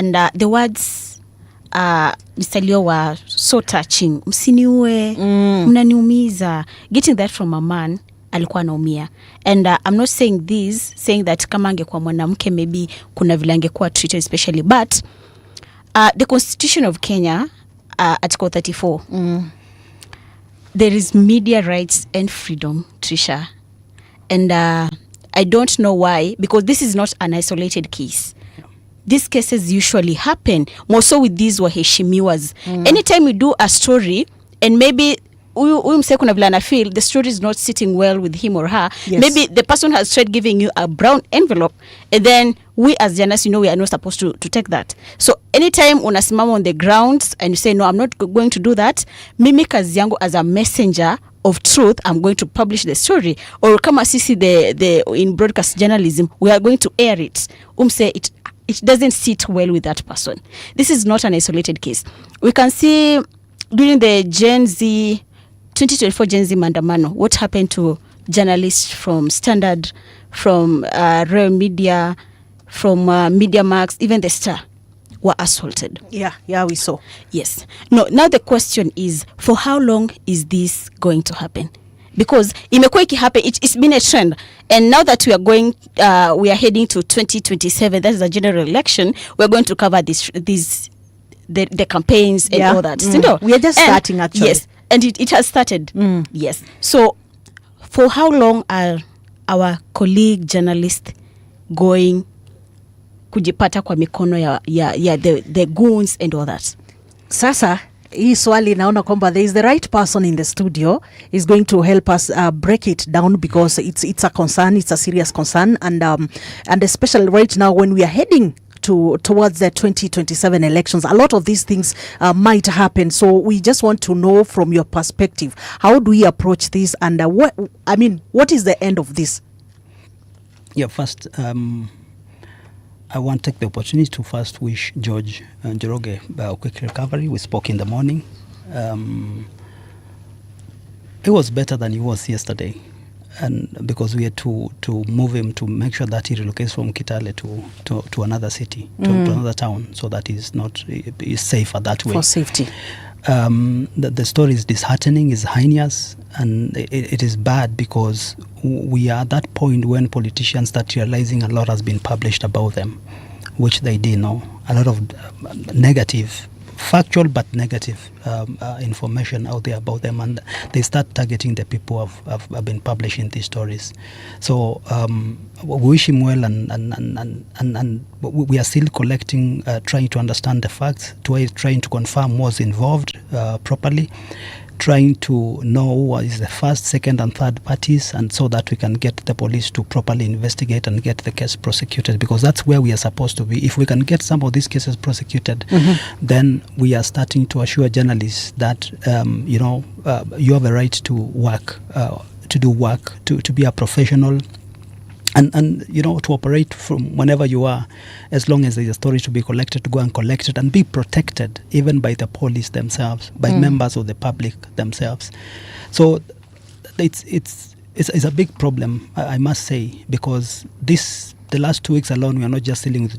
And the words Mr. Leo were so touching. Msiniue, mnaniumiza. Getting that from a man, alikuwa anaumia. And I'm not saying that kama angekuwa mwanamke maybe kuna vile angekuwa treated especially, but the Constitution of Kenya, Article 34, there is media rights and freedom, Trisha. And I don't know why, because this is not an isolated case. These cases usually happen, more so with these waheshimiwas. Anytime you do a story, and maybe huyu mse kuna vile ana feel the story is not sitting well with him or her, maybe the person has tried giving you a brown envelope, and then we as journalists, we are not supposed to take that. So anytime unasimama on the grounds and you say, no, I'm not going to do that, mimi kazi yangu as a messenger of truth, I'm going to publish the story. Or kama sisi the in broadcast journalism, we are going to air it. Say it doesn't sit well with that person. This is not an isolated case. We can see during the 2024 Gen Z Mandamano, what happened to journalists from Standard, from Real Media, from Media Max, even the Star were assaulted. Yeah, we saw. Yes. No, now the question is, for how long is this going to happen? Because imekuwa ikihappen, it's been a trend, and now that we are heading to 2027, that is a general election, we're going to cover the campaigns and all that. We are just starting actually. Yes, and it has started. Yes. So for how long are our colleague journalists going kujipata kwa mikono ya the goons and all that? Sasa hii swali naona kwamba there is the right person in the studio is going to help us break it down, because it's a concern, it's a serious concern, and especially right now when we are heading towards the 2027 elections, a lot of these things might happen. So we just want to know from your perspective, how do we approach this, and what is the end of this? Yeah, first, I want to take the opportunity to first wish George Njoroge a quick recovery. We spoke in the morning. It was better than he was yesterday, and because we had to move him to make sure that he relocates from Kitale to another city, to another town, so that he's safer that way. For safety. The story is disheartening, is heinous, and it is bad because we are at that point when politicians start realizing a lot has been published about them, which they didn't know. A lot of negative, factual but negative information out there about them, and they start targeting the people who have been publishing these stories. So we wish him well, and we are still collecting, trying to understand the facts, trying to confirm what's involved properly, trying to know who is the first, second and third parties, and so that we can get the police to properly investigate and get the case prosecuted, because that's where we are supposed to be. If we can get some of these cases prosecuted, then we are starting to assure journalists that you have a right to work, to do work, to be a professional, and to operate from whenever you are, as long as there's a story to be collected, to go and collect it and be protected even by the police themselves, by members of the public themselves. So it's a big problem, I must say, because the last 2 weeks alone, we are not just dealing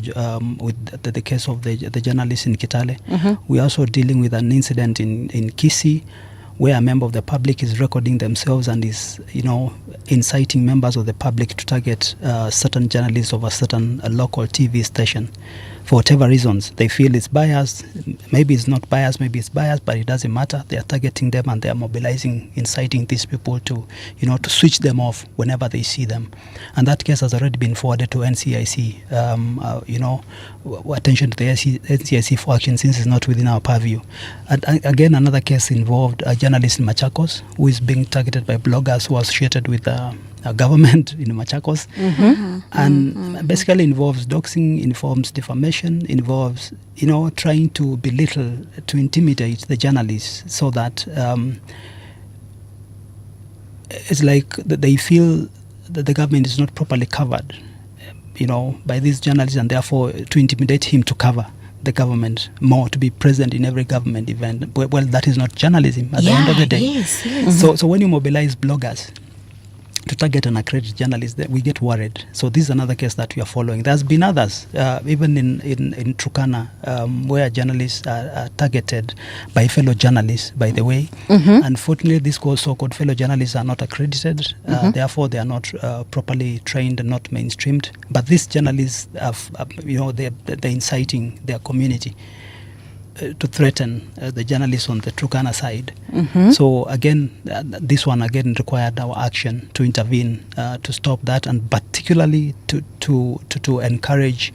with the case of the journalist in Kitale. We are also dealing with an incident in Kisii, where a member of the public is recording themselves and is, inciting members of the public to target certain journalists of a certain local TV station. For whatever reasons, they feel it's biased. Maybe it's not biased, maybe it's biased, but it doesn't matter. They are targeting them and they are mobilizing, inciting these people to, to switch them off whenever they see them. And that case has already been forwarded to NCIC. Attention to the NCIC for action, since it's not within our purview. And again, another case involved a journalist in Machakos who is being targeted by bloggers who are associated with a government in Machakos, and basically involves doxing, involves defamation, involves trying to belittle, to intimidate the journalists, so that it's like they feel that the government is not properly covered, by these journalists, and therefore to intimidate him to cover the government more, to be present in every government event. Well, that is not journalism at the end of the day. Yes. So when you mobilize bloggers to target an accredited journalist, that we get worried. So this is another case that we are following. There's been others, even in Turkana, where journalists are targeted by fellow journalists, by the way. Unfortunately, these so-called fellow journalists are not accredited. Therefore, they are not properly trained and not mainstreamed. But these journalists, they're inciting their community to threaten the journalists on the Turkana side. So again, this one again required our action to intervene to stop that, and particularly to encourage,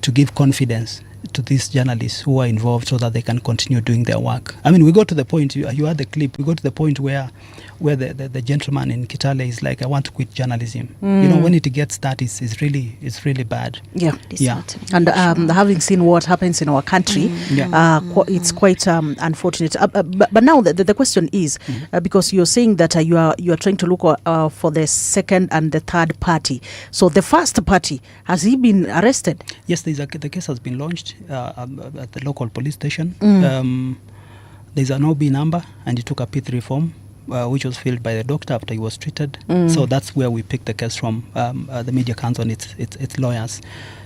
to give confidence to these journalists who are involved so that they can continue doing their work. I mean, we go to the point, you had the clip, we go to the point where the gentleman in Kitale is like, I want to quit journalism. When it gets that, it's really bad. Yeah. Yeah. And having seen what happens in our country, it's quite unfortunate. But now the question is, because you're saying that you are trying to look for the second and the third party. So the first party, has he been arrested? Yes, the case has been launched at the local police station. There's an OB number, and he took a P3 form, which was filled by the doctor after he was treated. So that's where we picked the case from, the Media Council and its lawyers.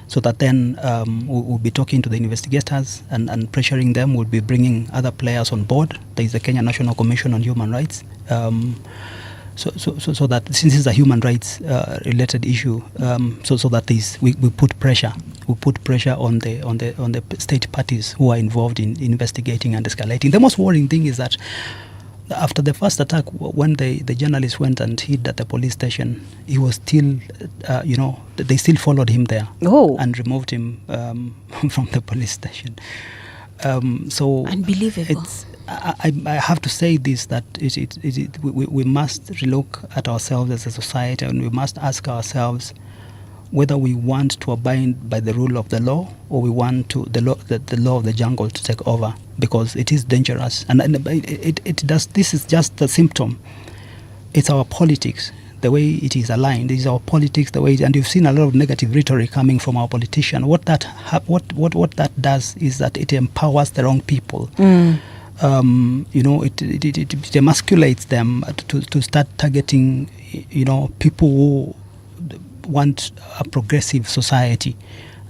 So that then we'll be talking to the investigators and pressuring them. We'll be bringing other players on board. There is the Kenya National Commission on Human Rights. So that since it's a human rights related issue, so that we put pressure. We put pressure on the state parties who are involved in investigating and escalating. The most worrying thing is that after the first attack, when the journalist went and hid at the police station, he was still, they still followed him there and removed him from the police station. So unbelievable. I have to say this, that we must relook at ourselves as a society, and we must ask ourselves whether we want to abide by the rule of the law, or we want the law of the jungle to take over, because it is dangerous. And it does. This is just a symptom. It's our politics, the way it is aligned. It is our politics, the way. And you've seen a lot of negative rhetoric coming from our politicians. What that does is that it empowers the wrong people. It emasculates them to start targeting, people who want a progressive society,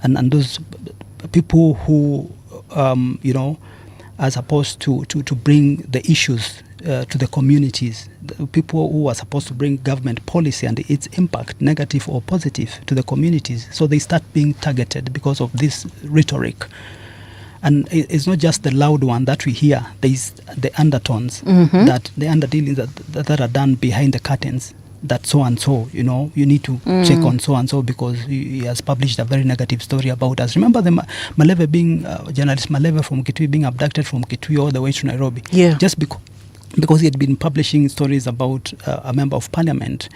and those people who, are supposed to bring the issues to the communities, the people who are supposed to bring government policy and its impact, negative or positive, to the communities. So they start being targeted because of this rhetoric. And it's not just the loud one that we hear. There's the undertones, that the underdealings that are done behind the curtains. That so and so, you need to check on so and so because he has published a very negative story about us. Remember the Maleve being journalist Maleve from Kitui being abducted from Kitui all the way to Nairobi, just because he had been publishing stories about a member of parliament,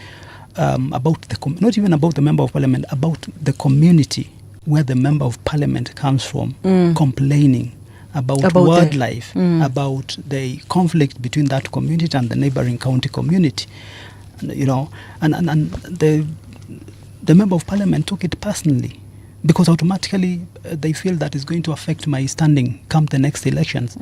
about not even about the member of parliament, about the community where the member of parliament comes from, complaining about wildlife, about the conflict between that community and the neighboring county community. And the member of parliament took it personally, because automatically they feel that it's going to affect my standing come the next elections.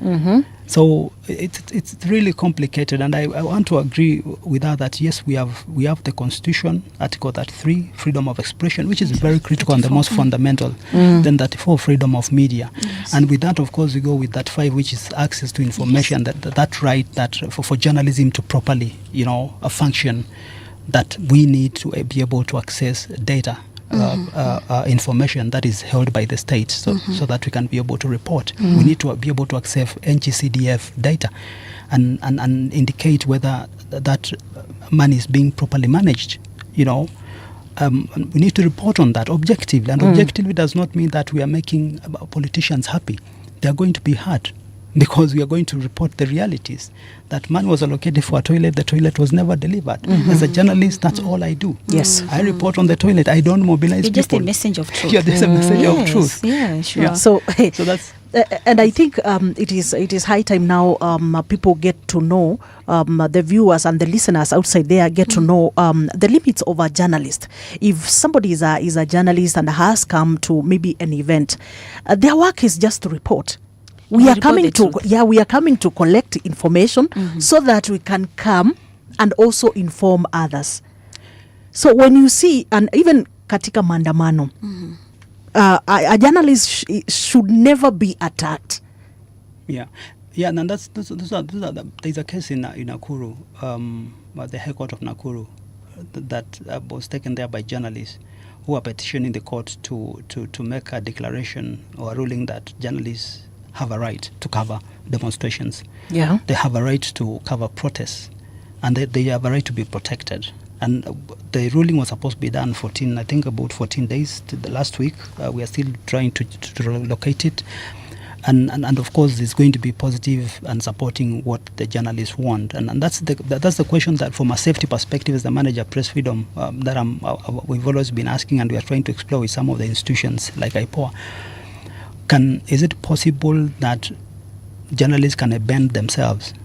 So it's really complicated, and I want to agree with her that yes, we have the Constitution, Article 33, freedom of expression, which is very critical and the most fundamental. Then 34, freedom of media, and with that, of course, we go with that 5, which is access to information. That right, that for journalism to properly function, that we need to be able to access data. Information that is held by the state, so that we can be able to report. We need to be able to access NGCDF data and indicate whether that money is being properly managed. We need to report on that objectively, and objectively does not mean that we are making politicians happy. They are going to be hurt, because we are going to report the realities. That money was allocated for a toilet, the toilet was never delivered. As a journalist, that's all I do. Yes. I report on the toilet. I don't mobilize You're people. just a messenger of truth. You're just a messenger of truth. Yeah, sure. Yeah. So that's... and I think it is high time now people get to know, the viewers and the listeners outside there get to know the limits of a journalist. If somebody is a journalist and has come to maybe an event, their work is just to report. We are coming to collect information so that we can come and also inform others. So when you see, and even katika maandamano, a journalist should never be attacked. Yeah, and there's a case in Nakuru, the High Court of Nakuru, that was taken there by journalists who are petitioning the court to make a declaration or a ruling that journalists have a right to cover demonstrations. Yeah, they have a right to cover protests, and they have a right to be protected. And the ruling was supposed to be done about 14 days to the last week. We are still trying to locate it. And of course, it's going to be positive and supporting what the journalists want. And that's the question that, from a safety perspective, as the manager of press freedom, that we've always been asking, and we are trying to explore with some of the institutions like IPOA. Is it possible that journalists can bend themselves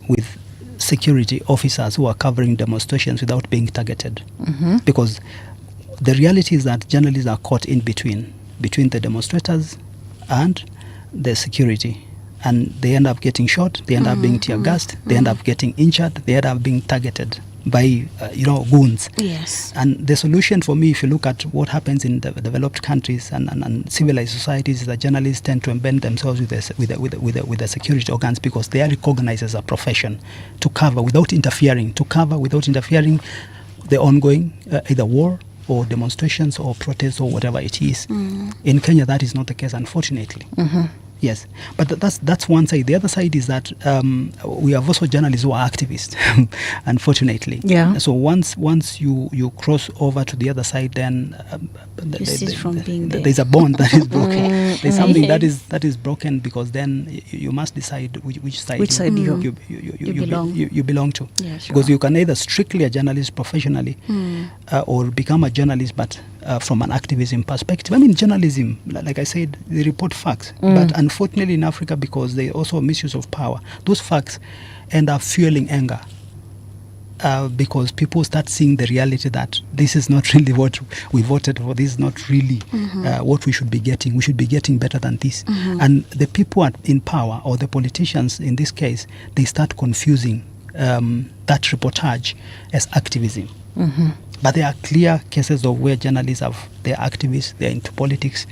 with security officers who are covering demonstrations without being targeted? Because the reality is that journalists are caught in between the demonstrators and the security, and they end up getting shot, they end up being tear gassed, they end up getting injured, they end up being targeted by goons. Yes. And the solution for me, if you look at what happens in the developed countries and civilized societies, is that journalists tend to embed themselves with the security organs, because they are recognized as a profession to cover without interfering the ongoing either war or demonstrations or protests or whatever it is. In Kenya, that is not the case, unfortunately. Yes, but that's one side. The other side is that we have also journalists who are activists, unfortunately. Yeah. So once you cross over to the other side, then there's a bond that is broken. There's something that is broken, because then you must decide which side you belong to. Yeah, sure. Because you can either strictly a journalist professionally, or become a journalist, but from an activism perspective. I mean, journalism, like I said, they report facts, but unfortunately in Africa, because they also misuse of power, those facts end up fueling anger, because people start seeing the reality that this is not really what we voted for, this is not really what we should be getting. We should be getting better than this. And the people in power, or the politicians in this case, they start confusing that reportage as activism. But there are clear cases of where journalists they're activists, they're into politics,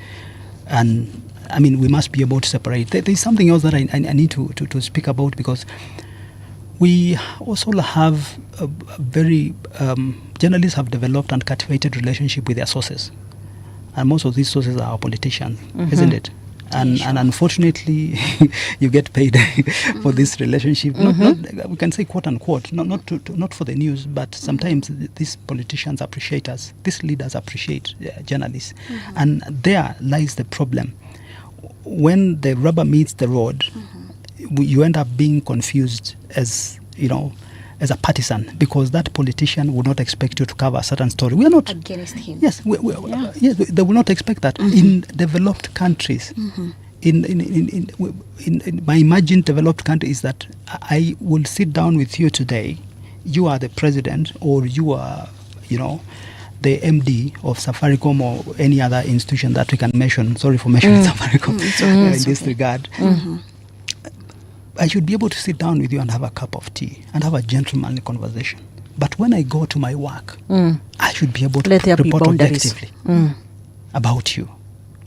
and I mean, we must be able to separate. There's something else that I need to speak about, because we also have a very journalists have developed and cultivated relationship with their sources, and most of these sources are our politicians, isn't it? And unfortunately, you get paid for this relationship. Not, we can say, quote unquote, not for the news, but sometimes these politicians appreciate us. These leaders appreciate journalists, and there lies the problem. When the rubber meets the road, you end up being confused as a partisan, because that politician would not expect you to cover a certain story. We are not against him. Yes, yes, they will not expect that. In developed countries, in my imagined developed country, is that I will sit down with you today. You are the president, or you are, the MD of Safaricom or any other institution that we can mention. Sorry for mentioning Safaricom in this regard. I should be able to sit down with you and have a cup of tea and have a gentlemanly conversation. But when I go to my work, I should be able to report objectively about you,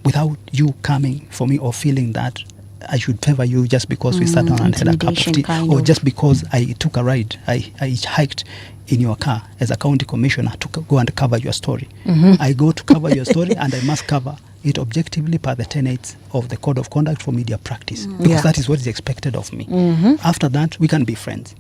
without you coming for me or feeling that I should favor you just because we sat down and had a cup of tea, or just because I took a ride, I hiked in your car as a county commissioner to go and cover your story. I go to cover your story, and I must cover it objectively per the tenets of the Code of Conduct for Media Practice, because that is what is expected of me. After that, we can be friends.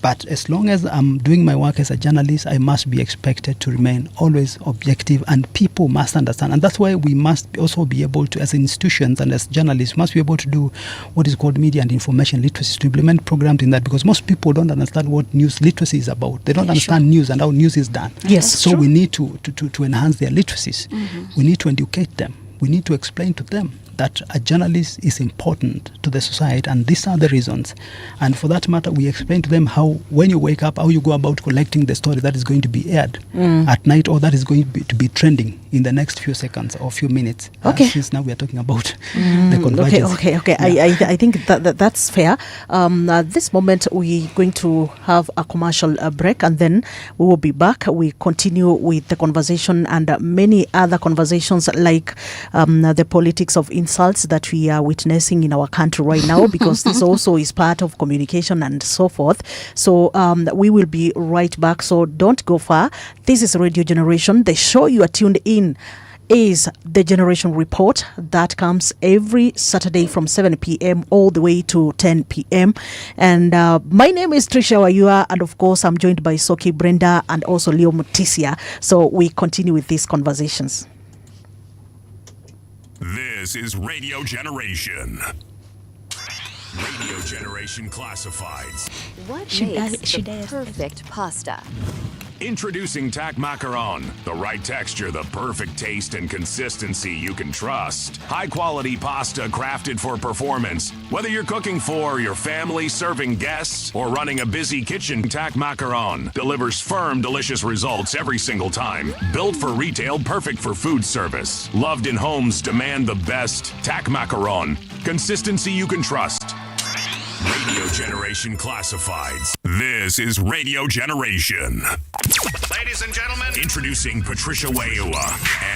But as long as I'm doing my work as a journalist, I must be expected to remain always objective, and people must understand. And that's why we must also be able to, as institutions and as journalists, must be able to do what is called media and information literacy, to implement programs in that, because most people don't understand what news literacy is about. They don't understand news and how news is done. Yes, so we need to enhance their literacies. We need to educate them. We need to explain to them that a journalist is important to the society, and these are the reasons. And for that matter, we explain to them how, when you wake up, how you go about collecting the story that is going to be aired at night, or that is going to be trending in the next few seconds or few minutes. Okay. Since now we are talking about the convergence. Okay. Yeah. I think that's fair. At this moment, we're going to have a commercial break, and then we will be back. We continue with the conversation and many other conversations, like the politics of insults that we are witnessing in our country right now, because this also is part of communication and so forth. So we will be right back. So don't go far. This is Radio Generation. The show you are tuned in is the Generation Report that comes every Saturday from 7 p.m. all the way to 10 p.m. And my name is Trisha Wayua, and of course I'm joined by Soki Brenda and also Leo Mutisia. So we continue with these conversations. This is Radio Generation. Radio Generation Classifieds. What Should makes I- the perfect pasta? Introducing Tac Macaron, the right texture, the perfect taste and consistency you can trust. High quality pasta crafted for performance. Whether you're cooking for your family, serving guests, or running a busy kitchen, Tac Macaron delivers firm, delicious results every single time. Built for retail, perfect for food service. Loved in homes, demand the best. Tac Macaron, consistency you can trust. Radio Generation Classifieds. This is Radio Generation. Ladies and gentlemen, introducing Patricia Wayua,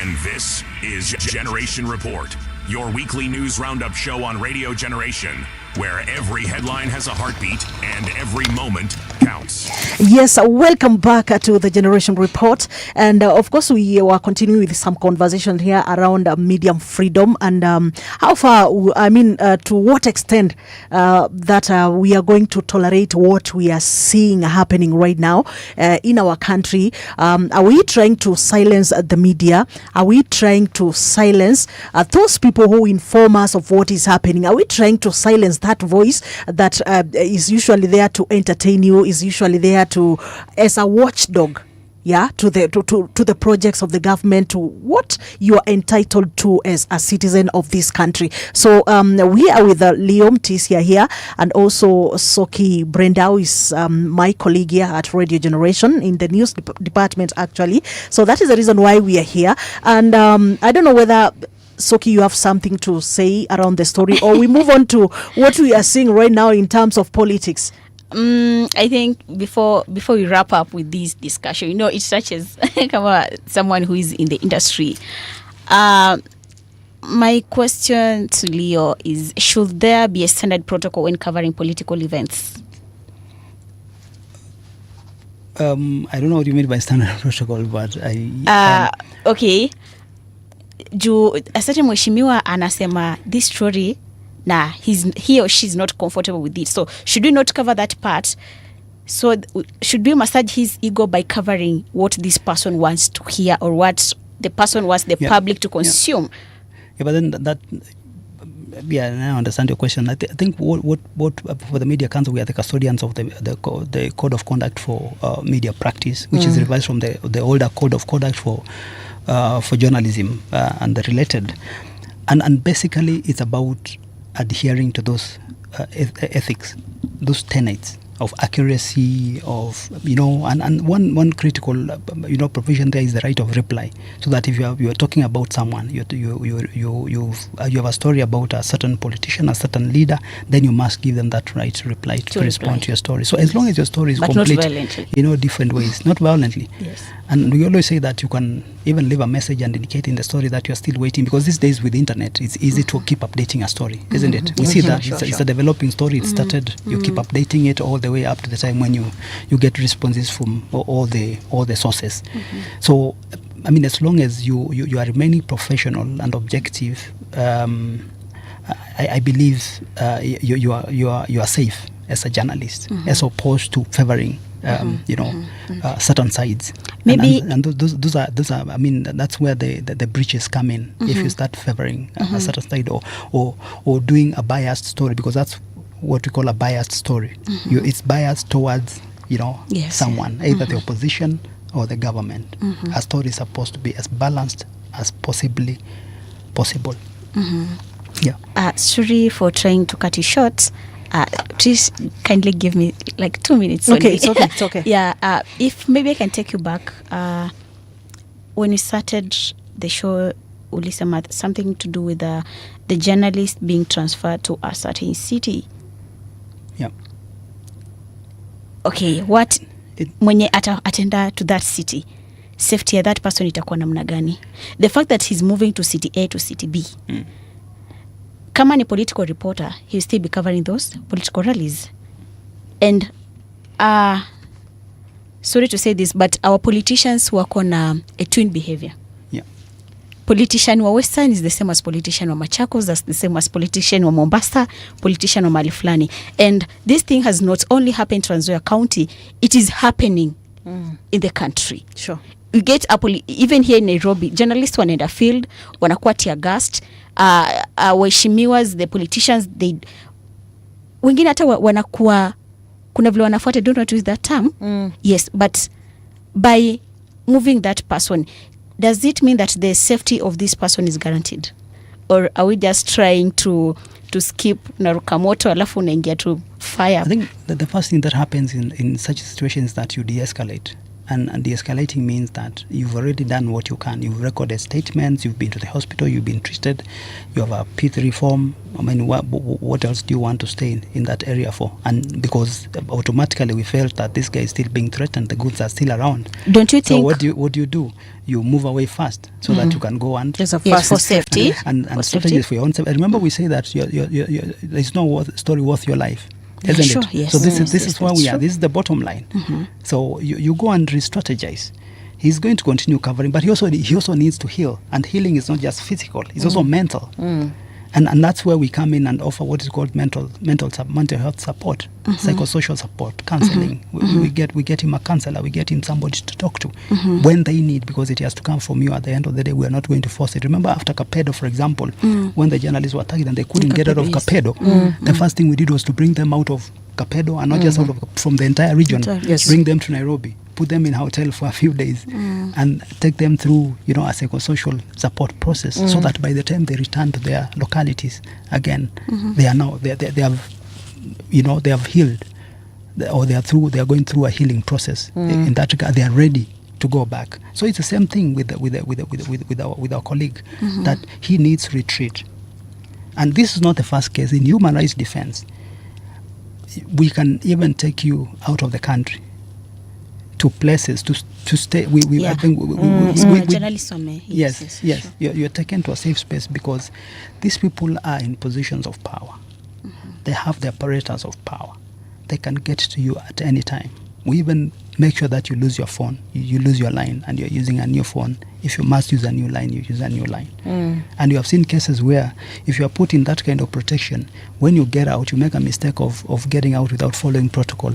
and this is Generation Report, your weekly news roundup show on Radio Generation, where every headline has a heartbeat and every moment counts. Yes, welcome back to the Generation Report. And of course, we are continuing with some conversation here around media freedom and how far, to what extent that we are going to tolerate what we are seeing happening right now in our country. Are we trying to silence the media? Are we trying to silence those people who inform us of what is happening? Are we trying to silence that voice that is usually there to entertain you, is usually there to as a watchdog, to the projects of the government, to what you are entitled to as a citizen of this country? So we are with Leo Mutisia here, and also Soki Brenda, who is my colleague here at Radio Generation in the news department, actually. So that is the reason why we are here. And I don't know whether, Soki, you have something to say around the story, or we move on to what we are seeing right now in terms of politics. I think before we wrap up with this discussion, it touches someone who is in the industry. My question to Leo is, should there be a standard protocol when covering political events? I don't know what you mean by standard protocol, but okay. Juu a certain mheshimiwa anasema this story na he or she is not comfortable with it, so should we not cover that part? So should we massage his ego by covering what this person wants to hear or what the person wants the public to consume? Yeah, but then that I understand your question. I think what for the Media Council, we are the custodians of the code of conduct for media practice, which is revised from the older code of conduct for journalism and the related, and basically it's about adhering to those ethics, those tenets of accuracy, of and one critical provision there is the right of reply, so that if you are talking about someone, you have a story about a certain politician, a certain leader, then you must give them that right to reply to respond to your story. So as long as your story is complete, not violently. Different ways, not violently. Yes. And we always say that you can even leave a message and indicate in the story that you're still waiting, because these days with the internet, it's easy to keep updating a story, isn't it? We see that it's a developing story. It started, you keep updating it all the way up to the time when you get responses from all the sources. So, as long as you are remaining professional and objective, I believe you are safe as a journalist, as opposed to favoring certain sides. Maybe and those are that's where the breaches come in. If you start favoring a certain side or doing a biased story, because that's what we call a biased story. It's biased towards someone, either the opposition or the government. A story is supposed to be as balanced as possibly possible. Sorry for trying to cut you short. Please kindly give me like 2 minutes. Okay, only. it's okay. Yeah, if maybe I can take you back. When you started the show, ulisema something to do with the journalist being transferred to a certain city. Yeah. Okay, what mwenye atenda to that city, safety ya that person itakuwa namna gani? The fact that he's moving to city A to city B. Kama ni political reporter, he'll still be covering those political rallies. And sorry to say this, but our politicians wako na a twin behavior. Yeah. Politician wa Western is the same as politician wa Machakos, that's the same as politician wa Mombasa, politician wa Mali Fulani. And this thing has not only happened in Trans Nzoia County, it is happening in the country. Sure. We get even here in Nairobi, journalists wanaenda field, wanakuwa tear gassed, waheshimiwas, the politicians, wengine hata wanakuwa, kuna vile wanafuata, don't want to use that term. Yes, but by moving that person, does it mean that the safety of this person is guaranteed? Or are we just trying to skip narukamoto alafu unaingia to fire? I think that the first thing that happens in such situations is that you de-escalate. And de-escalating means that you've already done what you can. You've recorded statements, you've been to the hospital, you've been treated, you have a P3 form. I mean, what else do you want to stay in that area for? And because automatically we felt that this guy is still being threatened, the goods are still around. Don't you think? So what do you do? You move away fast so that you can go and... Yes, for safety. And strategies for your own safety. Remember we say that there's no story worth your life. Isn't Sure, it? yes. So this Yes, is where we are. This is the bottom line. So you go and re-strategize. He's going to continue covering, but he also needs to heal. And healing is not just physical; it's also mental. And that's where we come in and offer what is called mental health support, psychosocial support, counseling. We get him a counselor, we get him somebody to talk to when they need, because it has to come from you. At the end of the day, we are not going to force it. Remember after Kapedo, for example, when the journalists were targeted and they couldn't get out of Kapedo, the first thing we did was to bring them out of Kapedo, and not just out of from the entire region. Yes. Bring them to Nairobi, put them in a hotel for a few days, and take them through, a psychosocial support process, so that by the time they return to their localities again, they have healed, or they are going through a healing process. In that regard, they are ready to go back. So it's the same thing with our colleague, that he needs retreat. And this is not the first case. In human rights defense, we can even take you out of the country to places to stay. I think journalists on me. Yes. You're taken to a safe space because these people are in positions of power. They have the apparatus of power. They can get to you at any time. We even make sure that you lose your phone, you lose your line, and you're using a new phone. If you must use a new line, you use a new line. And you have seen cases where if you are put in that kind of protection, when you get out, you make a mistake of getting out without following protocol.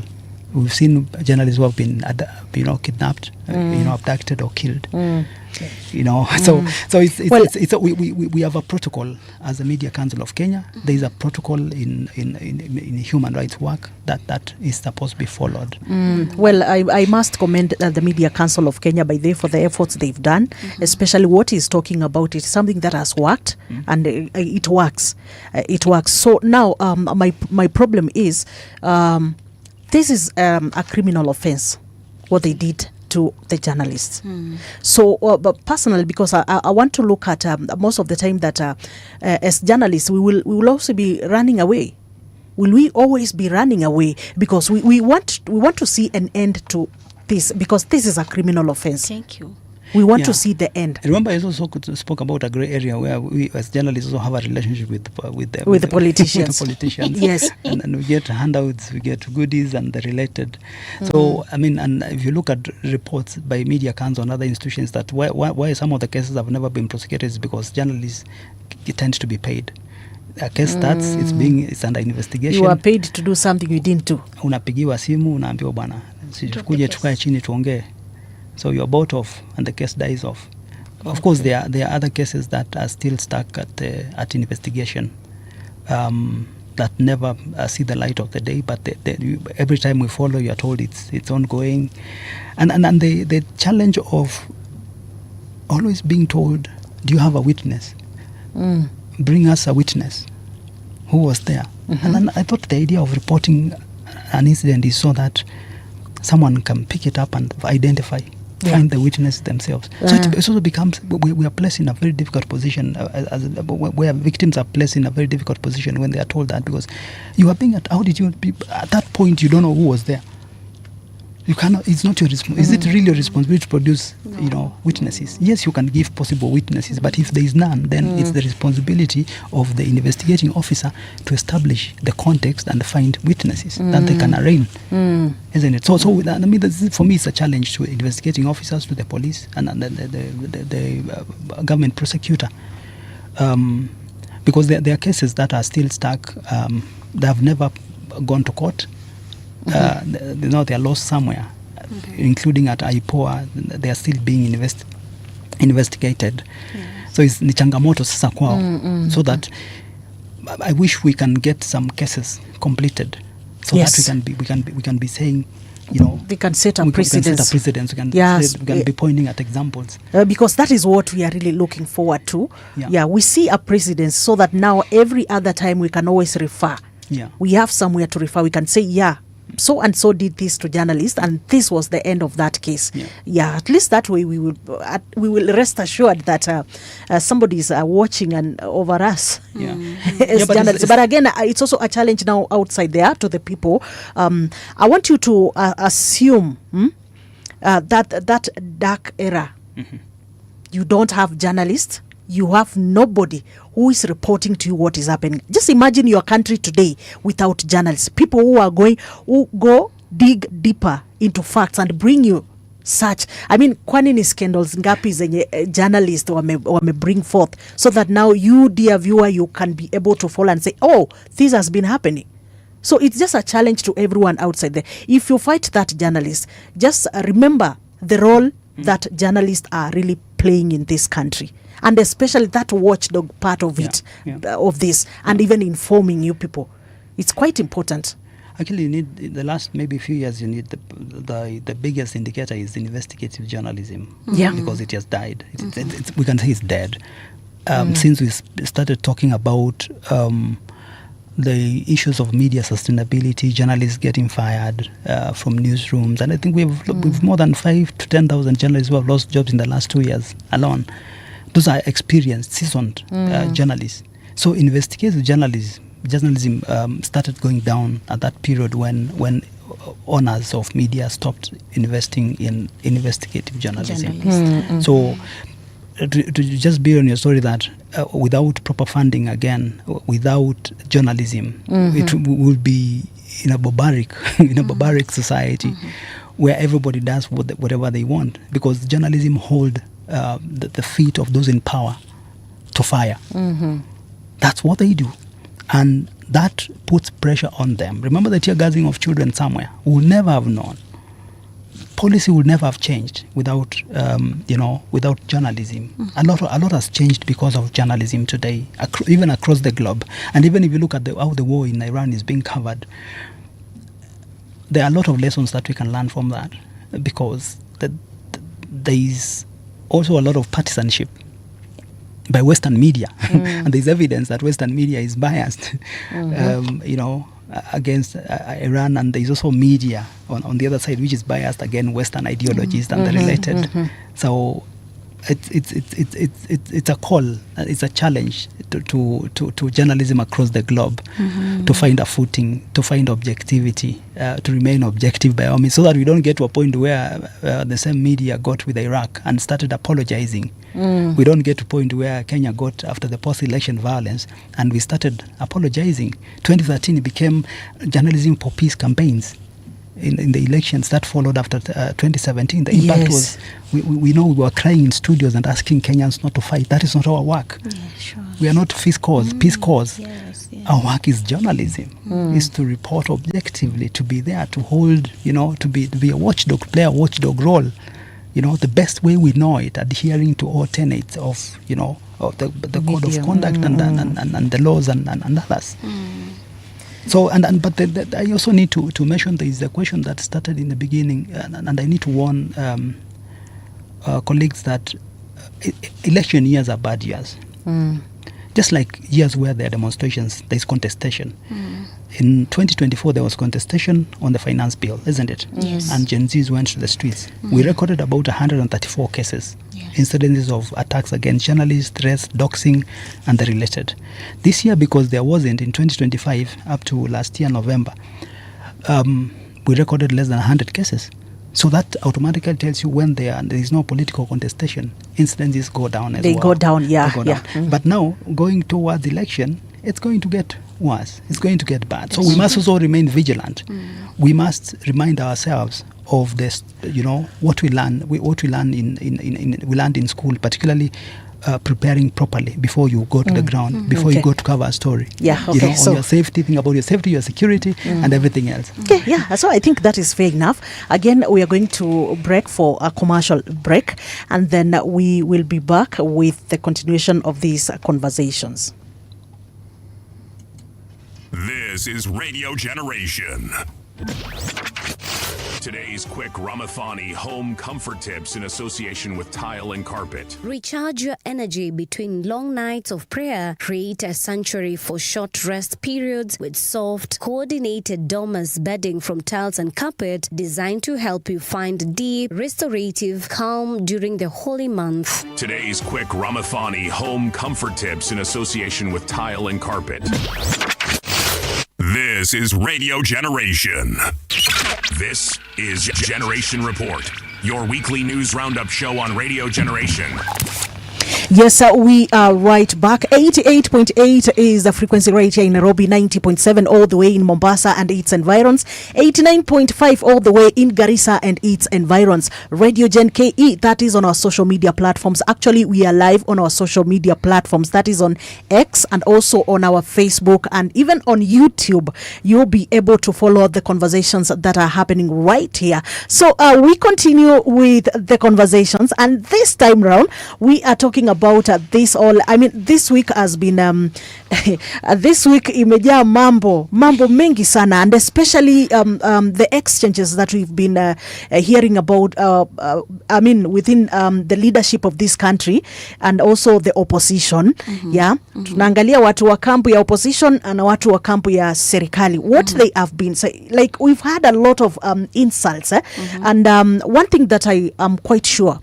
We've seen journalists who have been kidnapped, abducted or killed. So we have a protocol as a Media Council of Kenya. There is a protocol in human rights work that is supposed to be followed. Well, I must commend the Media Council of Kenya for the efforts they've done, especially what he's talking about. It's something that has worked, and it works. It works. So now my problem is this is a criminal offense, what they did to the journalists. So, but personally, because I want to look at most of the time that as journalists, we will also be running away. Will we always be running away? Because we want to see an end to this, because this is a criminal offense. Thank you. We want to see the end. Remember, I also spoke about a grey area where we, as journalists, also have a relationship with the politicians. With the politicians. Yes. And we get handouts, we get goodies, and the related. So, I mean, and if you look at reports by Media Council and other institutions, that why some of the cases have never been prosecuted is because journalists tend to be paid. A case starts, it's under investigation. You are paid to do something you didn't do. Unapigiwa simu, unaambiwa bwana, kuje tukae chini tuongee. So you're bought off, and the case dies off. Of course, there are other cases that are still stuck at investigation, that never see the light of the day. But every time we follow, you are told it's ongoing, and the challenge of always being told, do you have a witness? bring us a witness who was there. And then I thought the idea of reporting an incident is so that someone can pick it up and identify, find the witness themselves. So it also becomes, we are placed in a very difficult position, where victims are placed in a very difficult position when they are told that, because you are being, how did you, at that point you don't know who was there. You cannot, it's not your responsibility. Is it really your responsibility to produce, witnesses? Yes, you can give possible witnesses, but if there is none, then it's the responsibility of the investigating officer to establish the context and find witnesses that they can arraign, isn't it? So I mean, for me, it's a challenge to investigating officers, to the police, and the government prosecutor, because there are cases that are still stuck. They have never gone to court. They are lost somewhere, including at IPOA. They are still being investigated. So it's ni changamoto sasa kwao. So that I wish we can get some cases completed, so that we can be saying, we can set a precedence. We can be pointing at examples. Because that is what we are really looking forward to. We see a precedence, so that now every other time we can always refer. We have somewhere to refer. We can say, so and so did this to journalists, and this was the end of that case. At least that way we will rest assured that somebody is watching and over us as journalists. But again, it's also a challenge now outside there to the people. I want you to assume that dark era. You don't have journalists. You have nobody who is reporting to you what is happening. Just imagine your country today without journalists. People who go dig deeper into facts and bring you such. I mean, kwani ni scandals ngapi zenye journalists wame bring forth, so that now you, dear viewer, you can be able to follow and say, oh, this has been happening. So it's just a challenge to everyone outside there. If you fight that journalist, just remember the role that journalists are really playing in this country. And especially that watchdog part of it, of this, and even informing you people. It's quite important. Actually, you need, the last maybe few years, you need the biggest indicator is investigative journalism. Because it has died. We can say it's dead. Since we started talking about the issues of media sustainability, journalists getting fired from newsrooms, and I think we've more than 5,000 to 10,000 journalists who have lost jobs in the last 2 years alone. Those are experienced, seasoned journalists. So investigative journalism started going down at that period when owners of media stopped investing in investigative journalism. So to just be on your story that without proper funding, again, without journalism, it will be in a barbaric society where everybody does whatever they want, because journalism hold the feet of those in power to fire. That's what they do, and that puts pressure on them. Remember the tear gassing of children somewhere. We will never have known. Policy would never have changed without without journalism. A lot has changed because of journalism today, even across the globe. And even if you look at how the war in Iran is being covered, there are a lot of lessons that we can learn from that, because there is also a lot of partisanship by Western media, and there's evidence that Western media is biased, against Iran, and there's also media on the other side which is biased against Western ideologies and the related. So it's a call, it's a challenge to journalism across the globe to find a footing, to find objectivity, to remain objective by all means, so that we don't get to a point where the same media got with Iraq and started apologizing. We don't get to a point where Kenya got after the post-election violence and we started apologizing. 2013 became journalism for peace campaigns. In the elections that followed after 2017, the impact was, we know we were crying in studios and asking Kenyans not to fight. That is not our work. We are not peace cause. Our work is journalism, is to report objectively, to be there, to hold, to be a watchdog, play a watchdog role. The best way we know it, adhering to all tenets of, of the code of conduct and the laws and others. So, but I also need to mention there is a question that started in the beginning, and I need to warn colleagues that election years are bad years. Just like years where there are demonstrations, there is contestation. In 2024, there was contestation on the finance bill, isn't it? Yes. And Gen Zs went to the streets. We recorded about 134 cases, incidences of attacks against journalists, threats, doxing, and the related. This year, because there wasn't in 2025 up to last year, November, we recorded less than 100 cases. So that automatically tells you when there is no political contestation, incidences go down as well. They go down, yeah. They go down. But now, going towards election, it's going to get worse. It's going to get bad. So we must also remain vigilant. We must remind ourselves of this, what we learn. What we learn we learned in school, particularly preparing properly before you go to the ground, before you go to cover a story. Yeah, okay. On your safety, think about your safety, your security, and everything else. Okay, yeah. So I think that is fair enough. Again, we are going to break for a commercial break, and then we will be back with the continuation of these conversations. This is Radio Generation. Today's quick Ramathani home comfort tips in association with Tile and Carpet. Recharge your energy between long nights of prayer. Create a sanctuary for short rest periods with soft, coordinated dormers bedding from Tiles and Carpet, designed to help you find deep, restorative calm during the holy month. Today's quick Ramathani home comfort tips in association with Tile and Carpet. This is Radio Generation. This is Generation Report, your weekly news roundup show on Radio Generation. Yes, we are right back. 88.8 is the frequency rate here in Nairobi, 90.7 all the way in Mombasa and its environs, 89.5 all the way in Garissa and its environs. Radio Gen KE, that is on our social media platforms. Actually, we are live on our social media platforms. That is on X and also on our Facebook and even on YouTube. You'll be able to follow the conversations that are happening right here. So we continue with the conversations, and this time round, we are talking about this week has been this week imejaa mambo mengi sana, and especially the exchanges that we've been hearing about within the leadership of this country and also the opposition. Tunaangalia watu wa kampu ya opposition na watu wa kampu ya serikali, what they have been say, like we've had a lot of insults and one thing that I am quite sure,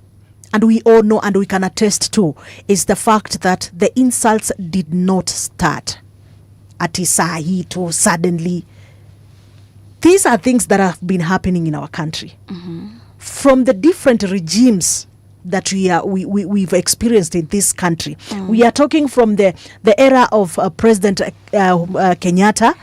and we all know and we can attest to, is the fact that the insults did not start at Isahi to suddenly. These are things that have been happening in our country from the different regimes that we've experienced in this country. We are talking from the era of President Kenyatta.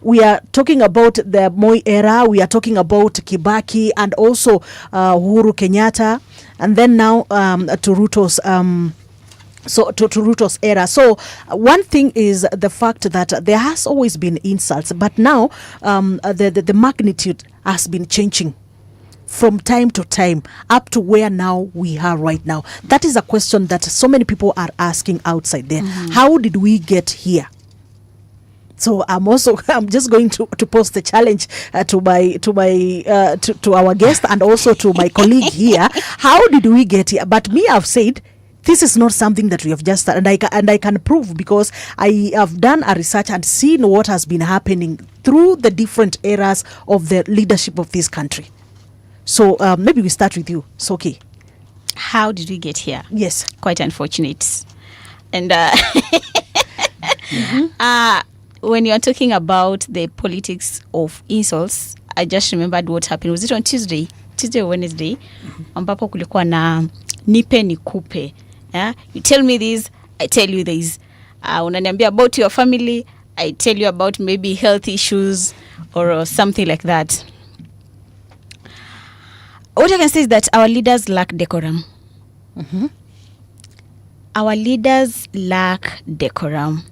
We are talking about the Moi era. We are talking about Kibaki and also Uhuru Kenyatta, and then now to Ruto's to Ruto's era. So one thing is the fact that there has always been insults, but now the magnitude has been changing from time to time up to where now we are right now. That is a question that so many people are asking outside there. How did we get here? So I'm just going to pose the challenge to our guest and also to my colleague here. How did we get here? But me, I've said this is not something that we have just started, and I can prove because I have done a research and seen what has been happening through the different eras of the leadership of this country. So maybe we start with you, Soki. How did we get here? Yes. Quite unfortunate. And when you're talking about the politics of insults, I just remembered what happened. Was it on Tuesday or Wednesday? Ambapo kulikuwa na nipe nikupe. You tell me this, I tell you this. Unaniambia about your family, I tell you about maybe health issues or something like that. What I can say is that our leaders lack decorum. Our leaders lack decorum.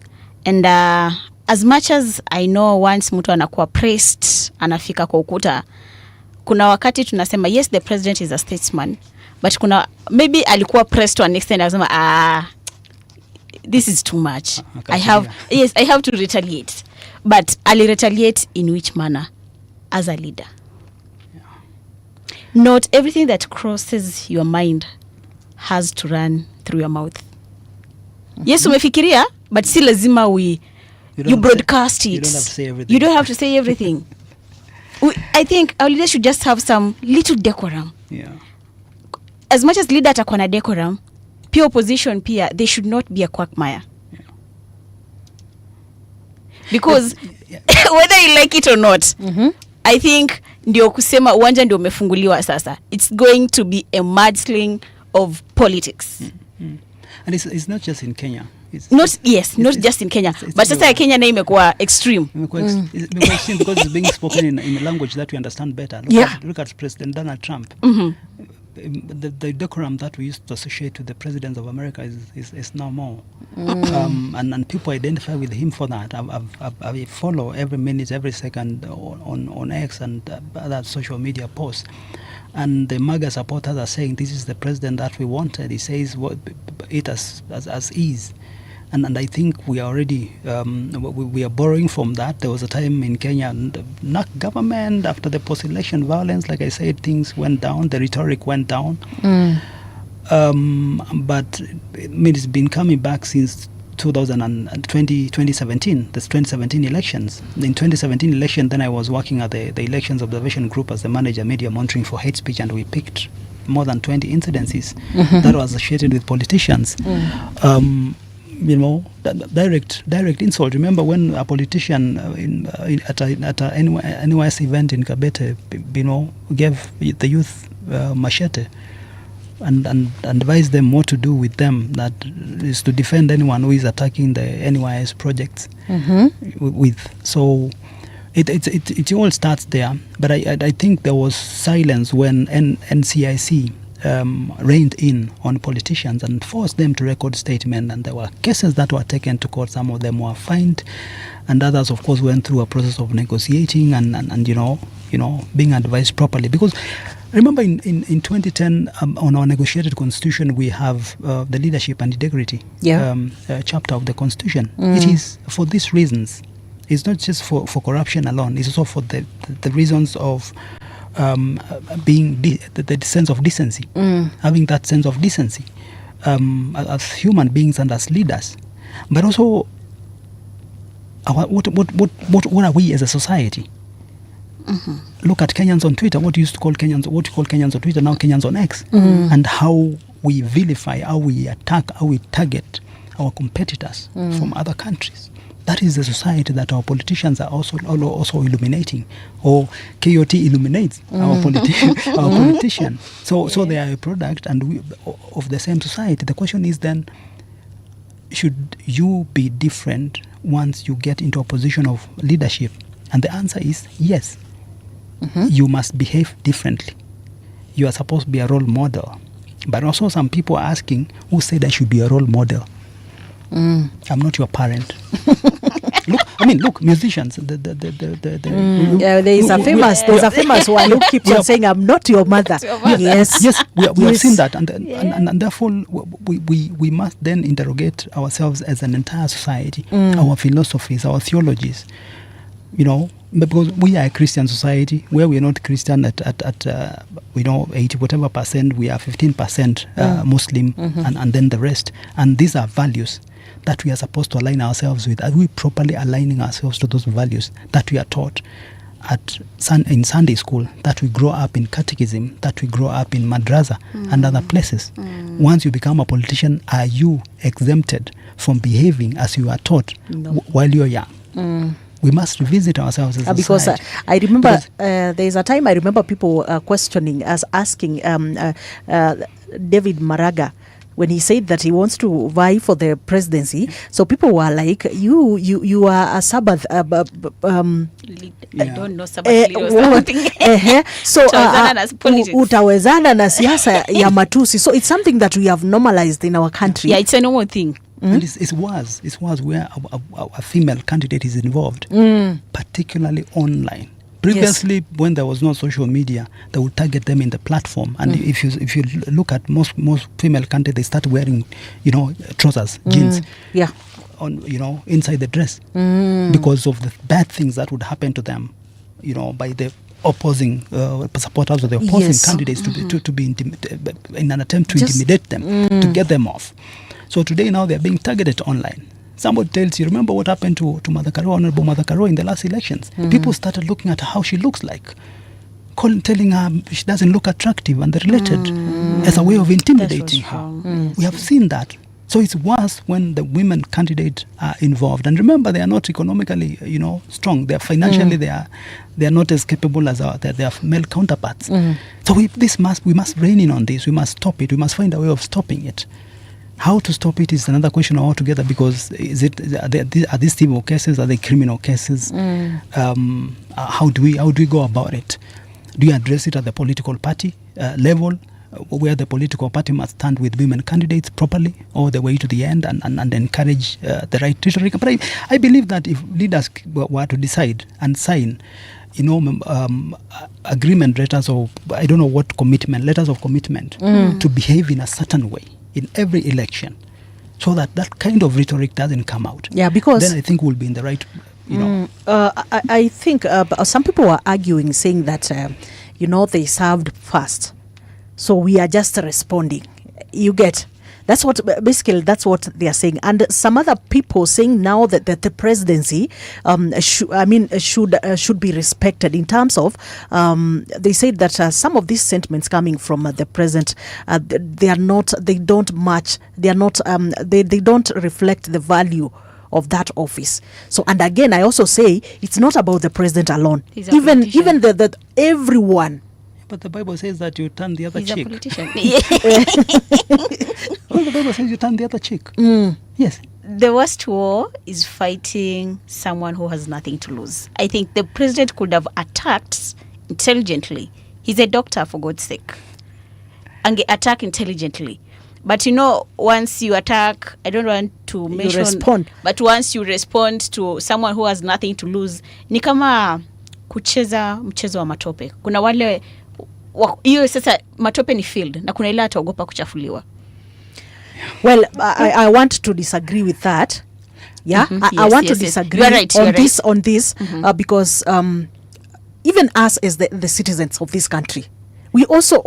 And as much as I know once mtu anakuwa praised, anafika kwa ukuta, kuna wakati tunasema, yes, the president is a statesman, but kuna, maybe alikuwa praised to an extent, anasema, this is too much. Okay, I have to retaliate. But I'll retaliate in which manner? As a leader. Not everything that crosses your mind has to run through your mouth. Yes, umefikiria, but si lazima you broadcast it. You don't have to say everything. You don't have to say everything. I think our leaders should just have some little decorum. Yeah. As much as leader atakuwa na decorum, pure opposition pia, they should not be a quagmire. Yeah. Because whether you like it or not, I think ndio kusema uwanja ndio umefunguliwa sasa. It's going to be a mudsling of politics. And it's not just in Kenya. Not just in Kenya, but sasa ya Kenya na imekuwa extreme. Imekuwa extreme because it's being spoken in a language that we understand better. Look at President Donald Trump. The decorum that we used to associate with the presidents of America is now more. And people identify with him for that. I follow every minute, every second on X and other social media posts. And the MAGA supporters are saying this is the president that we wanted. He says it as is. And I think we are already, we are borrowing from that. There was a time in Kenya, not government, after the post-election violence, like I said, things went down, the rhetoric went down. But it's been coming back since 2017, the 2017 elections. In 2017 election, then I was working at the Elections Observation Group as the manager, media monitoring for hate speech, and we picked more than 20 incidences that were associated with politicians. Direct insult. Remember when a politician at a NYS event in Kabete, gave the youth machete and advised them what to do with them, that is to defend anyone who is attacking the NYS projects So it all starts there. But I think there was silence when NCIC reined in on politicians and forced them to record statements, and there were cases that were taken to court. Some of them were fined, and others, of course, went through a process of negotiating and being advised properly. Because remember, in 2010, on our negotiated constitution, we have the leadership and integrity chapter of the constitution. It is for these reasons. It's not just for corruption alone. It's also for the reasons of being the sense of decency, having that sense of decency as human beings and as leaders. But also, what are we as a society? Look at Kenyans on Twitter. What you call Kenyans on Twitter, now Kenyans on X, and how we vilify, how we attack, how we target our competitors from other countries. That is the society that our politicians are also illuminating, or KOT illuminates our politician. So they are a product of the same society. The question is then, should you be different once you get into a position of leadership? And the answer is yes. You must behave differently. You are supposed to be a role model. But also some people are asking, who said I should be a role model? I'm not your parent. Look, musicians. There's a famous one who keeps on saying, "I'm not your mother." Yes, we have seen that, and therefore we must then interrogate ourselves as an entire society, our philosophies, our theologies. Because we are a Christian society where we are not Christian at 80 whatever percent. We are 15% Muslim, and then the rest. And these are values that we are supposed to align ourselves with. Are we properly aligning ourselves to those values that we are taught in Sunday school, that we grow up in catechism, that we grow up in madrasa and other places? Once you become a politician, are you exempted from behaving as you are taught while you're young? We must revisit ourselves as a because society. I remember there's a time I remember people questioning us, asking David Maraga, when he said that he wants to vie for the presidency. So people were like, you are a Sabbath I don't know, Sabbath leader or something. So utawezana na siasa ya matusi. So it's something that we have normalized in our country. Yeah, it's a normal thing. And it was where a female candidate is involved, particularly online. Previously, when there was no social media, they would target them in the platform. And if you look at most female candidates, they start wearing, trousers, jeans, inside the dress, because of the bad things that would happen to them, by the opposing supporters of the opposing candidates to be in an attempt to intimidate them, to get them off. So today now they're being targeted online. Somebody tells you, remember what happened to Mother Karua, Honorable Mother Karua in the last elections? People started looking at how she looks like, telling her she doesn't look attractive, and they related as a way of intimidating her. We have seen that. So it's worse when the women candidates are involved. And remember, they are not economically, strong. They are financially, they are not as capable as their male counterparts. So we must rein in on this. We must stop it. We must find a way of stopping it. How to stop it is another question altogether, because are these civil cases? Are they criminal cases? How do we go about it? Do you address it at the political party level, where the political party must stand with women candidates properly all the way to the end and encourage the right rhetoric? But I believe that if leaders were to decide and sign, agreement letters, or I don't know what commitment, letters of commitment to behave in a certain way in every election, so that kind of rhetoric doesn't come out. Yeah, because then I think we'll be in the right, I think some people are arguing, saying that, they served first, so we are just responding. You get? That's what they are saying. And some other people saying now that the presidency should be respected in terms of, they said that some of these sentiments coming from the president, they don't reflect the value of that office. So, and again, I also say it's not about the president alone. Even the everyone. But the Bible says that you turn the other He's cheek. a politician. Well, the Bible says you turn the other cheek. Yes. The worst war is fighting someone who has nothing to lose. I think the president could have attacked intelligently. He's a doctor, for God's sake. And attack intelligently. But once you attack, I don't want to mention, respond. But once you respond to someone who has nothing to lose, ni kama kucheza mchezo wa matope. Kuna wale hiyo sasa matope ni field, na kuna ile ataogopa kuchafuliwa. Well, I want to disagree with that. Yeah, I want to disagree on this because even us as the citizens of this country, we also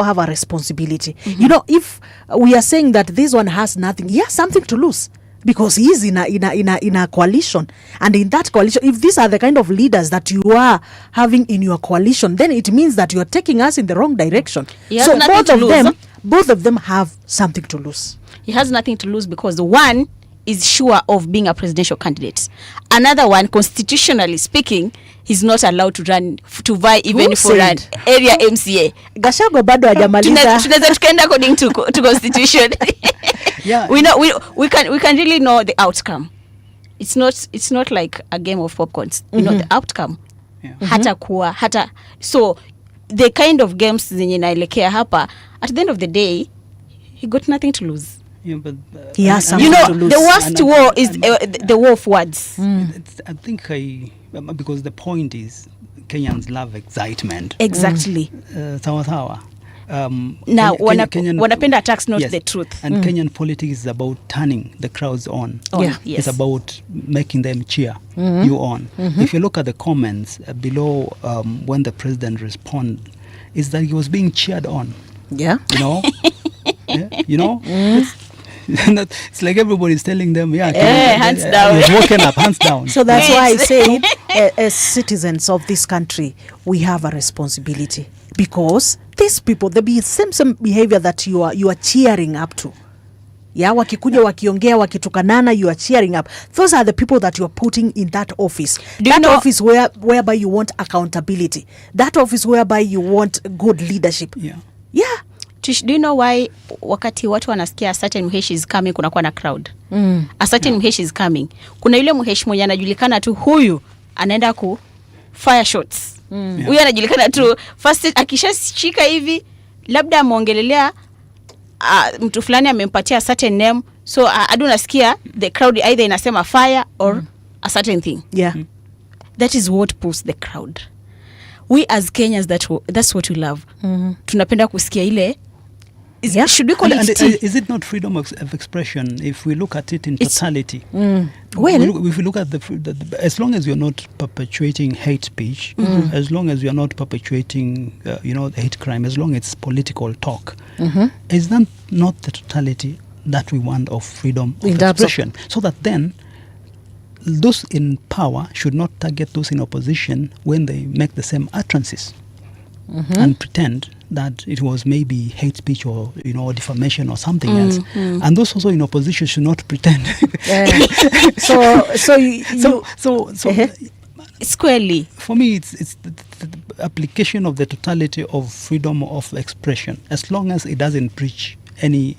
have a responsibility. If we are saying that this one has nothing, he has something to lose, because he is in a coalition, and in that coalition, if these are the kind of leaders that you are having in your coalition, then it means that you are taking us in the wrong direction. So both of them have something to lose. He has nothing to lose because one is sure of being a presidential candidate. Another one, constitutionally speaking, he's not allowed to run to vie even for an area MCA. Gachagua bado hajamaliza. Tunaweza tukaenda according to constitution. Yeah. We can really know the outcome. It's not like a game of popcorns. You know the outcome. Yeah. Hata so the kind of games zenye naelekea hapa, at the end of the day he got nothing to lose. Yeah, but he has something to lose. The worst war is the war of words. I think because the point is Kenyans love excitement. Exactly. Sawa. Now wanapenda attacks, not the truth. And Kenyan politics is about turning the crowds on. Yes. It's about making them cheer you on. If you look at the comments below when the president responded, is that he was being cheered on. Yeah. It's like everybody's telling them, hands down. He's woken up, hands down. So that's why I say, as citizens of this country, we have a responsibility, because these people, the same behavior that you are cheering up to. Yeah, wakikuja wakiongea wakitukanana, you are cheering up. Those are the people that you are putting in that office. Office whereby you want accountability. That office whereby you want good leadership. Yeah. Do you know why wakati watu wanasikia a certain mheshi is coming kunakuwa na crowd? A certain mheshi is coming. Kuna yule mheshi mwenye anajulikana tu, huyu anaenda ku fire shots. Huyu anajulikana tu first akishashika hivi, labda ameongelelea mtu fulani amempatia a certain name, so adu nasikia the crowd either inasema fire or a certain thing. Yeah. That is what pulls the crowd. We as Kenyans, that's what we love. Tunapenda kusikia ile. Should we call it is it not freedom of expression if we look at it in totality? Well, if we look at as long as you're not perpetuating hate speech, as long as you're not perpetuating hate crime, as long as it's political talk, is that not the totality that we want of freedom of In terms of- expression, so that then those in power should not target those in opposition when they make the same utterances and pretend that it was maybe hate speech or defamation or something else. And those also in opposition should not pretend. So Squarely. For me, it's the application of the totality of freedom of expression, as long as it doesn't breach any,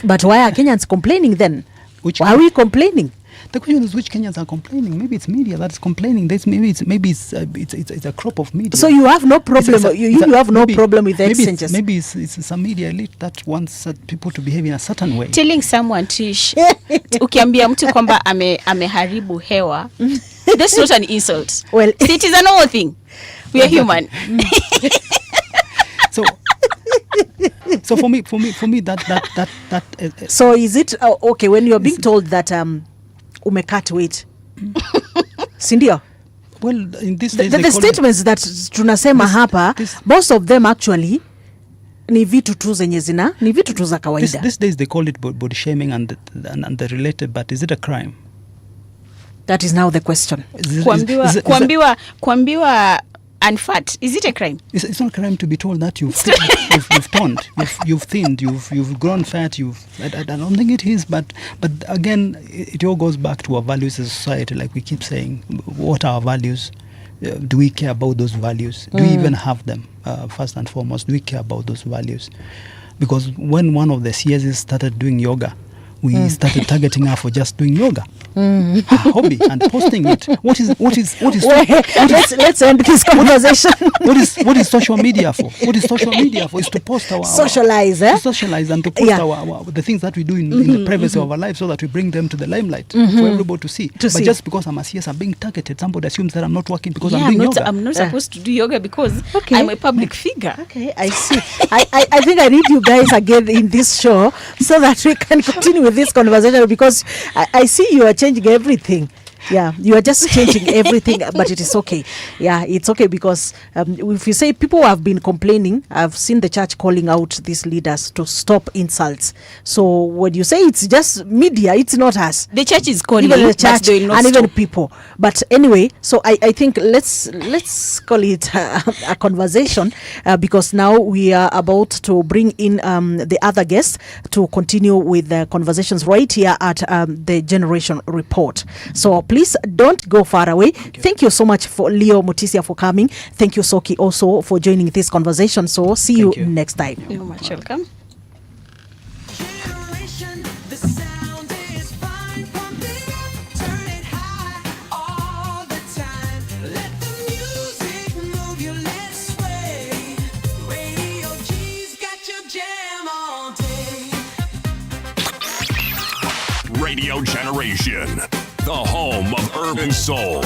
but why are Kenyans complaining then? Which- Why are we complaining? The question is which Kenyans are complaining. Maybe it's media that's complaining. Maybe it's a crop of media. So you have no problem. It's a- You it's a- have no maybe- problem with the maybe exchanges. Maybe it's some media elite that wants people to behave in a certain way. Telling someone Trish, ukiambia mtu kwamba ameharibu hewa, that's not an insult. Well, See, it is a normal thing. We are human. So for me that so is it okay when you are being told that umecut weight? Sindio? well, in this days The they call it- statements that tunasema hapa, most of them actually ni vitu tu zenye ni vitu tu za kawaida. these days they call it body shaming and the related, but is it a crime? That is now the question. Kuambiwa unfat, is it a crime? It's not a crime to be told that you've toned, you've thinned, you've grown fat. I don't think it is, but again, it all goes back to our values as a society. Like we keep saying, what are our values? Do we care about those values? Do we even have them? First and foremost, do we care about those values? Because when one of the CSs started doing yoga, we started targeting her for just doing yoga, her hobby, and posting it. What is Let's end this conversation. what is social media for? What is social media for? Is to post our Socialize, to socialize and to post Yeah. our the things that we do in the privacy of our lives, so that we bring them to the limelight for everybody to see. But see. just because I'm a CS, I'm being targeted. Somebody assumes that I'm not working because Yeah, I'm doing yoga. I'm not supposed to do yoga because Okay. I'm a public figure. Okay, I see. I think I need you guys again in this show so that we can continue with this conversation, because I see you are changing everything. Yeah, you are just changing everything, but it is okay. Yeah, it's okay, because if you say people have been complaining, I've seen the church calling out these leaders to stop insults. So when you say it's just media, it's not us. The church is calling, Even the but church they will not and even stop. people. But anyway, so I think let's call it a conversation, because now we are about to bring in the other guests to continue with the conversations right here at the Generation Report. So please don't go far away. Thank you so much for Leo Mutisia for coming. Thank you, Soki, also for joining this conversation. So see you you. next time. You're much welcome. Generation, the sound is fine. Pump it up, turn it high all the time. Let the music move you, let's sway. Radio G's got your jam all day. Radio Generation, the home of urban soul.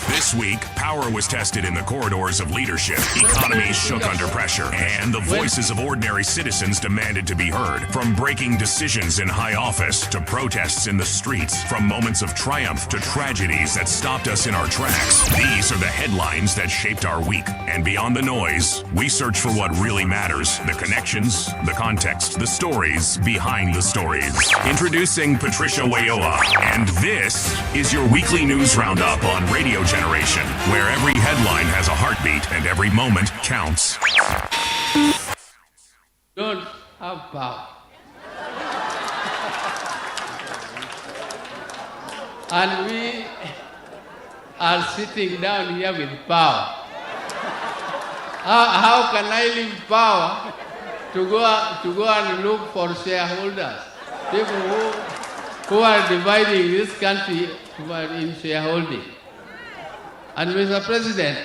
This week, power was tested in the corridors of leadership, economies shook under pressure, and the voices of ordinary citizens demanded to be heard. From breaking decisions in high office to protests in the streets, from moments of triumph to tragedies that stopped us in our tracks. These are the headlines that shaped our week. And beyond the noise, we search for what really matters: the connections, the context, the stories behind the stories. Introducing Patricia Wayoa, and this is your weekly news roundup on Radio Generation, where every headline has a heartbeat and every moment counts. Don't have power. And we are sitting down here with power. How can I leave power to go and look for shareholders? People who are dividing this country in shareholding. And Mr. President,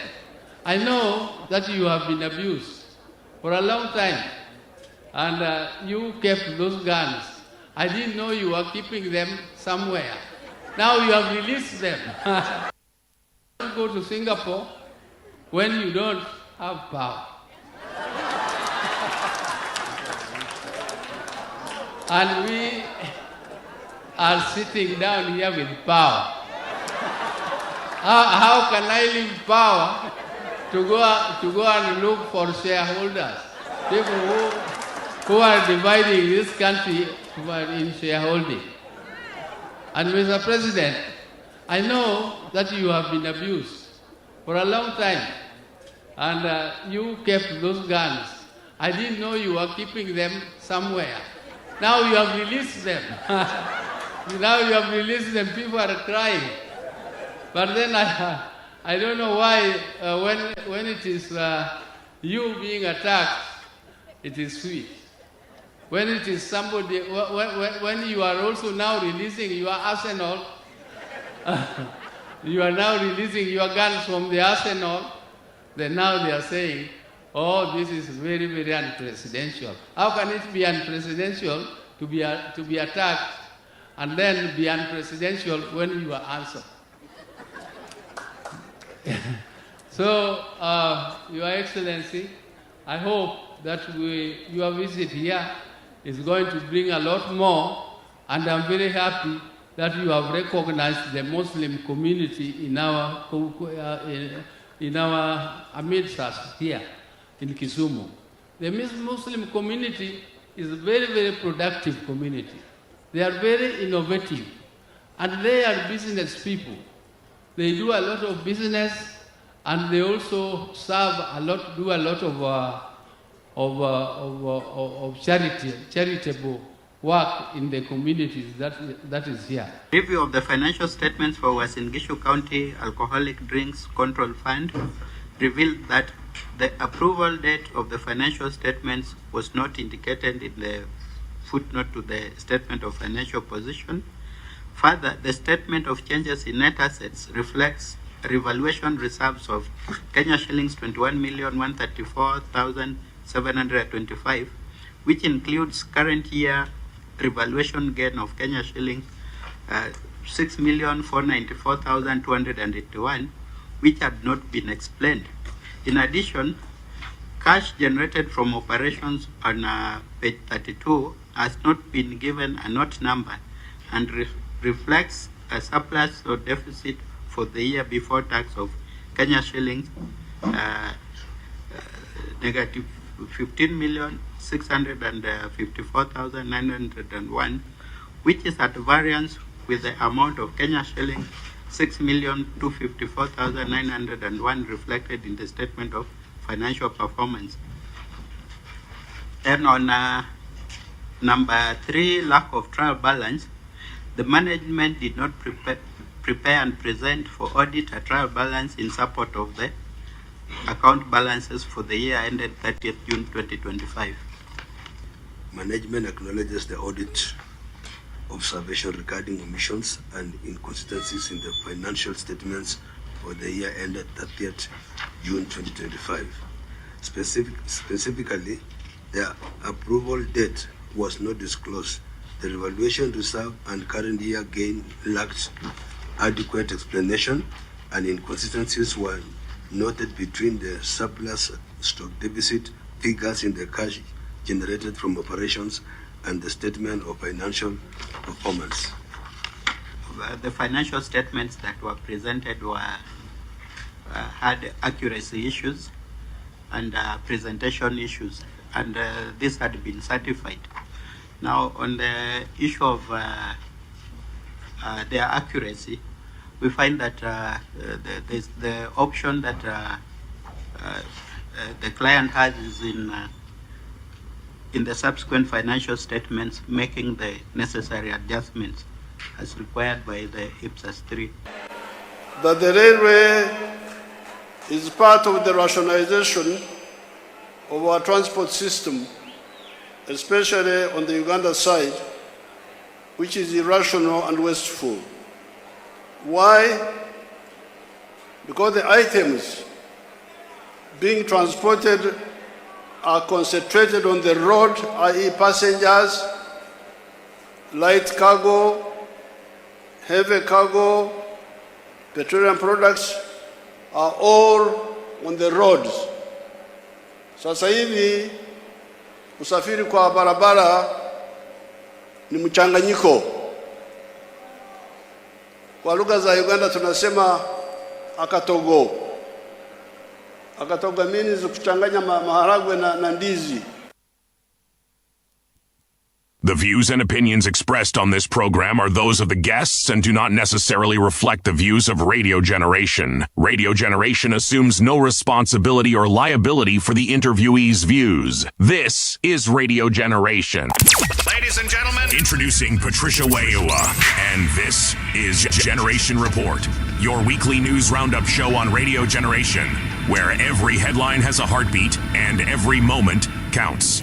I know that you have been abused for a long time, and you kept those guns. I didn't know you were keeping them somewhere. Now you have released them. Don't go to Singapore when you don't have power. And we are sitting down here with power. How can I leave power to go and look for shareholders, people who are dividing this country in shareholding. And Mr. President, I know that you have been abused for a long time, and you kept those guns. I didn't know you were keeping them somewhere. Now you have released them. Now you have released them. People are crying. But then I don't know why when it is you being attacked, it is sweet. When it is somebody, when you are also now releasing your arsenal, you are now releasing your guns from the arsenal, then now they are saying, oh, this is very, very unpresidential. How can it be unpresidential to be attacked and then be unpresidential when you are answered? So, Your Excellency, I hope that your visit here is going to bring a lot more, and I'm very happy that you have recognized the Muslim community in our amidst us here in Kisumu. The Muslim community is a very, very productive community. They are very innovative, and they are business people. They do a lot of business, and they also do a lot of charitable work in the communities that is here. Review of the financial statements for Uasin Gishu County Alcoholic Drinks Control Fund revealed that the approval date of the financial statements was not indicated in the footnote to the statement of financial position. Further, the statement of changes in net assets reflects revaluation reserves of Kenya shillings 21,134,725, which includes current year revaluation gain of Kenya shillings 6,494,281, which had not been explained. In addition, cash generated from operations on page 32 has not been given a note number and reflects a surplus or deficit for the year before tax of Kenya shillings negative 15,654,901, which is at variance with the amount of Kenya shilling 6,254,901 reflected in the statement of financial performance. Then on number 3, lack of trial balance, the management did not prepare and present for audit a trial balance in support of the account balances for the year ended 30th June 2025. Management acknowledges the audit observation regarding omissions and inconsistencies in the financial statements for the year ended 30th June 2025. Specifically, the approval date was not disclosed. The revaluation reserve and current year gain lacked adequate explanation, and inconsistencies were noted between the surplus stock deficit figures in the cash generated from operations and the statement of financial performance. The financial statements that were presented had accuracy issues and presentation issues, and this had been certified. Now, on the issue of their accuracy, we find that the option that the client has is in the subsequent financial statements, making the necessary adjustments as required by the IPSAS 3. That the railway is part of the rationalization of our transport system, especially on the Uganda side, which is irrational and wasteful. Why? Because the items being transported are concentrated on the road, i.e. passengers, light cargo, heavy cargo, petroleum products are all on the roads. Sasa hivi usafiri kwa barabara ni mchanganyiko. Kwa lugha za Uganda tunasema akatogo. akatoka means kuchanganya maharagwe na ndizi. The views and opinions expressed on this program are those of the guests and do not necessarily reflect the views of Radio Generation. Radio Generation assumes no responsibility or liability for the interviewee's views. This is Radio Generation. Ladies and gentlemen, introducing Patricia Wacuka, and this is Generation Report, your weekly news roundup show on Radio Generation, where every headline has a heartbeat and every moment counts.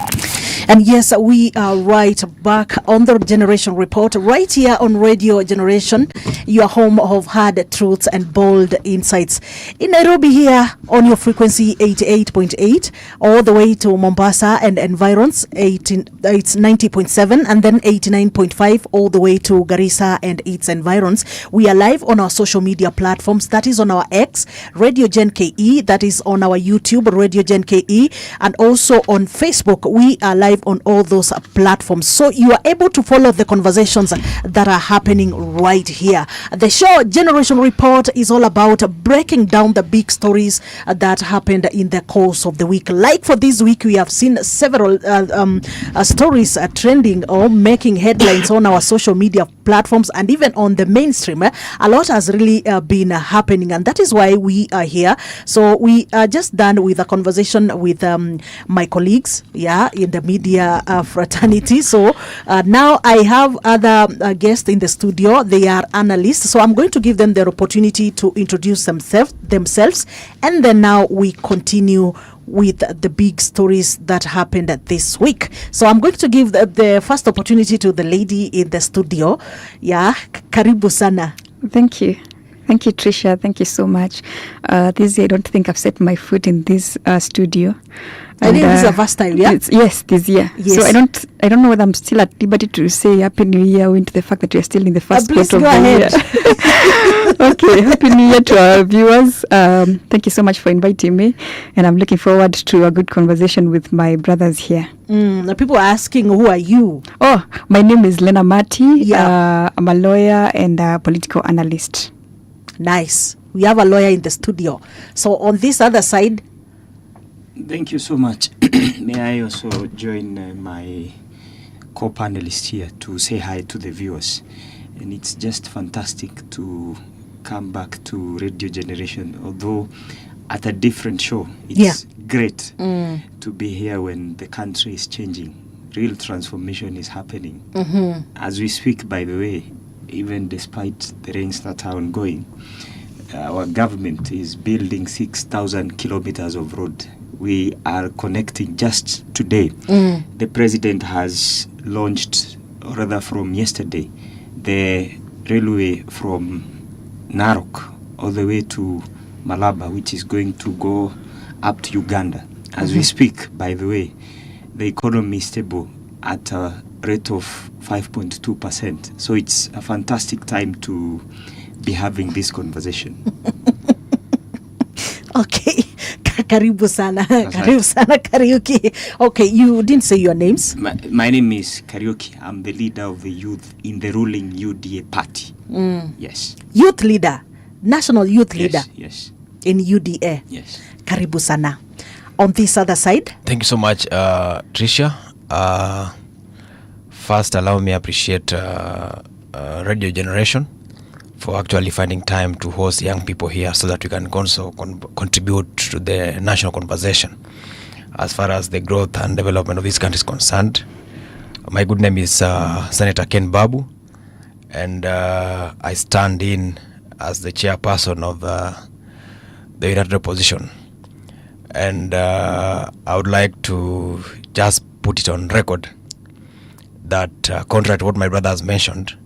And yes, we are right back on the Generation Report, right here on Radio Generation, your home of hard truths and bold insights. In Nairobi here on your frequency 88.8, all the way to Mombasa and environs, it's 90.7, and then 89.5 all the way to Garissa and its environs. We are live on our social media platforms. That is on our X, Radio Gen KE, that is on our YouTube, Radio Gen KE, and also on Facebook. We are live on all those platforms, so you are able to follow the conversations that are happening right here. The show Generation Report is all about breaking down the big stories that happened in the course of the week. Like for this week, we have seen several stories trending or making headlines on our social media platforms and even on the mainstream. A lot has really been happening, and that is why we are here. So we are just done with a conversation with my colleagues in the media fraternity. So now I have other guests in the studio. They are analysts, so I'm going to give them their opportunity to introduce themselves, and then now we continue with the big stories that happened this week. So I'm going to give the first opportunity to the lady in the studio. Karibu sana. Thank you. Thank you, Trisha. Thank you so much. This year, I don't think I've set my foot in this studio. I think this is the first time, yeah? Yes, this year. Yes. So I don't know whether I'm still at liberty to say Happy New Year, owing to the fact that we are still in the first please quarter go of the ahead. year. Okay, Happy New Year to our viewers. Thank you so much for inviting me, and I'm looking forward to a good conversation with my brothers here. People are asking, who are you? Oh, my name is Lena Mati. I'm a lawyer and a political analyst. Nice. We have a lawyer in the studio. So on this other side. Thank you so much. May I also join my co-panelists here to say hi to the viewers. And it's just fantastic to come back to Radio Generation, although at a different show. It's great to be here when the country is changing. Real transformation is happening. As we speak, by the way, even despite the rains that are ongoing, our government is building 6,000 kilometers of road. We are connecting just today. The president has launched, or rather from yesterday, the railway from Narok all the way to Malaba, which is going to go up to Uganda. As we speak, by the way, the economy is stable at a rate of 5.2%. So it's a fantastic time to be having this conversation. Okay. Karibu sana. Karibu sana, Kariuki. Okay, you didn't say your names. My name is Kariuki. I'm the leader of the youth in the ruling UDA party. Yes. Youth leader. National youth leader. Yes. In UDA. Yes. Karibu sana. On this other side. Thank you so much, Trisha. First, allow me to appreciate Radio Generation for actually finding time to host young people here so that we can also contribute to the national conversation as far as the growth and development of this country is concerned. My good name is Senator Ken Babu, and I stand in as the chairperson of the United Opposition. And I would like to just put it on record that contrary to what my brother has mentioned,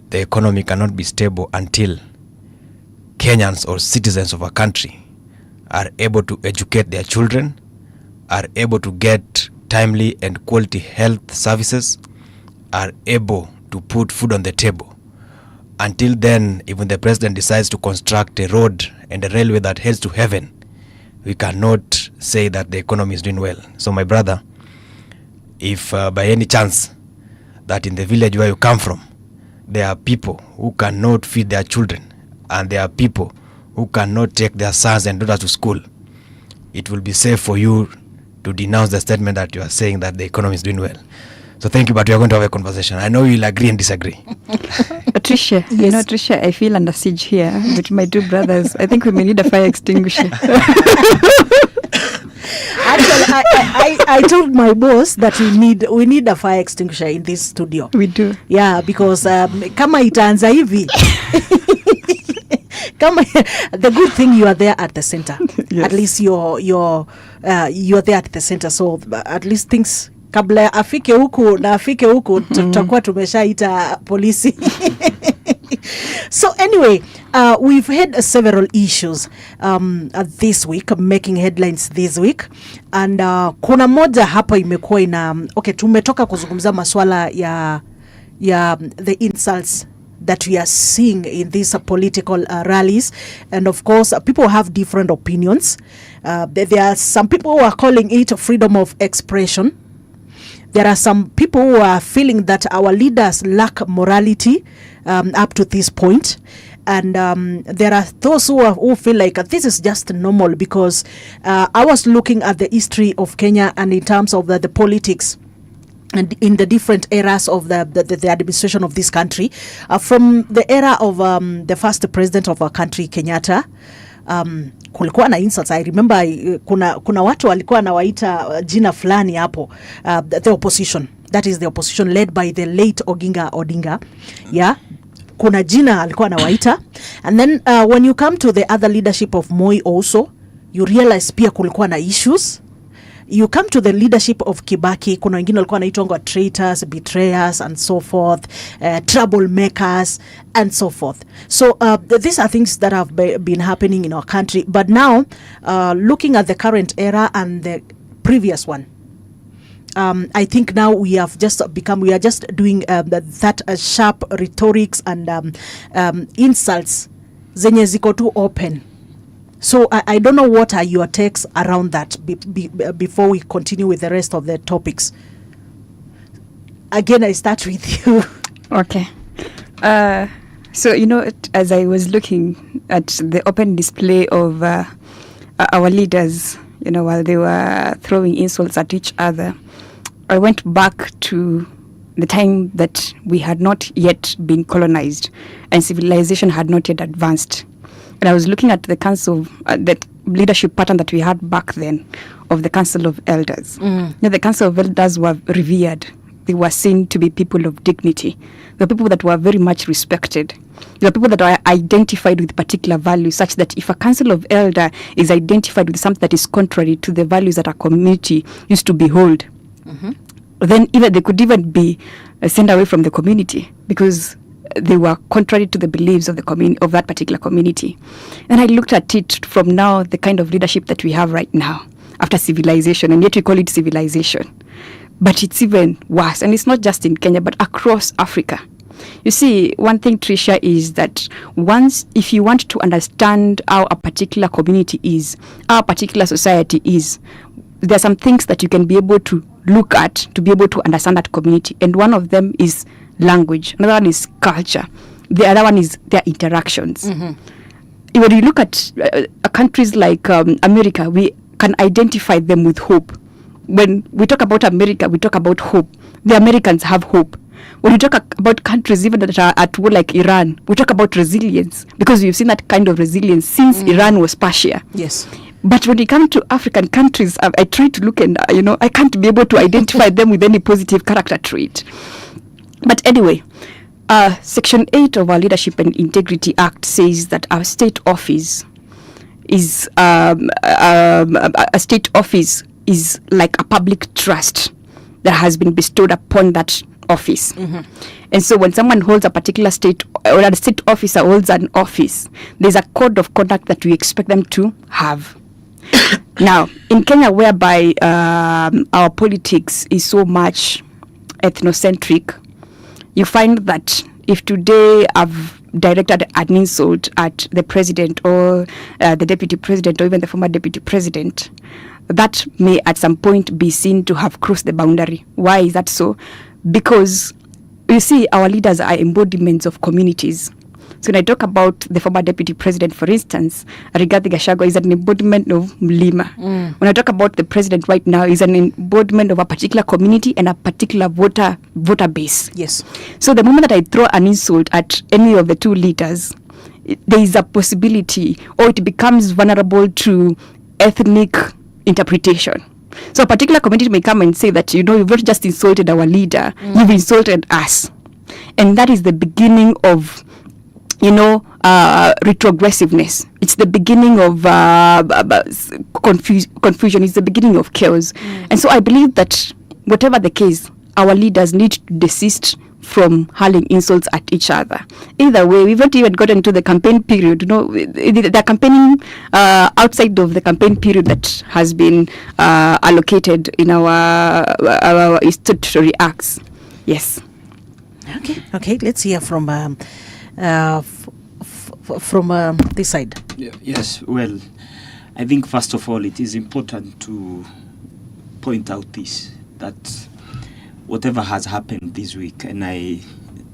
the economy cannot be stable until Kenyans or citizens of a country are able to educate their children, are able to get timely and quality health services, are able to put food on the table. Until then, even the president decides to construct a road and a railway that heads to heaven, we cannot say that the economy is doing well. So my brother, if by any chance that in the village where you come from, there are people who cannot feed their children, and there are people who cannot take their sons and daughters to school, it will be safe for you to denounce the statement that you are saying that the economy is doing well. So thank you, but we are going to have a conversation. I know you'll agree and disagree. Tricia, you know, Tricia, I feel under siege here with my two brothers. I think we may need a fire extinguisher. Actually, I told my boss that we need a fire extinguisher in this studio. We do. Yeah, because kama itaanza hivi. The good thing you are there at the center. Yes. At least you're there at the center, so at least things kabla afike huku tutakuwa tumeshaita polisi. So anyway, we've had several issues this week making headlines this week, and kuna moja hapa imekuwa tumetoka kuzungumza maswala ya the insults that we are seeing in these political rallies, and of course people have different opinions. There are some people who are calling it freedom of expression. There are some people who are feeling that our leaders lack morality up to this point. And there are those who feel like this is just normal, because I was looking at the history of Kenya and in terms of the politics and in the different eras of the administration of this country, from the era of the first president of our country, Kenyatta. Kulikuwa na insults. I remember kuna watu walikuwa nawaita jina fulani hapo, the opposition, that is the opposition led by the late Oginga Odinga. Yeah, kuna jina alikuwa nawaita. And then when you come to the other leadership of Moi also, you realize pia kulikuwa na issues. You come to the leadership of Kibaki, kuna wengine walikuwa wanaitwa traitors, betrayers and so forth, troublemakers and so forth. So these are things that have been happening in our country. But now, looking at the current era and the previous one, I think now we are just doing that sharp rhetorics and insults zenye ziko too open. So I don't know what are your takes around that before we continue with the rest of the topics. Again, I start with you. Okay. So, you know, as I was looking at the open display of our leaders, you know, while they were throwing insults at each other, I went back to the time that we had not yet been colonized and civilization had not yet advanced. And I was looking at the council, the leadership pattern that we had back then of the Council of Elders. You know, the Council of Elders were revered. They were seen to be people of dignity. They were people that were very much respected. They were people that were identified with particular values, such that if a Council of Elder is identified with something that is contrary to the values that our community used to behold, then even they could even be sent away from the community, because they were contrary to the beliefs of the of that particular community. And I looked at it from now, the kind of leadership that we have right now after civilization, and yet we call it civilization. But it's even worse, and it's not just in Kenya but across Africa. You see, one thing, Tricia, is that if you want to understand how a particular community is, how a particular society is, there are some things that you can be able to look at to be able to understand that community. And one of them is language, another one is culture, the other one is their interactions. When you look at countries like America, we can identify them with hope. When we talk about America, we talk about hope. The Americans have hope. When we talk about countries even that are at war like Iran, we talk about resilience, because we've seen that kind of resilience since Iran was Persia. Yes. But when it comes to African countries, I try to look and, I can't be able to identify them with any positive character trait. But anyway, Section 8 of our Leadership and Integrity Act says that our state office is a state office is like a public trust that has been bestowed upon that office. And so when someone holds a particular state, or a state officer holds an office, there's a code of conduct that we expect them to have. Now, in Kenya, whereby our politics is so much ethnocentric, you find that if today I've directed an insult at the president or the deputy president or even the former deputy president, that may at some point be seen to have crossed the boundary. Why is that so? Because you see, our leaders are embodiments of communities. So when I talk about the former deputy president, for instance, Rigathi Gachagua is an embodiment of Mlima. When I talk about the president right now, is an embodiment of a particular community and a particular voter base. Yes. So the moment that I throw an insult at any of the two leaders, there is a possibility, or it becomes vulnerable to ethnic interpretation. So a particular community may come and say that, you've not just insulted our leader, you've insulted us. And that is the beginning of, retrogressiveness. It's the beginning of confusion. It's the beginning of chaos. And so I believe that whatever the case, our leaders need to desist from hurling insults at each other. Either way, we've not even gotten to the campaign period. The campaigning outside of the campaign period that has been allocated in our statutory acts. Yes. Okay. Let's hear from this side. Yes. Well, I think first of all, it is important to point out that whatever has happened this week, and I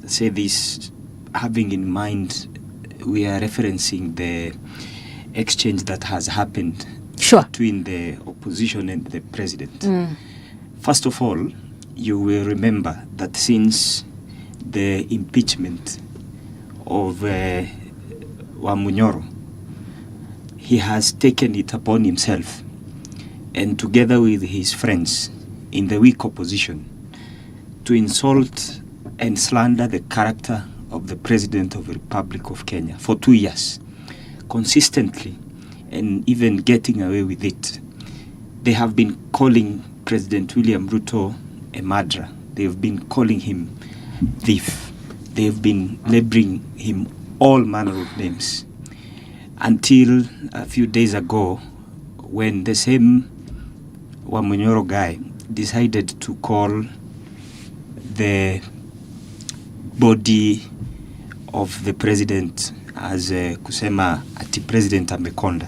say this having in mind, we are referencing the exchange that has happened between the opposition and the president. First of all, you will remember that since the impeachment of Wamunyoro, he has taken it upon himself, and together with his friends in the weak opposition, to insult and slander the character of the President of the Republic of Kenya for 2 years, consistently, and even getting away with it. They have been calling President William Ruto a murderer. They have been calling him thief. They have been labeling him all manner of names. Until a few days ago, when the same Wamunyoro guy decided to call the body of the president as kusema ati President amekonda.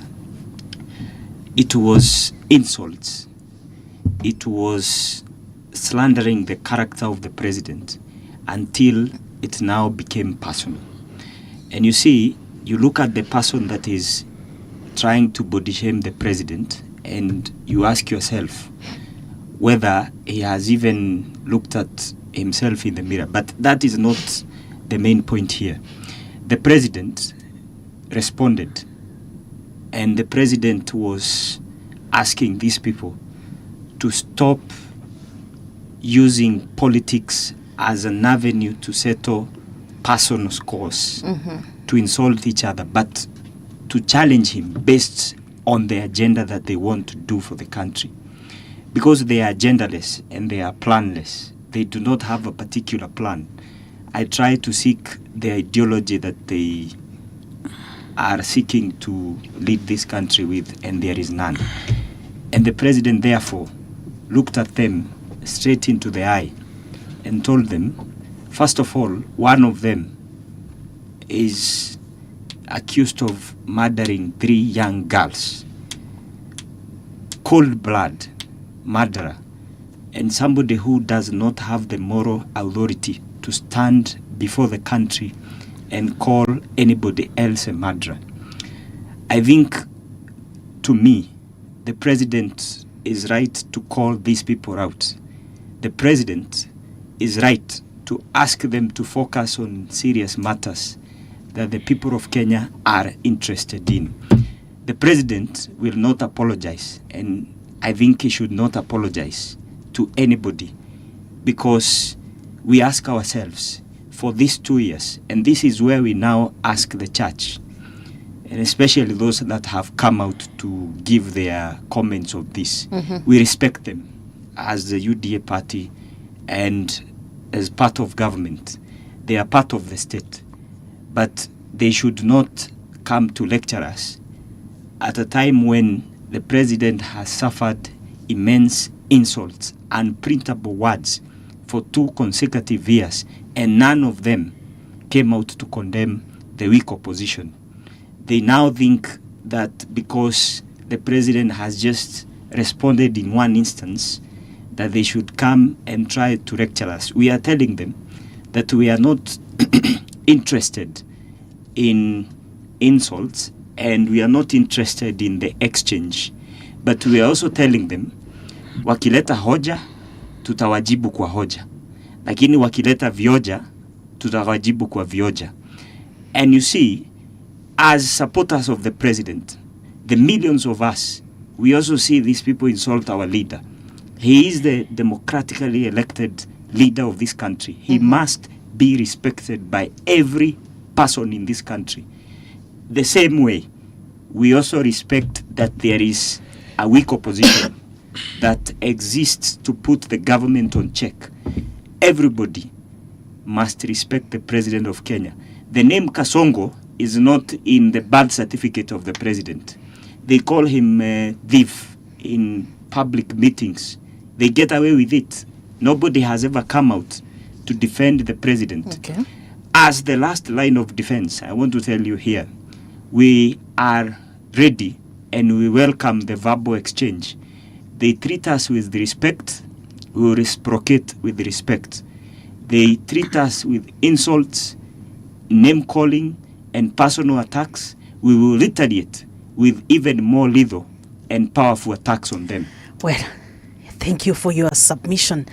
It was insults. It was slandering the character of the president until it now became personal. And you see, you look at the person that is trying to body shame the president, and you ask yourself whether he has even looked at himself in the mirror. But that is not the main point here. The president responded, and the president was asking these people to stop using politics as an avenue to settle personal scores, to insult each other, but to challenge him based on the agenda that they want to do for the country. Because they are agendaless and they are planless. They do not have a particular plan. I try to seek the ideology that they are seeking to lead this country with, and there is none. And the president, therefore, looked at them straight into the eye and told them, first of all, one of them is accused of murdering 3 young girls. Cold blood murderer, and somebody who does not have the moral authority to stand before the country and call anybody else a murderer. I think, to me, the president is right to call these people out. The president is right to ask them to focus on serious matters that the people of Kenya are interested in. The president will not apologize, and I think he should not apologize to anybody, because we ask ourselves for these 2 years, and this is where we now ask the church, and especially those that have come out to give their comments of this. We respect them as the UDA party and as part of government. They are part of the state, but they should not come to lecture us at a time when the president has suffered immense insults, unprintable words for 2 consecutive years, and none of them came out to condemn the weak opposition. They now think that because the president has just responded in one instance, that they should come and try to lecture us. We are telling them that we are not interested in insults, and we are not interested in the exchange, but we are also telling them wakileta hoja tutawajibu kwa hoja, lakini wakileta vioja tutawajibu kwa vioja. And you see, as supporters of the president, the millions of us, we also see these people insult our leader. He is the democratically elected leader of this country. He must be respected by every person in this country. The same way, we also respect that there is a weak opposition that exists to put the government on check. Everybody must respect the president of Kenya. The name Kasongo is not in the birth certificate of the president. They call him thief in public meetings. They get away with it. Nobody has ever come out to defend the president. Okay. As the last line of defense, I want to tell you here, we are ready and we welcome the verbal exchange. They treat us with respect, we will reciprocate with respect. They treat us with insults, name-calling, and personal attacks. We will retaliate with even more lethal and powerful attacks on them. Well, thank you for your submission.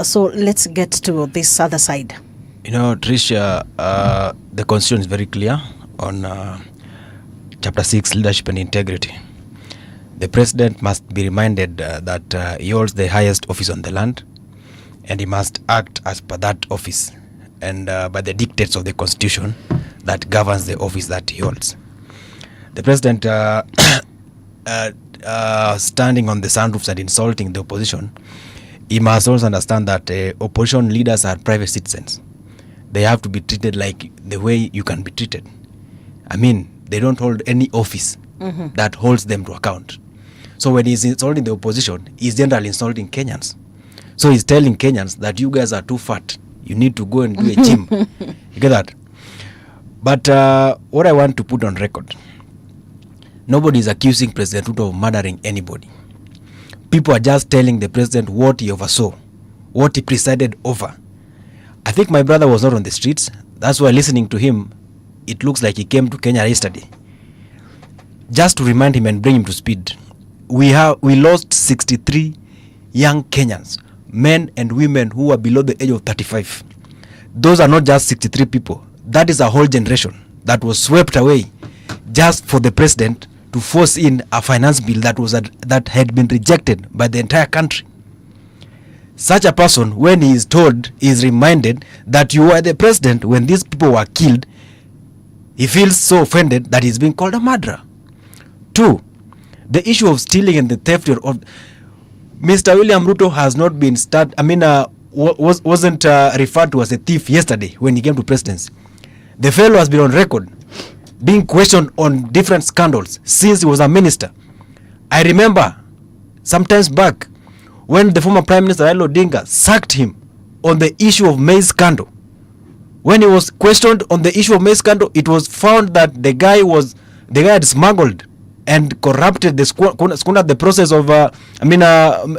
So let's get to this other side. You know, Tricia, the constitution is very clear on Chapter 6, Leadership and Integrity. The president must be reminded that he holds the highest office on the land, and he must act as per that office and by the dictates of the constitution that governs the office that he holds. The president standing on the sunroofs and insulting the opposition, he must also understand that opposition leaders are private citizens. They have to be treated like the way you can be treated. I mean, they don't hold any office that holds them to account. So when he's insulting the opposition, he's generally insulting Kenyans. So he's telling Kenyans that you guys are too fat. You need to go and do a gym. You get that? But what I want to put on record, nobody is accusing President Ruto of murdering anybody. People are just telling the president what he oversaw, what he presided over. I think my brother was not on the streets. That's why listening to him, it looks like he came to Kenya yesterday. Just to remind him and bring him to speed, we lost 63 young Kenyans, men and women who are below the age of 35. Those are not just 63 people. That is a whole generation that was swept away just for the president to force in a finance bill that had been rejected by the entire country. Such a person, when he is told, he is reminded that you were the president when these people were killed, he feels so offended that he's being called a murderer. 2, the issue of stealing and the theft of Mr. William Ruto has not been wasn't referred to as a thief yesterday when he came to presidency. The fellow has been on record being questioned on different scandals since he was a minister. I remember sometimes back when the former Prime Minister Raila Odinga sacked him on the issue of maize scandal. When he was questioned on the issue of maize scandal, it was found that the guy had smuggled and corrupted the process of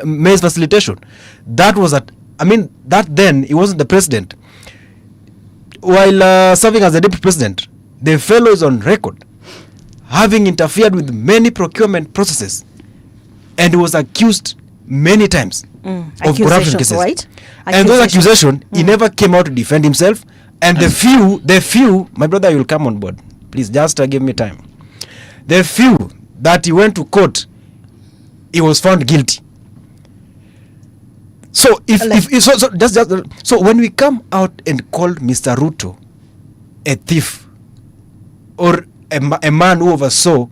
maize facilitation. That was that then he wasn't the president. While serving as the deputy president, the fellow is on record having interfered with many procurement processes, and he was accused many times of corruption cases. Right? And those accusations, he never came out to defend himself. And the few, my brother, you will come on board. Please, just give me time. The few that he went to court, he was found guilty. So so when we come out and call Mr. Ruto a thief or a man who oversaw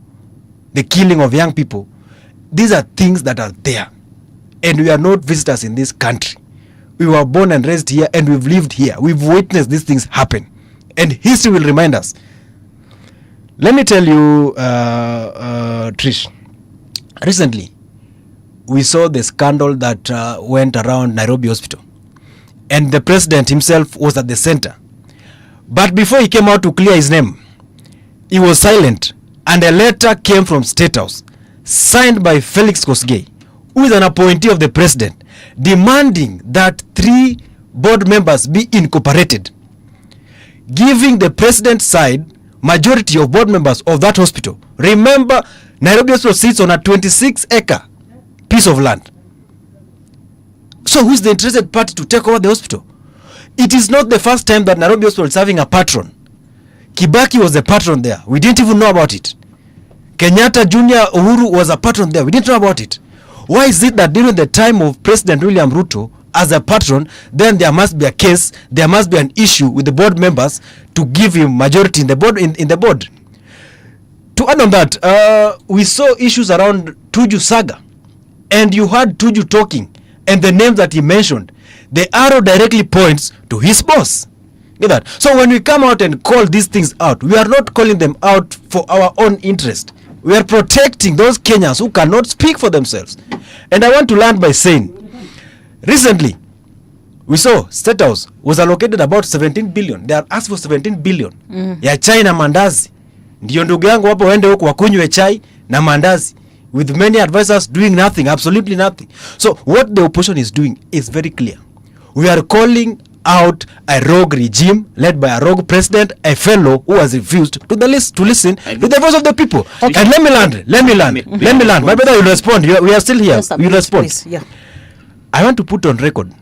the killing of young people, these are things that are there, and we are not visitors in this country. We were born and raised here, and we've lived here. We've witnessed these things happen, and history will remind us. Let me tell you, Trish, recently we saw the scandal that went around Nairobi hospital, and the president himself was at the center. But before he came out to clear his name, he was silent, and a letter came from State House signed by Felix Kosgei, who is an appointee of the president, demanding that 3 board members be incorporated, giving the president's side majority of board members of that hospital. Remember, Nairobi Hospital sits on a 26-acre piece of land. So who is the interested party to take over the hospital? It is not the first time that Nairobi Hospital is having a patron. Kibaki was the patron there. We didn't even know about it. Kenyatta Junior Uhuru was a patron there. We didn't know about it. Why is it that during the time of President William Ruto as a patron, then there must be a case, there must be an issue with the board members to give him majority in the board? In the board. To add on that, we saw issues around Tuju Saga, and you heard Tuju talking, and the names that he mentioned, the arrow directly points to his boss. Get that? So when we come out and call these things out, we are not calling them out for our own interest. We are protecting those Kenyans who cannot speak for themselves. And I want to land by saying, recently, we saw State House was allocated about 17 billion. They are asked for 17 billion. Ya chai na mandazi. Ndio ndugu yangu hapo waende huko wakunywe chai na mandazi. With many advisors doing nothing, absolutely nothing. So what the opposition is doing is very clear. We are calling out a rogue regime led by a rogue president, a fellow who has refused to listen to the voice of the people. Okay. And let me land. My brother, you respond. We are still here. Yes, you respond. please, yeah. I want to put on record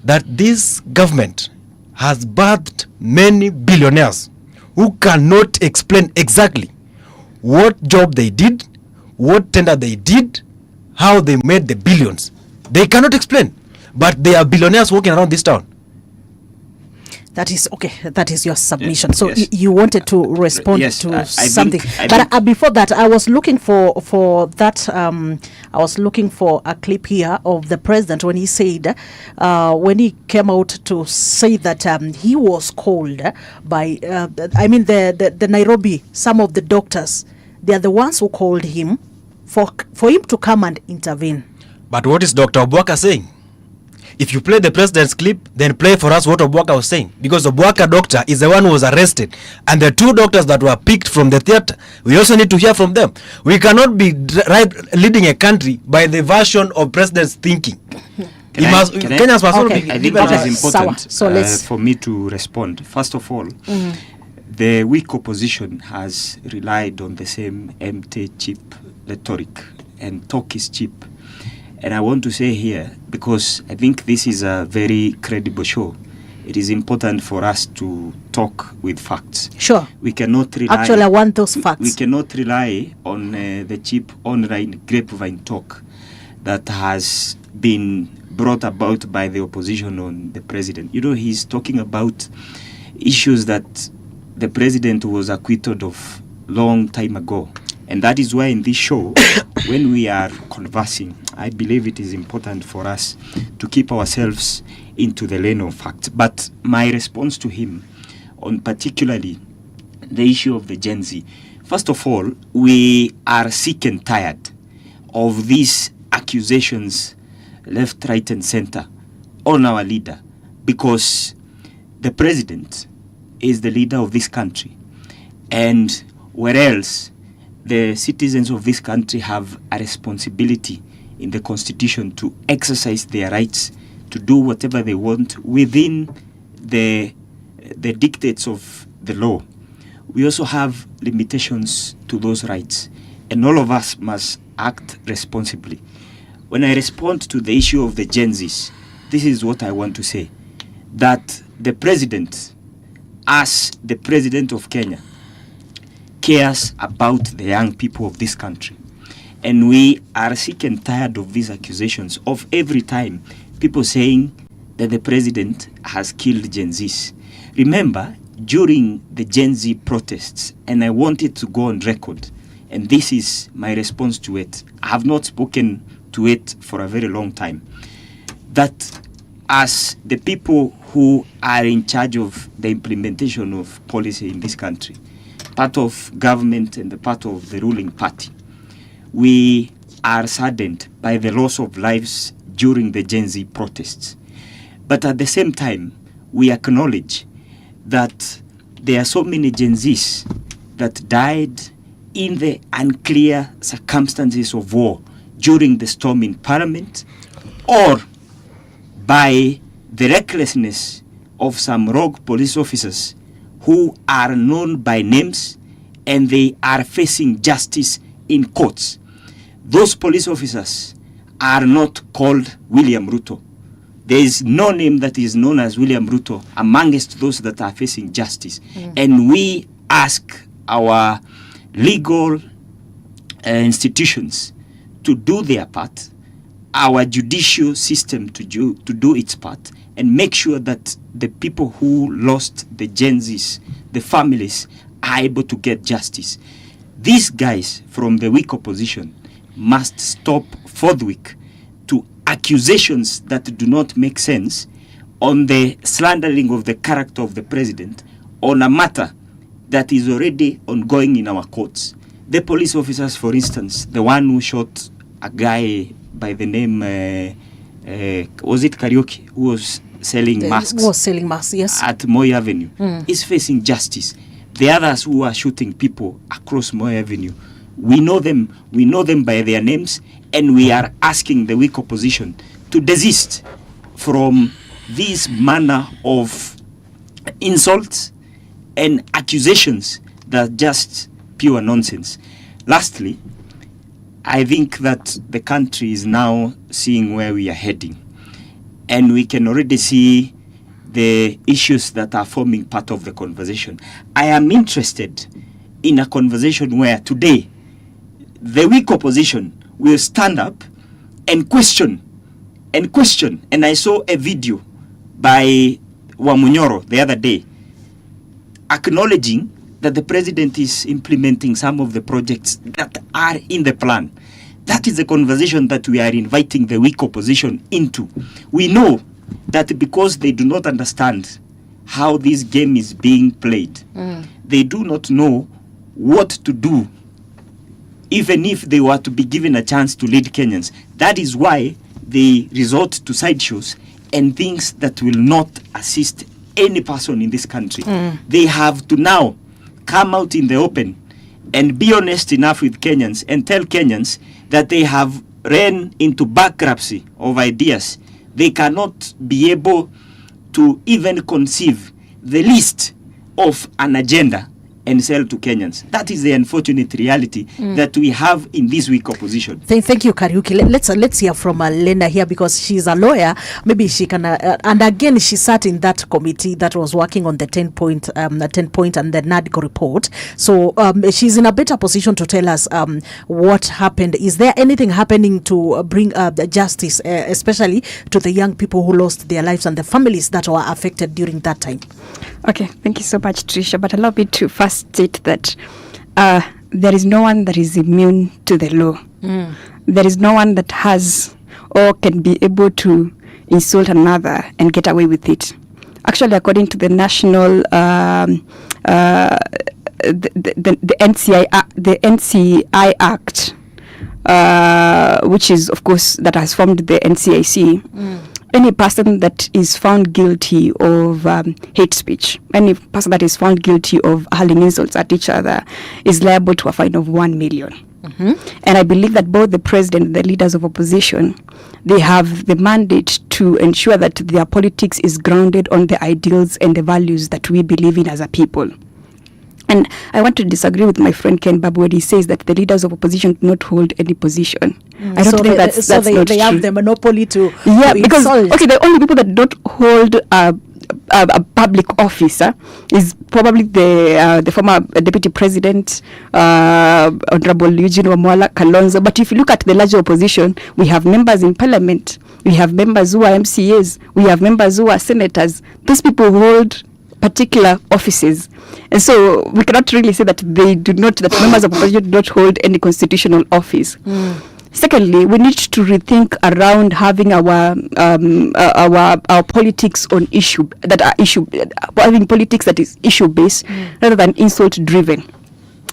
that this government has birthed many billionaires who cannot explain exactly what job they did, what tender they did, how they made the billions. They cannot explain, but they are billionaires walking around this town. That is okay. That is your submission. So Yes. you wanted to respond Yes, to I something, think- but before that, I was looking for that. I was looking for a clip here of the president when he said, when he came out to say that he was called by, the Nairobi. Some of the doctors, they are the ones who called him for him to come and intervene. But what is Dr. Obwaka saying? If you play the president's clip, then play for us what Obwaka was saying. Because Obwaka doctor is the one who was arrested. And the two doctors that were picked from the theater, we also need to hear from them. We cannot be leading a country by the version of president's thinking. Kenyans must Okay. I think Okay. it is important So let's- for me to respond. First of all, the weak opposition has relied on the same empty, cheap rhetoric, and talk is cheap. And I want to say here, because I think this is a very credible show, it is important for us to talk with facts. Sure. We cannot rely. Actually, I want those facts. We cannot rely on the cheap online grapevine talk that has been brought about by the opposition on the president. You know, he's talking about issues that the president was acquitted of long time ago. And that is why in this show, when we are conversing, I believe it is important for us to keep ourselves into the lane of fact. But my response to him on particularly the issue of the Gen Z, first of all, we are sick and tired of these accusations left, right and center on our leader, because the president is the leader of this country, and where else the citizens of this country have a responsibility in the constitution to exercise their rights to do whatever they want within the dictates of the law. We also have limitations to those rights, and all of us must act responsibly. When I respond to the issue of the Gen Zs, this is what I want to say, that the president, as the president of Kenya, cares about the young people of this country. And we are sick and tired of these accusations of every time people saying that the president has killed Gen Zs. Remember, during the Gen Z protests, and I wanted to go on record, and this is my response to it. I have not spoken to it for a very long time, that as the people who are in charge of the implementation of policy in this country, part of government and the part of the ruling party, we are saddened by the loss of lives during the Gen Z protests. But at the same time, we acknowledge that there are so many Gen Zs that died in the unclear circumstances of war during the storm in Parliament, or by the recklessness of some rogue police officers who are known by names and they are facing justice in courts. Those police officers are not called William Ruto. There is no name that is known as William Ruto amongst those that are facing justice. And we ask our legal institutions to do their part, our judicial system to do its part, and make sure that the people who lost the Gen Zs, the families, are able to get justice. These guys from the weak opposition must stop forthwith to accusations that do not make sense on the slandering of the character of the president on a matter that is already ongoing in our courts. The police officers, for instance, the one who shot a guy by the name, was it Karaoke, who was selling masks? Who was selling masks, yes. At Moi Avenue, is facing justice. The others who are shooting people across Moi Avenue, we know them by their names, and we are asking the weak opposition to desist from this manner of insults and accusations that are just pure nonsense. Lastly, I think that the country is now seeing where we are heading, and we can already see the issues that are forming part of the conversation. I am interested in a conversation where today the weak opposition will stand up and question. And I saw a video by Wamunyoro the other day acknowledging that the president is implementing some of the projects that are in the plan. That is a conversation that we are inviting the weak opposition into. We know that because they do not understand how this game is being played, they do not know what to do, even if they were to be given a chance to lead Kenyans. That is why they resort to sideshows and things that will not assist any person in this country. They have to now come out in the open and be honest enough with Kenyans and tell Kenyans that they have ran into bankruptcy of ideas. They cannot be able to even conceive the list of an agenda and sell to Kenyans. That is the unfortunate reality that we have in this weak opposition. Thank you, Kariuki. Let's hear from Lena here, because she's a lawyer. Maybe she can, and again, she sat in that committee that was working on the 10-point and the NADCO report. So she's in a better position to tell us what happened. Is there anything happening to bring the justice, especially to the young people who lost their lives and the families that were affected during that time? Okay, thank you so much, Tricia. But allow me to first state that there is no one that is immune to the law. There is no one that has or can be able to insult another and get away with it. Actually, according to the national the NCI Act, which is, of course, that has formed the NCIC. Any person that is found guilty of hate speech, any person that is found guilty of hurling insults at each other is liable to a fine of 1 million. And I believe that both the president and the leaders of opposition, they have the mandate to ensure that their politics is grounded on the ideals and the values that we believe in as a people. And I want to disagree with my friend Ken Babu when he says that the leaders of opposition do not hold any position. I don't think that's not true. They have the monopoly to because insult. Okay, the only people that don't hold a public office is probably the former deputy president, Honorable Eugene Wamuala Kalonzo. But if you look at the larger opposition, we have members in parliament, we have members who are MCAs, we have members who are senators. These people hold particular offices, and so we cannot really say that that members of opposition do not hold any constitutional office. Secondly, we need to rethink around having our politics on having politics that is issue based rather than insult driven.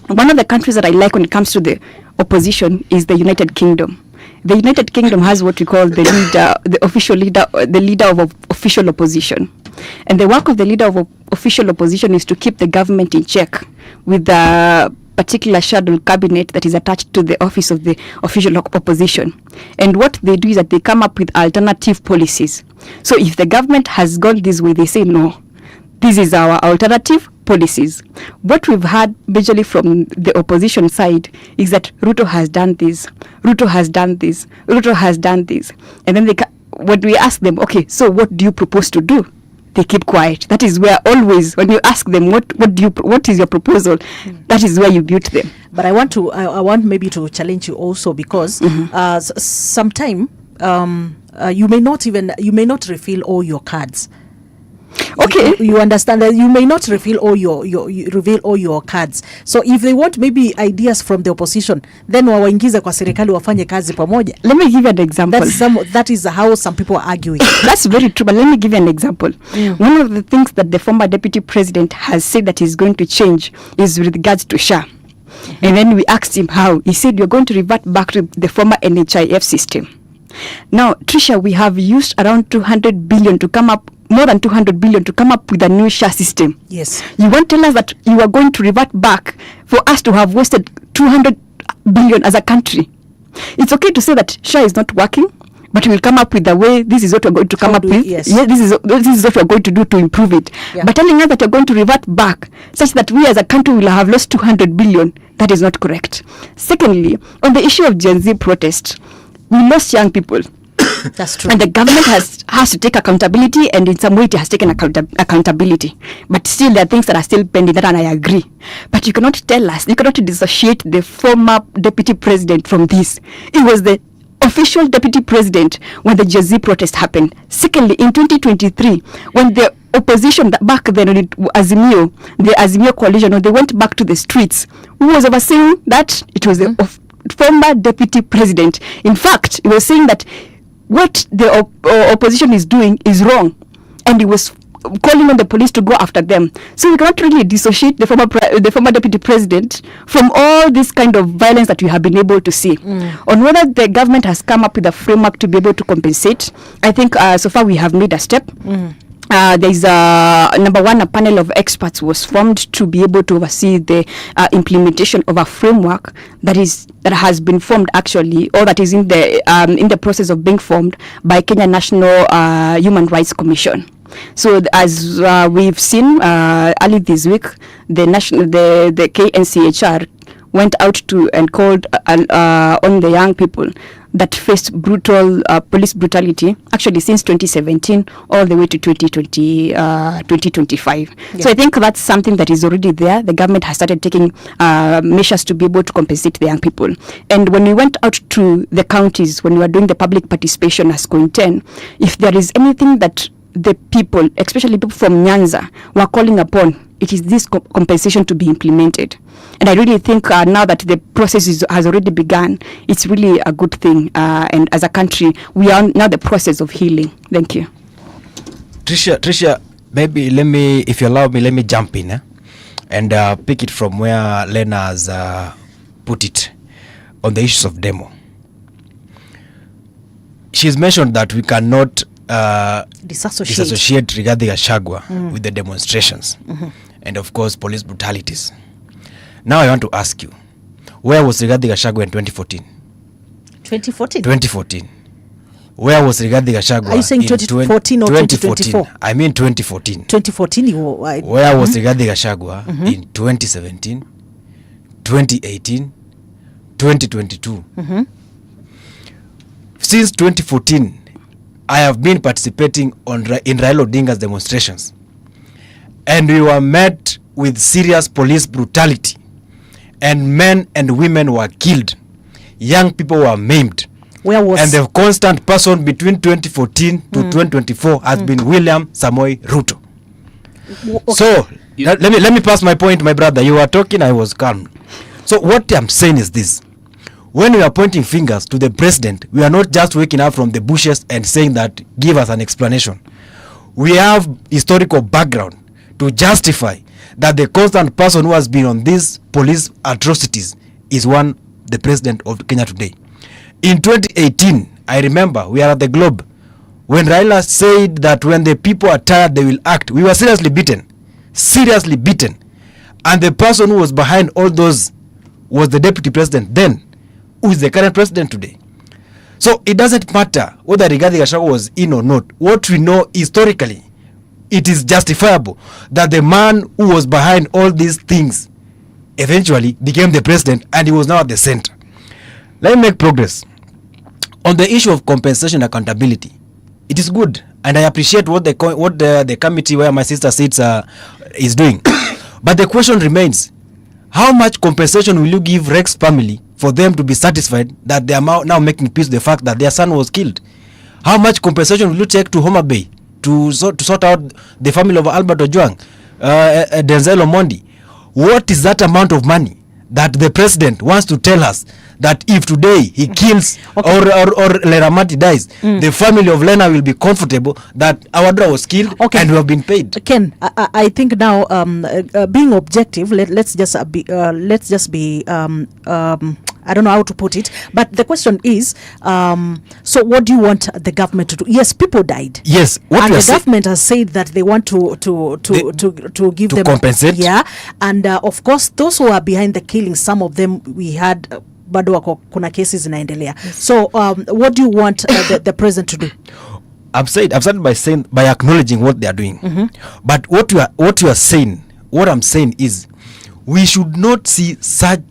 One of the countries that I like when it comes to the opposition is the United Kingdom. The United Kingdom has what we call the leader of official opposition. And the work of the leader of official opposition is to keep the government in check with the particular shadow cabinet that is attached to the office of the official opposition. And what they do is that they come up with alternative policies. So if the government has gone this way, they say no. this is our alternative policies. What we've heard majorly from the opposition side is that Ruto has done this, Ruto has done this, Ruto has done this. And then when we ask them, okay, so what do you propose to do? They keep quiet. That is where always, when you ask them, what is your proposal? That is where you mute them. But I want maybe to challenge you also, because sometime you may not refill all your cards. Okay, you understand that you may not reveal all your cards. So if they want maybe ideas from the opposition, then wawaingize kwa serikali wafanye kazi pamoja. Let me give you an example. That is how some people are arguing. That's very true, but let me give you an example. One of the things that the former deputy president has said that he's going to change is with regards to SHA. And then we asked him how. He said, you're going to revert back to the former NHIF system. Now, Tricia, we have used around 200 billion to come up, more than 200 billion to come up with a new SHA system. Yes. You want to tell us that you are going to revert back for us to have wasted 200 billion as a country? It's okay to say that SHA is not working, but we will come up with the way. This is what we're going to come up with. Yes. Yeah, this is what we're going to do to improve it. Yeah. But telling us that you're going to revert back such that we as a country will have lost 200 billion, that is not correct. Secondly, on the issue of Gen Z protest, we lost young people. That's true. And the government has to take accountability, and in some way it has taken accountability. But still, there are things that are still pending, that, and I agree. But you cannot tell us, you cannot dissociate the former deputy president from this. It was the official deputy president when the Gen Z protest happened. Secondly, in 2023, when the opposition back then, the Azimio coalition, when they went back to the streets, who was overseeing that? It was the former deputy president. In fact, he was saying that what the opposition is doing is wrong, and he was calling on the police to go after them. So we cannot really dissociate the former deputy president from all this kind of violence that we have been able to see. On whether the government has come up with a framework to be able to compensate, I think so far we have made a step. There is number one, a panel of experts was formed to be able to oversee the implementation of a framework that has been formed actually, or that is in the process of being formed by Kenya National Human Rights Commission. So as we've seen early this week, the KNCHR went out to and called on the young people that faced brutal police brutality, actually since 2017 all the way to 2025. Yeah. So I think that's something that is already there. The government has started taking measures to be able to compensate the young people. And when we went out to the counties, when we were doing the public participation as COIN10, if there is anything that the people, especially people from Nyanza, were calling upon, it is this compensation to be implemented. And I really think now that the process has already begun, it's really a good thing. And as a country, we are now the process of healing. Thank you. Tricia, maybe if you allow me, let me jump in and pick it from where Lena has put it on the issues of demo. She's mentioned that we cannot disassociate Rigathi Gachagua with the demonstrations and of course police brutalities. Now I want to ask you, where was Rigathi Gachagua in 2014? 2014. Where was Rigathi Gachagua? Are you saying 2014 or 2024? I mean 2014. 2014. Where was Rigathi Gachagua in 2017, 2018, 2022? Since 2014, I have been participating in Raila Odinga's demonstrations, and we were met with serious police brutality, and men and women were killed, young people were maimed. And the constant person between 2014 to 2024 has been William Samoei Ruto. Okay. So let me pass my point, my brother. You were talking, I was calm. So what I'm saying is this: when we are pointing fingers to the president, we are not just waking up from the bushes and saying that, give us an explanation. We have historical background to justify that the constant person who has been on these police atrocities is the president of Kenya today. In 2018, I remember we are at the Globe when Raila said that when the people are tired, they will act. We were seriously beaten. And the person who was behind all those was the deputy president then, who is the current president today. So it doesn't matter whether Rigathi Gachagua was in or not. What we know historically, it is justifiable that the man who was behind all these things eventually became the president and he was now at the center. Let me make progress. On the issue of compensation accountability, it is good, and I appreciate what the committee where my sister sits is doing. But the question remains, how much compensation will you give Rex family for them to be satisfied that they are now making peace with the fact that their son was killed? How much compensation will you take to Homa Bay to sort out the family of Albert Ojwang, Denzel Omondi? What is that amount of money that the president wants to tell us that if today he kills or Leramati dies, the family of Lena will be comfortable that our daughter was killed and we have been paid? Ken, I think now being objective, let's just be I don't know how to put it, but the question is, so what do you want the government to do? Yes, people died. Yes, and the government has said that they want to give them compensate. Yeah, and of course, those who are behind the killing, some of them we had bado wako kuna cases inaendelea. So what do you want the president to do? I've started by acknowledging what they are doing. But what I'm saying is, we should not see such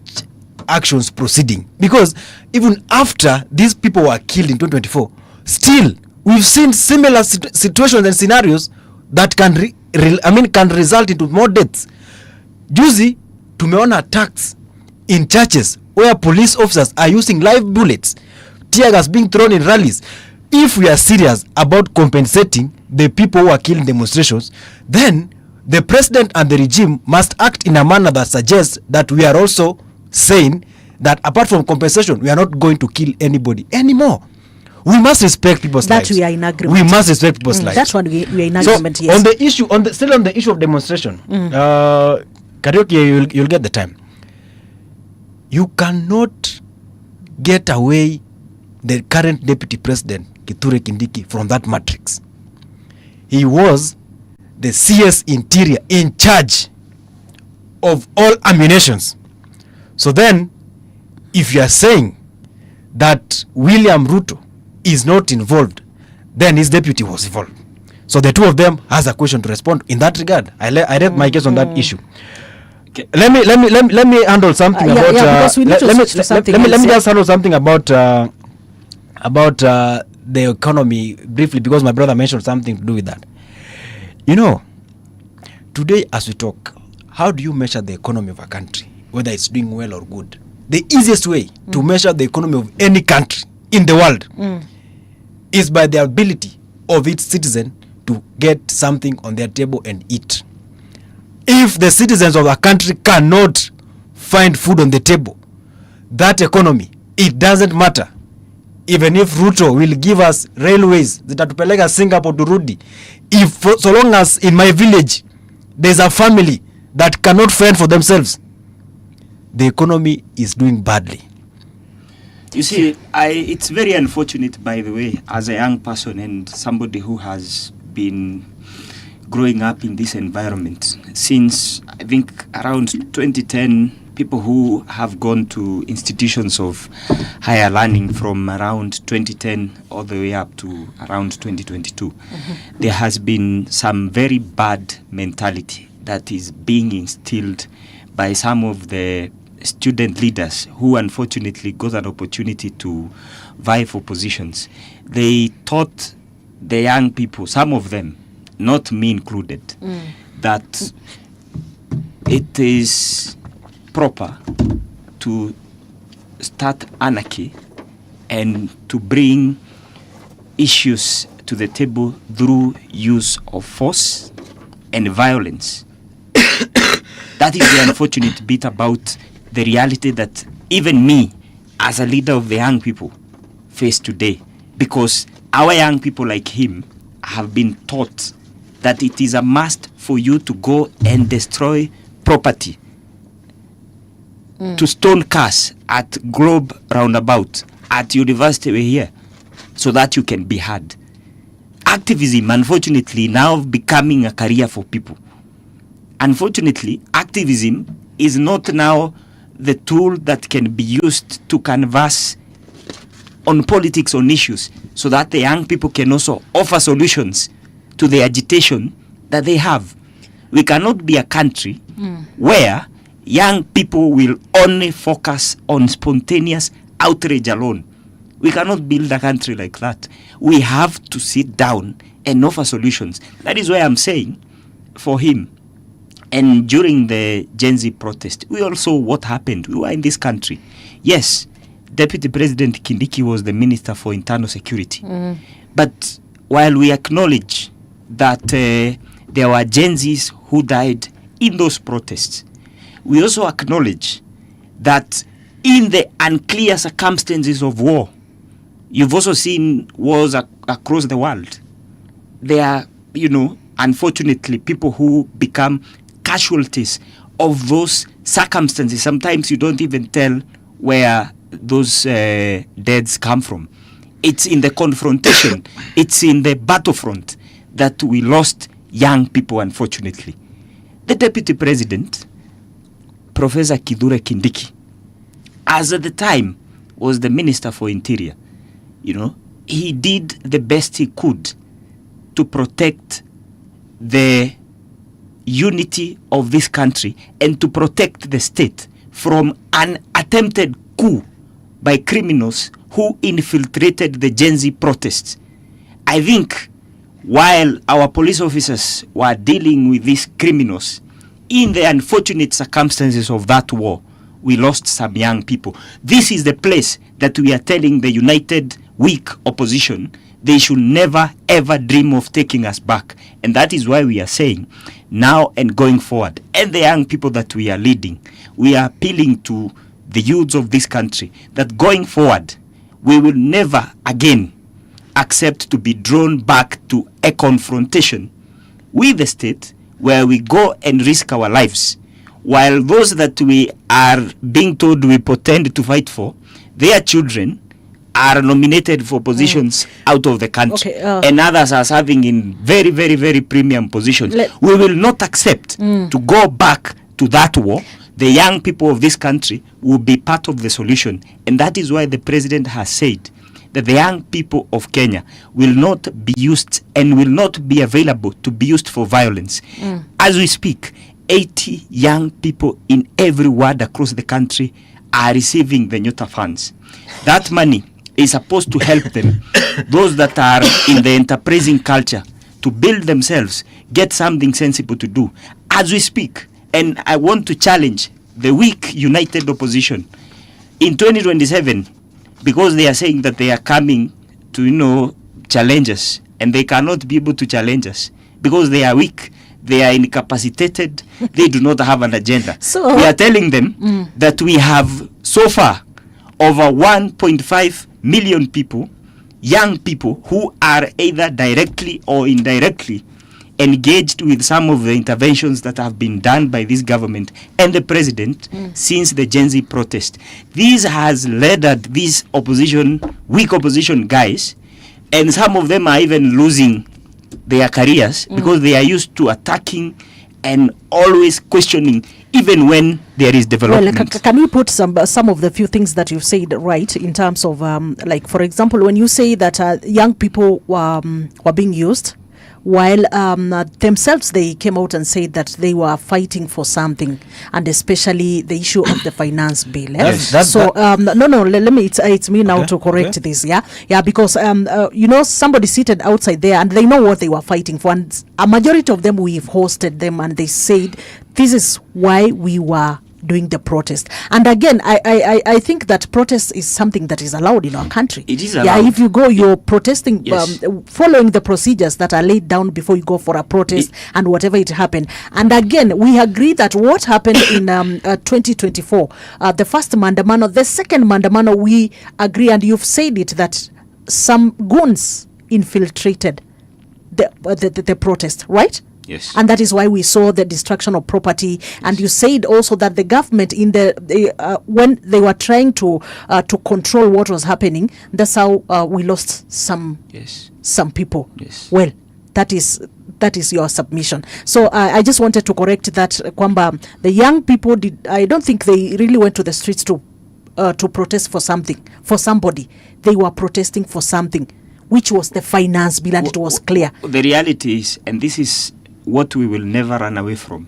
actions proceeding, because even after these people were killed in 2024, still we've seen similar situations and scenarios that can result into more deaths. Juzi tumeona attacks in churches where police officers are using live bullets, tear gas being thrown in rallies. If we are serious about compensating the people who are killed in demonstrations, then the president and the regime must act in a manner that suggests that we are also saying that apart from compensation, we are not going to kill anybody anymore. We must respect people's lives. That we are in agreement. We must respect people's lives. That's one we are in agreement. So yes. Still on the issue of demonstration, Karaoke, you'll get the time. You cannot get away the current deputy president Kithure Kindiki from that matrix. He was the CS Interior in charge of all ammunitions. So then, if you are saying that William Ruto is not involved, then his deputy was involved. So the two of them has a question to respond in that regard. I read my case on that issue. Let me handle something about. Because we need to switch to something else. Let me just handle something about the economy briefly, because my brother mentioned something to do with that. You know, today as we talk, how do you measure the economy of a country, whether it's doing well or good? The easiest way to measure the economy of any country in the world is by the ability of its citizen to get something on their table and eat. If the citizens of a country cannot find food on the table, that economy, it doesn't matter. Even if Ruto will give us railways zitatupeleka Singapore to Rudi, so long as in my village there's a family that cannot fend for themselves, the economy is doing badly. You see, it's very unfortunate, by the way, as a young person and somebody who has been growing up in this environment since, I think, around 2010, people who have gone to institutions of higher learning from around 2010 all the way up to around 2022, there has been some very bad mentality that is being instilled by some of the student leaders who unfortunately got an opportunity to vie for positions. They taught the young people, some of them, not me included, that it is proper to start anarchy and to bring issues to the table through use of force and violence. That is the unfortunate bit about the reality that even me, as a leader of the young people, face today. Because our young people like him have been taught that it is a must for you to go and destroy property, to stone cars at Globe Roundabout, at University we're here, so that you can be heard. Activism, unfortunately, now becoming a career for people. Unfortunately, activism is not now the tool that can be used to canvass on politics, on issues, so that the young people can also offer solutions to the agitation that they have. We cannot be a country where young people will only focus on spontaneous outrage alone. We cannot build a country like that. We have to sit down and offer solutions. That is why I'm saying for him. And during the Gen Z protest, we all saw what happened. We were in this country. Yes, Deputy President Kindiki was the Minister for Internal Security. But while we acknowledge that there were Gen Zs who died in those protests, we also acknowledge that in the unclear circumstances of war, you've also seen wars across the world. There are, unfortunately, people who become casualties of those circumstances. Sometimes you don't even tell where those deaths come from. It's in the confrontation, it's in the battlefront that we lost young people, unfortunately. The Deputy President, Professor Kithure Kindiki, as at the time was the Minister for Interior, he did the best he could to protect the unity of this country and to protect the state from an attempted coup by criminals who infiltrated the Gen Z protests. I think while our police officers were dealing with these criminals, in the unfortunate circumstances of that war, we lost some young people. This is the place that we are telling the united, weak opposition they should never ever dream of taking us back. And that is why we are saying now and going forward, and the young people that we are leading, we are appealing to the youths of this country that going forward, we will never again accept to be drawn back to a confrontation with the state where we go and risk our lives, while those that we are being told we pretend to fight for, their children are nominated for positions out of the country, and others are serving in very, very, very premium positions. We will not accept to go back to that war. The young people of this country will be part of the solution, and that is why the president has said that the young people of Kenya will not be used and will not be available to be used for violence. As we speak, 80 young people in every ward across the country are receiving the Nyota funds. That money is supposed to help them, those that are in the enterprising culture, to build themselves, get something sensible to do. As we speak, and I want to challenge the weak united opposition in 2027, because they are saying that they are coming to, challenge us, and they cannot be able to challenge us because they are weak, they are incapacitated, they do not have an agenda. So we are telling them that we have so far over 1.5 million people, young people, who are either directly or indirectly engaged with some of the interventions that have been done by this government and the president since the Gen Z protest. This has led these weak opposition guys, and some of them are even losing their careers because they are used to attacking and always questioning, even when there is development. Well, can you put some of the few things that you've said right in terms of, like, for example, when you say that young people were being used, while themselves they came out and said that they were fighting for something, and especially the issue of the finance bill. Let me, it's me now to correct this, because somebody seated outside there and they know what they were fighting for, and a majority of them, we've hosted them, and they said this is why we were doing the protest. And again, I think that protest is something that is allowed in our country. It is allowed. Yeah, if you go, you're protesting, following the procedures that are laid down before you go for a protest and whatever it happened. And again, we agree that what happened in 2024, the first Mandamano, the second Mandamano, we agree, and you've said it, that some goons infiltrated the protest, right? Yes. And that is why we saw the destruction of property. And you said also that the government, when they were trying to control what was happening, that's how we lost some people. Yes. Well, that is your submission. So I just wanted to correct that, kwamba the young people I don't think they really went to the streets to protest for something, for somebody. They were protesting for something, which was the finance bill, and it was clear. The reality is, and this is what we will never run away from.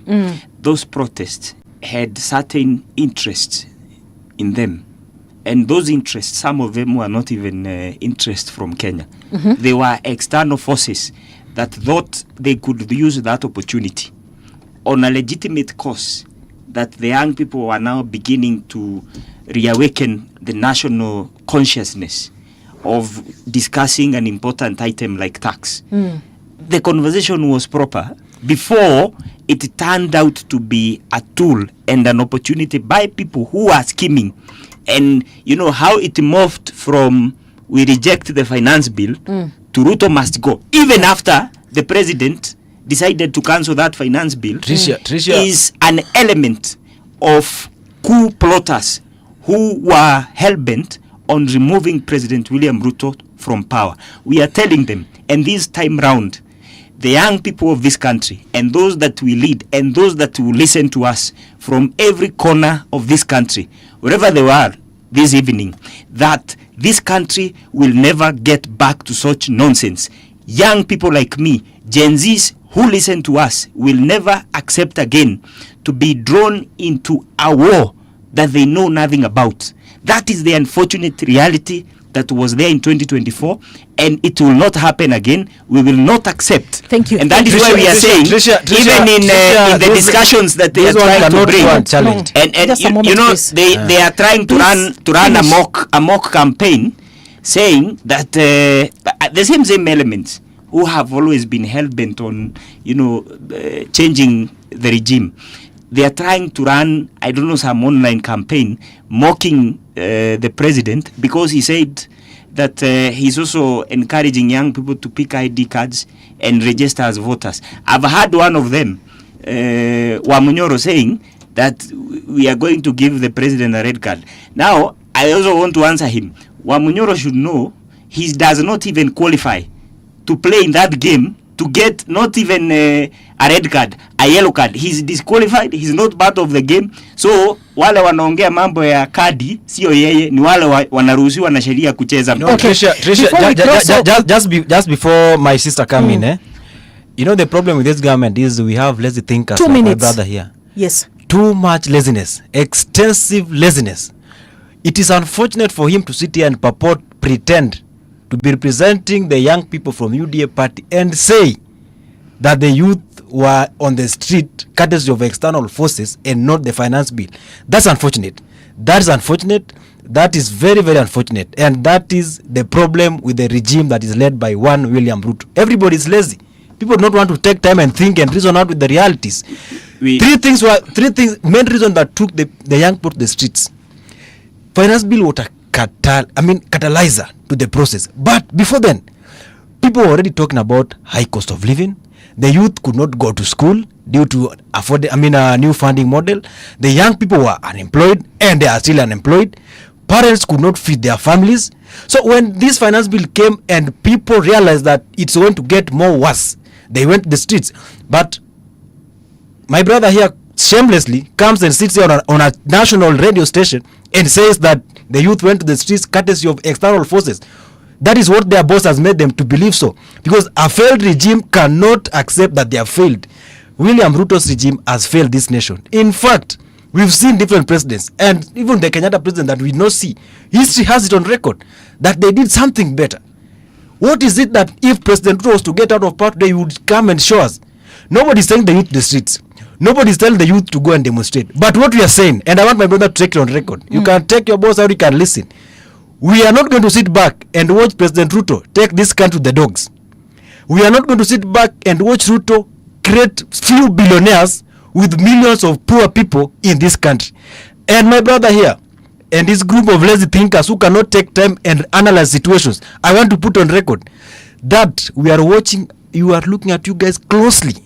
Those protests had certain interests in them. And those interests, some of them were not even interests from Kenya. They were external forces that thought they could use that opportunity on a legitimate cause, that the young people were now beginning to reawaken the national consciousness of discussing an important item like tax. The conversation was proper before it turned out to be a tool and an opportunity by people who are scheming. And you know how it morphed from we reject the finance bill to Ruto must go, even after the president decided to cancel that finance bill. Tricia. Is an element of coup plotters who were hell-bent on removing President William Ruto from power. We are telling them, and this time round, the young people of this country and those that we lead and those that will listen to us from every corner of this country, wherever they are this evening, that this country will never get back to such nonsense. Young people like me, Gen Zs who listen to us, will never accept again to be drawn into a war that they know nothing about. That is the unfortunate reality that was there in 2024, and it will not happen again. We will not accept. Thank you. And that is why we are saying, even in the discussions that they are trying to bring, and you know, they are trying to run a mock campaign, saying that the same elements who have always been hell-bent on, you know, changing the regime. They are trying to run, I don't know, some online campaign mocking the president because he said that he's also encouraging young people to pick ID cards and register as voters. I've heard one of them, Wamunyoro, saying that we are going to give the president a red card. Now, I also want to answer him. Wamunyoro should know he does not even qualify to play in that game, to get not even a red card, a yellow card. He's disqualified, he's not part of the game. So wale wanaongea mambo ya kadi sio yeye, ni wale wanaruhusiwa na sheria kucheza. No, okay. Trisha, just before my sister come in, you know the problem with this government is we have lazy thinkers. 2 like minutes. my brother here. Yes. Too much laziness, extensive laziness. It is unfortunate for him to sit here and pretend to be representing the young people from UDA party and say that the youth were on the street courtesy of external forces and not the finance bill. That's unfortunate. That is unfortunate. That is very, very unfortunate. And that is the problem with the regime that is led by one William Ruto. Everybody is lazy. People don't want to take time and think and reason out with the realities. Three things, main reason that took the young people to the streets. Finance bill was a catalyzer to the process. But before then, people were already talking about high cost of living. The youth could not go to school due to a new funding model. The young people were unemployed and they are still unemployed. Parents could not feed their families. So when this finance bill came and people realized that it's going to get more worse, they went to the streets. But my brother here shamelessly comes and sits here on a national radio station and says that the youth went to the streets courtesy of external forces. That is what their boss has made them to believe so. Because a failed regime cannot accept that they have failed. William Ruto's regime has failed this nation. In fact, we've seen different presidents, and even the Kenyatta president that we not see. History has it on record that they did something better. What is it that if President Ruto was to get out of power today, he would come and show us? Nobody's telling the youth to the streets. Nobody's telling the youth to go and demonstrate. But what we are saying, and I want my brother to take it on record, you can take your boss out, you can listen. We are not going to sit back and watch President Ruto take this country to the dogs. We are not going to sit back and watch Ruto create few billionaires with millions of poor people in this country. And my brother here, and this group of lazy thinkers who cannot take time and analyze situations, I want to put on record that we are watching, you are looking at you guys closely.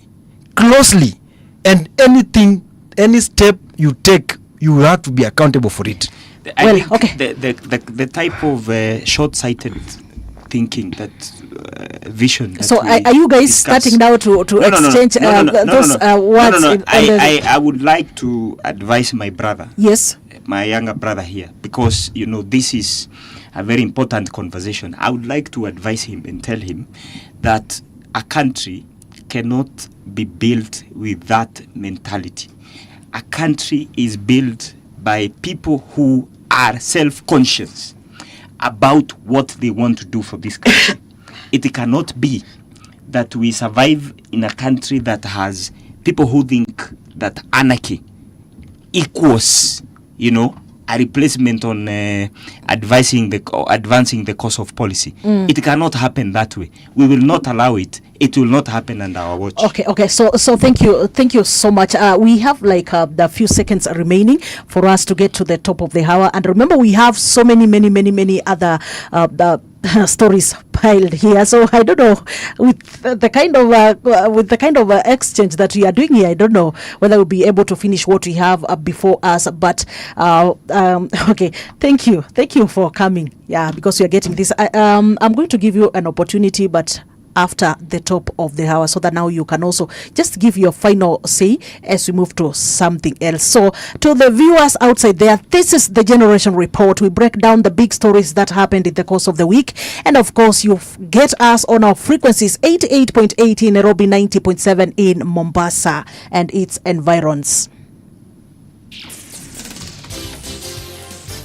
And any step you take, you have to be accountable for it. I think the type of short-sighted thinking, that vision. That so are you guys starting now to exchange those words? No. I would like to advise my brother. Yes. My younger brother here, because this is a very important conversation. I would like to advise him and tell him that a country cannot be built with that mentality. A country is built by people who are self-conscious about what they want to do for this country. It cannot be that we survive in a country that has people who think that anarchy equals, a replacement on advancing the cause of policy. It cannot happen that way. We will not allow it. It will not happen under our watch. Okay. So thank you so much. We have like the few seconds remaining for us to get to the top of the hour. And remember, we have so many other stories piled here. So I don't know, with the kind of exchange that we are doing here, I don't know whether we'll be able to finish what we have before us. But okay, thank you for coming. Yeah, because we are getting this. I'm going to give you an opportunity, but after the top of the hour, so that now you can also just give your final say as we move to something else. So to the viewers outside there, this is the Generation Report. We break down the big stories that happened in the course of the week, and of course you get us on our frequencies 88.8 in Nairobi, 90.7 in Mombasa and its environs.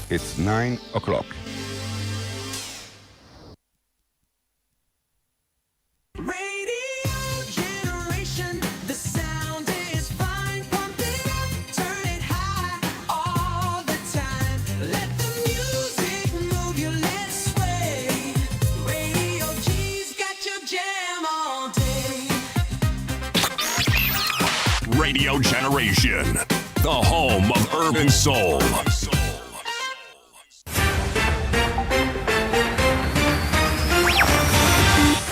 It's 9 o'clock. Radio Generation, the home of urban soul.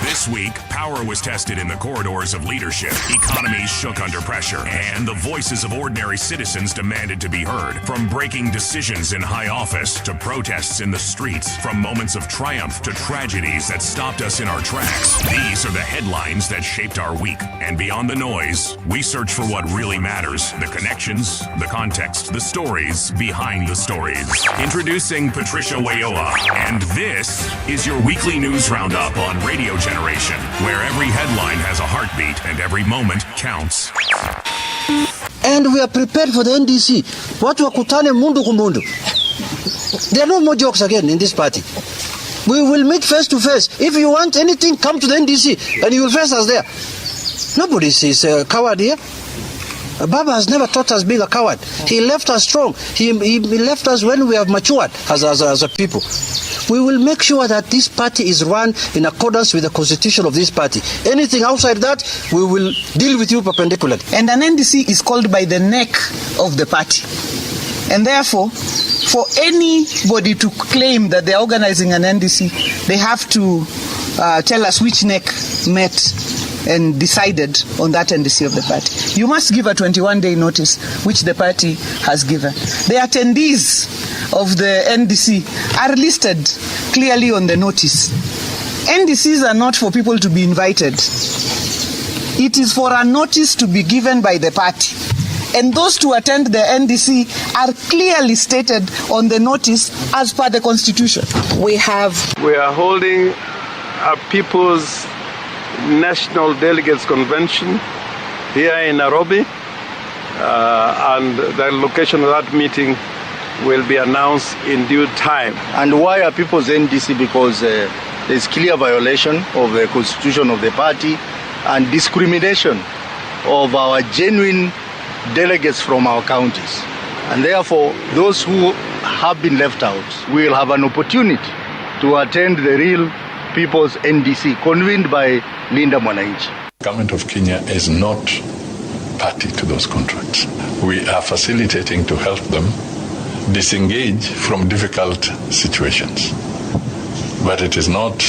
This week, power was tested in the corridors of leadership, economies shook under pressure, and the voices of ordinary citizens demanded to be heard. From breaking decisions in high office to protests in the streets, from moments of triumph to tragedies that stopped us in our tracks. These are the headlines that shaped our week. And beyond the noise, we search for what really matters, the connections, the context, the stories behind the stories. Introducing Patricia Wayoa, and this is your weekly news roundup on Radio Generation, where every headline has a heartbeat and every moment counts. And we are prepared for the NDC. Watu wakutane mundu kumundu. There are no more jokes again in this party. We will meet face to face. If you want anything, come to the NDC and you will face us there. Nobody is a coward here. Baba has never taught us being a coward. He left us strong. He left us when we have matured as a people. We will make sure that this party is run in accordance with the constitution of this party. Anything outside that, we will deal with you perpendicularly. And an NDC is called by the neck of the party. And therefore, for anybody to claim that they're organizing an NDC, they have to tell us which neck met and decided on that NDC of the party. You must give a 21-day notice, which the party has given. The attendees of the NDC are listed clearly on the notice. NDCs are not for people to be invited. It is for a notice to be given by the party. And those to attend the NDC are clearly stated on the notice as per the constitution. We are holding a People's National Delegates Convention here in Nairobi, and the location of that meeting will be announced in due time. And why are people's NDC? Because there's clear violation of the constitution of the party and discrimination of our genuine delegates from our counties. And therefore, those who have been left out will have an opportunity to attend the real People's NDC convened by Linda Mwananchi. Government of Kenya is not party to those contracts. We are facilitating to help them disengage from difficult situations. But it is not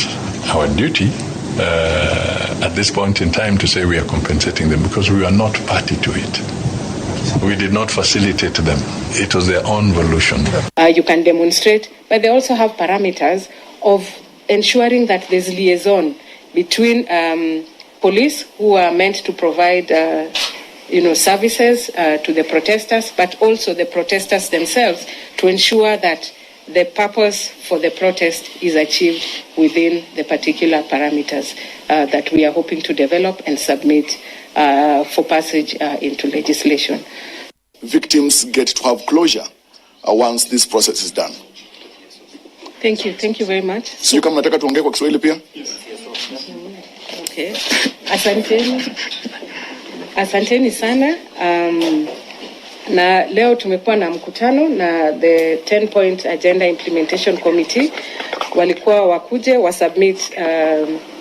our duty at this point in time to say we are compensating them, because we are not party to it. We did not facilitate them. It was their own volition. You can demonstrate, but they also have parameters of ensuring that there's liaison between police, who are meant to provide services to the protesters, but also the protesters themselves, to ensure that the purpose for the protest is achieved within the particular parameters that we are hoping to develop and submit for passage into legislation. Victims get to have closure once this process is done. Thank you very much. Sio kama nataka tuongee kwa Kiswahili pia? Okay. Asanteni sana. Na leo tumekuwa na mkutano na the 10-point agenda implementation committee. Walikuwa wakuje wasubmit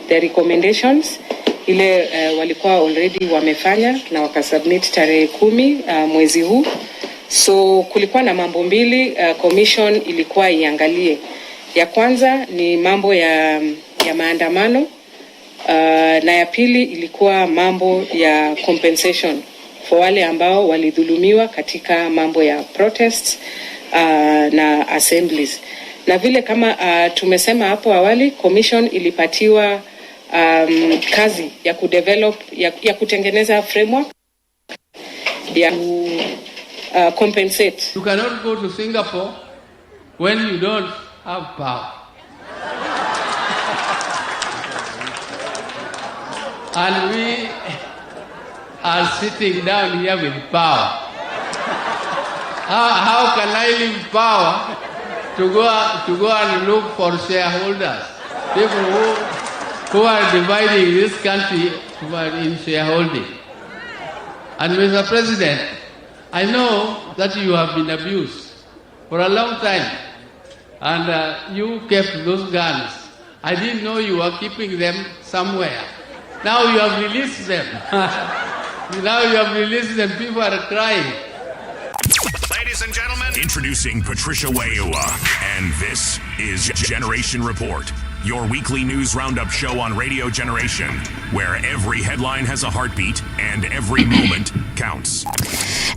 the recommendations ile walikuwa already wamefanya na wakasubmit tarehe 10 mwezi huu. So kulikuwa na mambo mbili commission ilikuwa iangalie. Ya kwanza ni mambo ya maandamano na ya pili ilikuwa mambo ya compensation for wale ambao walidhulumiwa katika mambo ya protests na assemblies. Na vile kama tumesema hapo awali, commission ilipatiwa kazi ya kudevelop ya kutengeneza framework ya compensate. You cannot go to Singapore when you don't have power. And we are sitting down here with power. How can I leave power to go and look for shareholders? People who are dividing this country in shareholding. And Mr. President, I know that you have been abused for a long time. And you kept those guns. I didn't know you were keeping them somewhere. Now you have released them. Now you have released them. People are crying. Ladies and gentlemen, introducing Patricia Wacuka, and this is Generation Report, your weekly news roundup show on Radio Generation, where every headline has a heartbeat and every moment counts.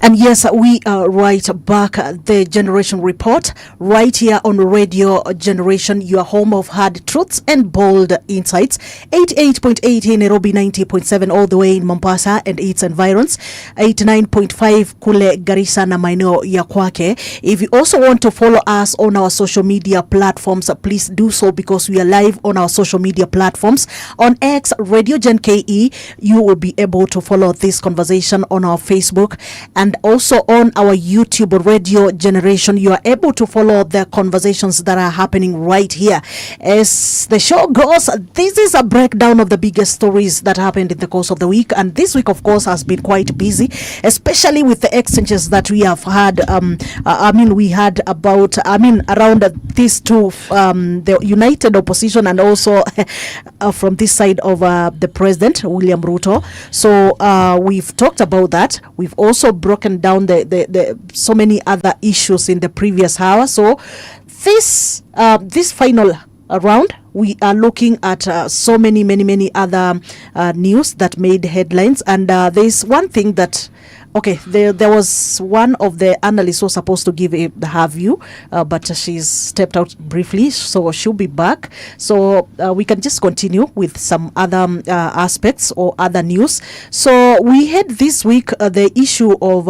And yes, we are right back at the Generation Report, right here on Radio Generation, your home of hard truths and bold insights. 88.8 in Nairobi, 90.7 all the way in Mombasa and its environs, 89.5 kule Garissa na maeneo ya kwake. If you also want to follow us on our social media platforms, please do so, because we are live on our social media platforms. On X, Radio Gen KE, you will be able to follow this conversation on our Facebook, and also on our YouTube, Radio Generation. You are able to follow the conversations that are happening right here. As the show goes, this is a breakdown of the biggest stories that happened in the course of the week, and this week, of course, has been quite busy, especially with the exchanges that we have had. We had about, around these two, the United Opposition, and also from this side of the President, William Ruto. So we've talked about that. We've also broken down the so many other issues in the previous hour. So this final round, we are looking at so many other news that made headlines, and there's one thing that, okay, there was one of the analysts who was supposed to give her view, but she's stepped out briefly, so she'll be back. So we can just continue with some other aspects or other news. So we had this week the issue of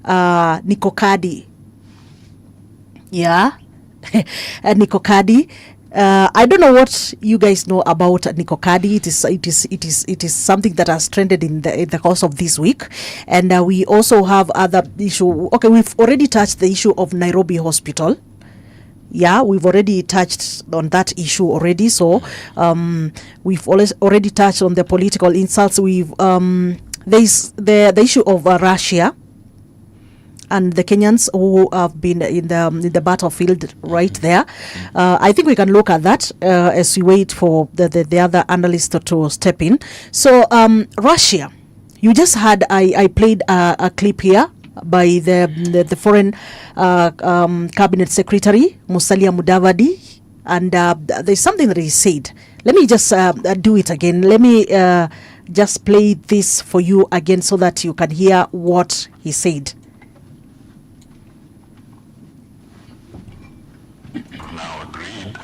Nikokadi. Yeah, Nikokadi. I don't know what you guys know about Nikokadi. It is something that has trended in the course of this week, and we also have other issue. Okay, we've already touched the issue of Nairobi Hospital. Yeah, we've already touched on that issue already. So we've already touched on the political insults. We've there's the issue of Russia and the Kenyans who have been in the battlefield right there. I think we can look at that as we wait for the other analyst to step in. So Russia, you just had, I played a clip here by the foreign cabinet secretary, Musalia Mudavadi, and there's something that he said. Let me just do it again. Let me just play this for you again so that you can hear what he said. Now agreed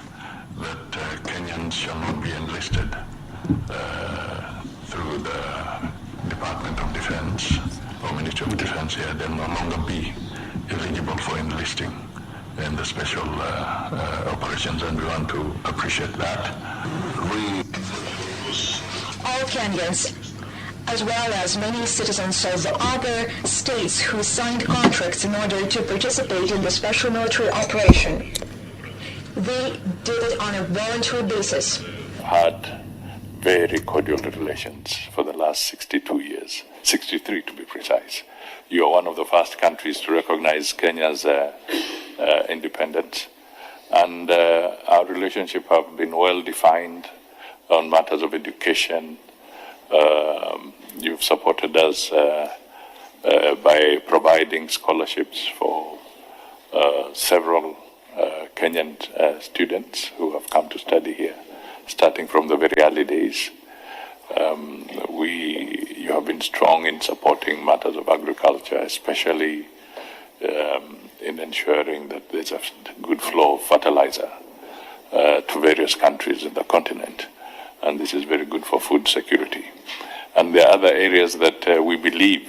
that Kenyans shall not be enlisted through the Department of Defense or Ministry of Defense here. They'll no longer be eligible for enlisting in the special operations, and we want to appreciate that. All Kenyans as well as many citizens of the other states who signed contracts in order to participate in the special military operation. They did it on a voluntary basis. Had very cordial relations for the last 62 years, 63 to be precise. You are one of the first countries to recognize Kenya's independence, and our relationship have been well defined on matters of education. You've supported us by providing scholarships for several Kenyan students who have come to study here, starting from the very early days. You have been strong in supporting matters of agriculture, especially in ensuring that there's a good flow of fertilizer to various countries in the continent. And this is very good for food security. And there are other areas that we believe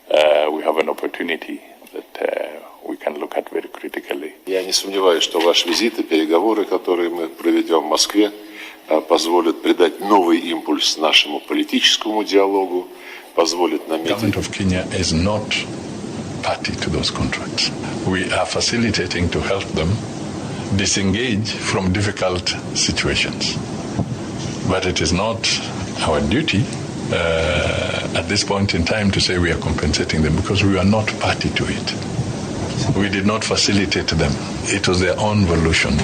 we have an opportunity that we can look at very critically. Я не сомневаюсь, что ваш визит и переговоры, которые мы проведем в Москве, позволят придать новый импульс нашему политическому диалогу, позволит наметить... The government of Kenya is not party to those contracts. We are facilitating to help them disengage from difficult situations. But it is not our duty at this point in time to say we are compensating them, because we are not party to it. We did not facilitate them. It was their own volition.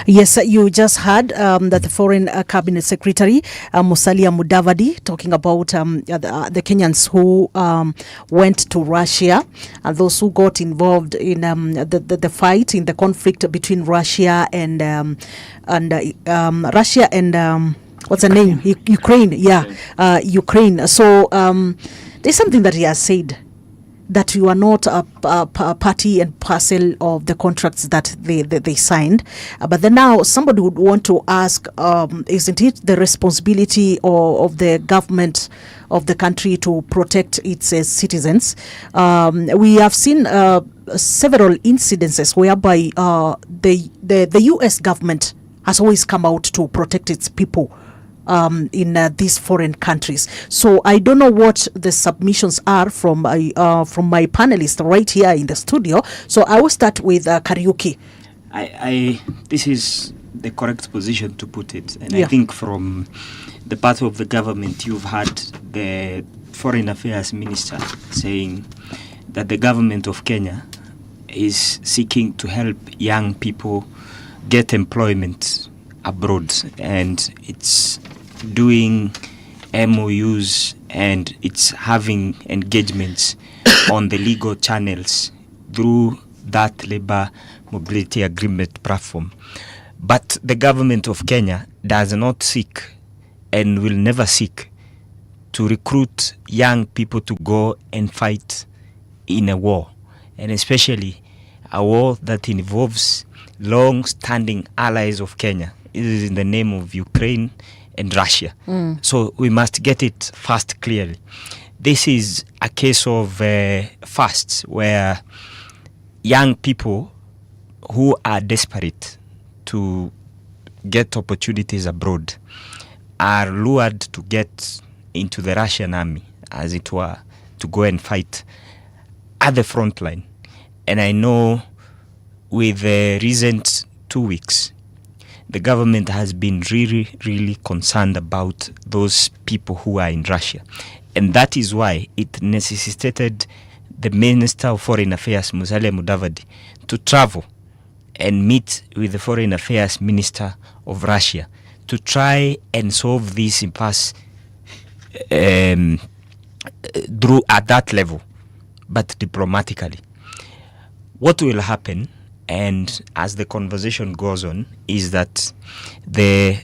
Yes, you just heard that the Foreign Cabinet Secretary, Musalia Mudavadi, talking about the Kenyans who went to Russia, and those who got involved in the fight, in the conflict between Russia and what's the name? Ukraine. Yeah, Ukraine. So there's something that he has said, that you are not a party and parcel of the contracts that they signed. But then now somebody would want to ask, isn't it the responsibility of the government of the country to protect its citizens? We have seen several incidences whereby the US government has always come out to protect its people in these foreign countries. So I don't know what the submissions are from my panelists right here in the studio. So I will start with Kariuki. This is the correct position to put it. And I think from the part of the government, you've had the Foreign Affairs Minister saying that the government of Kenya is seeking to help young people get employment abroad, and it's doing MOUs and it's having engagements on the legal channels through that labor mobility agreement platform. But the government of Kenya does not seek and will never seek to recruit young people to go and fight in a war, and especially a war that involves long-standing allies of Kenya. It is in the name of Ukraine and Russia. So we must get it first clearly. This is a case of fasts where young people who are desperate to get opportunities abroad are lured to get into the Russian army, as it were, to go and fight at the front line. And I know with the recent 2 weeks, the government has been really, really concerned about those people who are in Russia. And that is why it necessitated the Minister of Foreign Affairs, Musalia Mudavadi, to travel and meet with the Foreign Affairs Minister of Russia to try and solve this impasse through at that level, but diplomatically. What will happen, and as the conversation goes on, is that the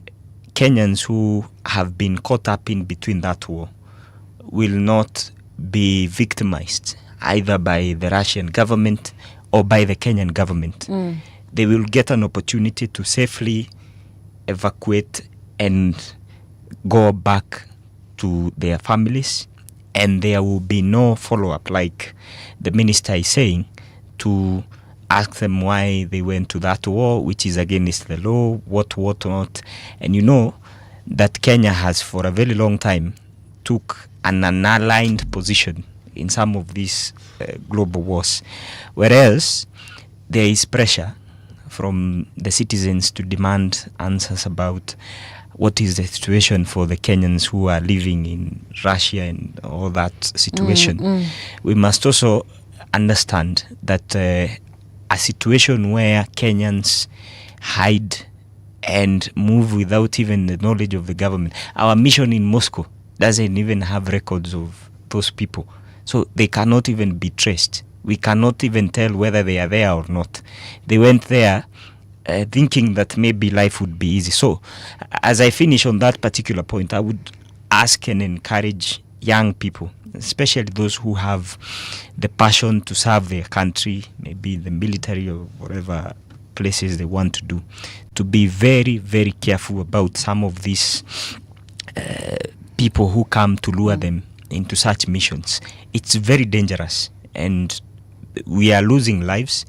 Kenyans who have been caught up in between that war will not be victimized either by the Russian government or by the Kenyan government. They will get an opportunity to safely evacuate and go back to their families, and there will be no follow-up, like the minister is saying, to ask them why they went to that war, which is against the law, what not. And you know that Kenya has for a very long time took an unaligned position in some of these global wars, whereas there is pressure from the citizens to demand answers about what is the situation for the Kenyans who are living in Russia and all that situation. We must also understand that a situation where Kenyans hide and move without even the knowledge of the government. Our mission in Moscow doesn't even have records of those people. So they cannot even be traced. We cannot even tell whether they are there or not. They went there thinking that maybe life would be easy. So as I finish on that particular point, I would ask and encourage young people, especially those who have the passion to serve their country, maybe the military or whatever places they want to do, to be very, very careful about some of these people who come to lure them into such missions. It's very dangerous and we are losing lives.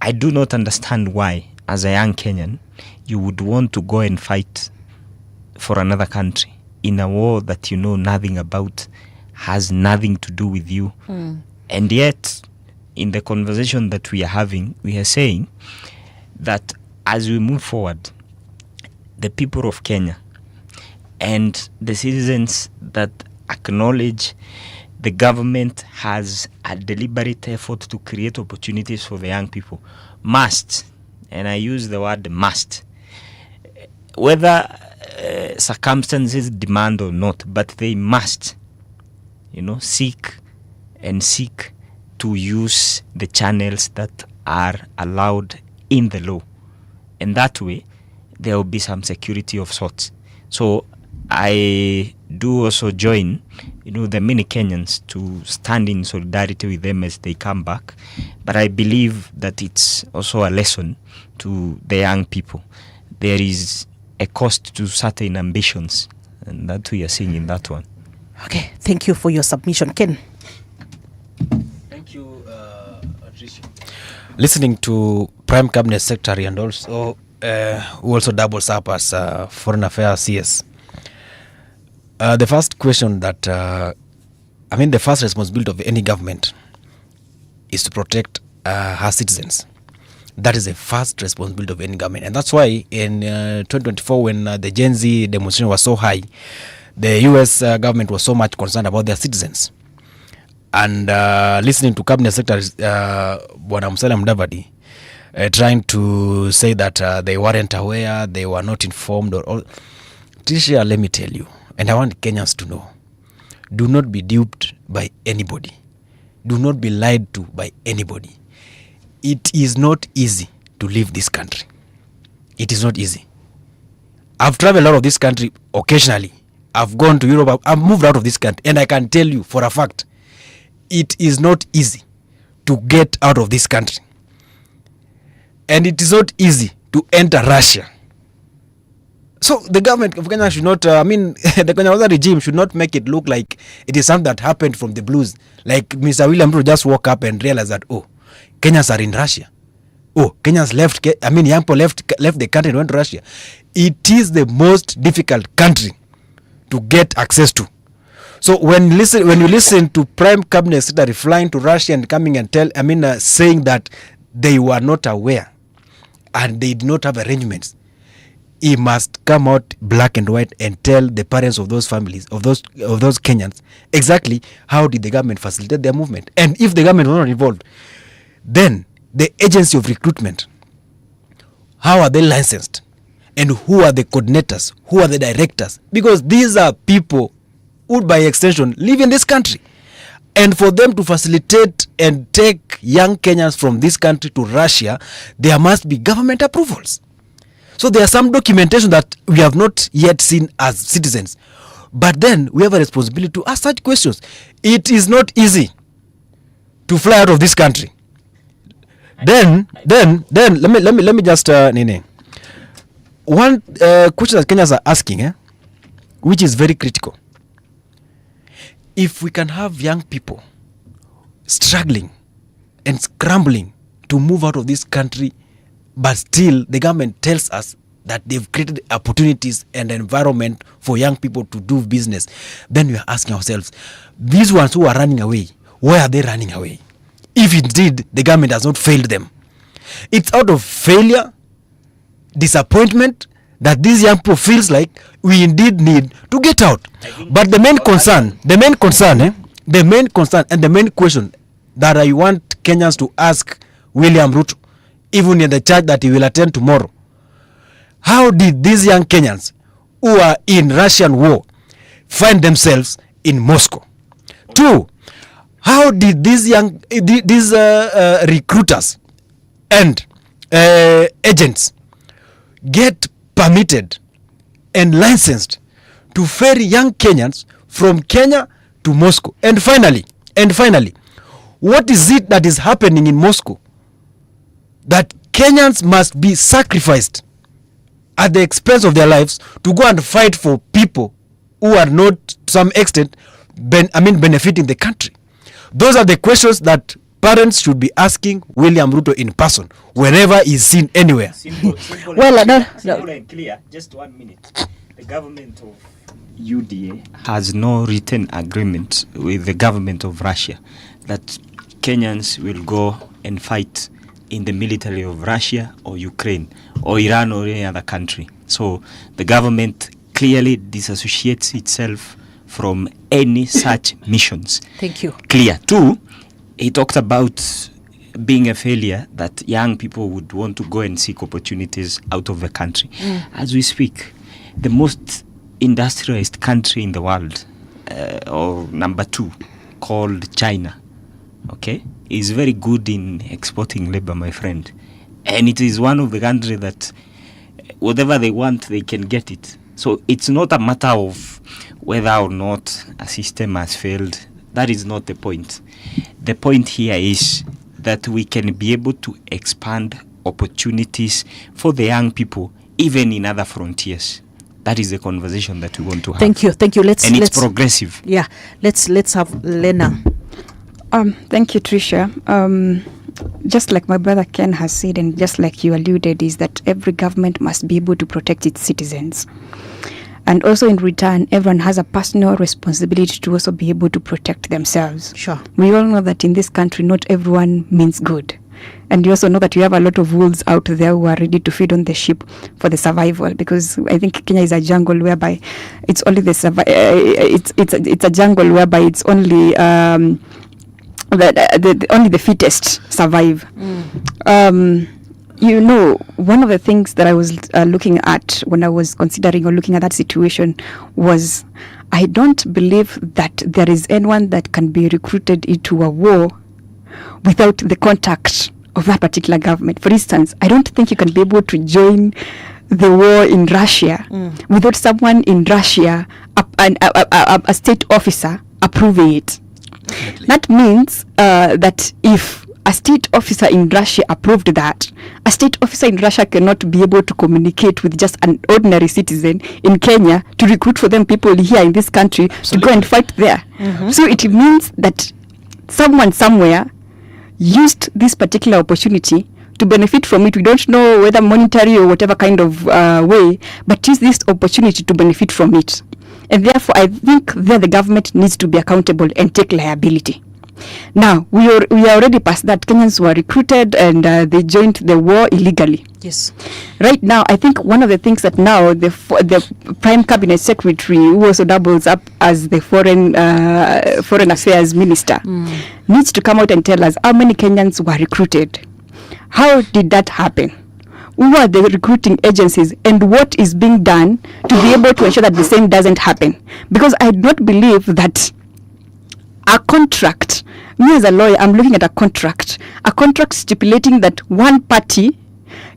I do not understand why, as a young Kenyan, you would want to go and fight for another country in a war that you know nothing about, has nothing to do with you. And yet, in the conversation that we are having, we are saying that as we move forward, the people of Kenya and the citizens that acknowledge the government has a deliberate effort to create opportunities for the young people must, and I use the word must, whether circumstances demand or not, but they must, seek to use the channels that are allowed in the law. And that way, there will be some security of sorts. So I do also join, the many Kenyans to stand in solidarity with them as they come back. But I believe that it's also a lesson to the young people. There is a cost to certain ambitions, and that we are seeing in that one. Okay, thank you for your submission. Ken? Thank you, Patricia. Listening to Prime Cabinet Secretary and also who also doubles up as Foreign Affairs CS. The first question that, the first responsibility of any government is to protect her citizens. That is the first responsibility of any government. And that's why in 2024, when the Gen Z demonstration was so high, the US government was so much concerned about their citizens. And listening to Cabinet Secretary Bwana Musalia Mudavadi trying to say that they weren't aware, they were not informed or all. Tricia, let me tell you, and I want Kenyans to know, do not be duped by anybody. Do not be lied to by anybody. It is not easy to leave this country. It is not easy. I've traveled out of this country occasionally. I've gone to Europe. I've moved out of this country. And I can tell you for a fact, it is not easy to get out of this country. And it is not easy to enter Russia. So the government of Kenya should not, the Kenya regime should not make it look like it is something that happened from the blues. Like Mr. William Ruto just woke up and realized that, Kenyans are in Russia. Kenyans left, young people left the country and went to Russia. It is the most difficult country to get access to. So when you listen to Prime Cabinet Secretary flying to Russia and coming and saying that they were not aware and they did not have arrangements, he must come out black and white and tell the parents of those families, of those Kenyans, exactly how did the government facilitate their movement. And if the government was not involved, then the agency of recruitment, how are they licensed? And who are the coordinators? Who are the directors? Because these are people who, by extension, live in this country. And for them to facilitate and take young Kenyans from this country to Russia, there must be government approvals. So there are some documentation that we have not yet seen as citizens. But then we have a responsibility to ask such questions. It is not easy to fly out of this country. Then let me just one question that Kenyans are asking, which is very critical. If we can have young people struggling and scrambling to move out of this country, but still the government tells us that they've created opportunities and environment for young people to do business, then we are asking ourselves, these ones who are running away, why are they running away? If indeed the government has not failed them, it's out of failure, disappointment, that these young people feels like we indeed need to get out. But the main concern and the main question that I want Kenyans to ask William Ruto, even in the church that he will attend tomorrow, how did these young Kenyans who are in Russian war find themselves in Moscow? 2, how did these recruiters and agents get permitted and licensed to ferry young Kenyans from Kenya to Moscow? And finally, what is it that is happening in Moscow that Kenyans must be sacrificed at the expense of their lives to go and fight for people who are not, to some extent, benefiting the country? Those are the questions that parents should be asking William Ruto in person whenever he's seen anywhere. Simple and clear. Just 1 minute. The government of UDA has no written agreement with the government of Russia that Kenyans will go and fight in the military of Russia or Ukraine or Iran or any other country. So the government clearly disassociates itself from any such missions. Thank you. Clear. 2, he talked about being a failure, that young people would want to go and seek opportunities out of the country. As we speak, the most industrialized country in the world, or number 2, called China, okay, is very good in exporting labor, my friend. And it is one of the countries that whatever they want, they can get it. So it's not a matter of whether or not a system has failed. That is not the point. The point here is that we can be able to expand opportunities for the young people, even in other frontiers. That is the conversation that we want to have. Thank you. Let's it's progressive. Yeah, let's have Lena. Thank you, Tricia. Just like my brother Ken has said, and just like you alluded, is that every government must be able to protect its citizens. And also in return, everyone has a personal responsibility to also be able to protect themselves. Sure. We all know that in this country, not everyone means good. And you also know that you have a lot of wolves out there who are ready to feed on the sheep for the survival. Because I think Kenya is a jungle whereby it's only it's a jungle whereby it's only only the fittest survive. You know, one of the things that I was looking at when I was considering or looking at that situation was, I don't believe that there is anyone that can be recruited into a war without the contact of that particular government. For instance, I don't think you can be able to join the war in Russia without someone in Russia, a state officer, approving it. Definitely. That means that if a state officer in Russia approved that, a state officer in Russia cannot be able to communicate with just an ordinary citizen in Kenya to recruit for them people here in this country to go and fight there. So it means that someone somewhere used this particular opportunity to benefit from it. We don't know whether monetary or whatever kind of way, but use this opportunity to benefit from it. And therefore, I think that the government needs to be accountable and take liability. Now, we are already past that. Kenyans were recruited and they joined the war illegally. Yes. Right now, I think one of the things that now the Prime Cabinet Secretary, who also doubles up as the Foreign Affairs Minister, needs to come out and tell us how many Kenyans were recruited. How did that happen? Who are the recruiting agencies and what is being done to be able to ensure that the same doesn't happen? Because I do not believe that a contract, me as a lawyer, I'm looking at a contract stipulating that one party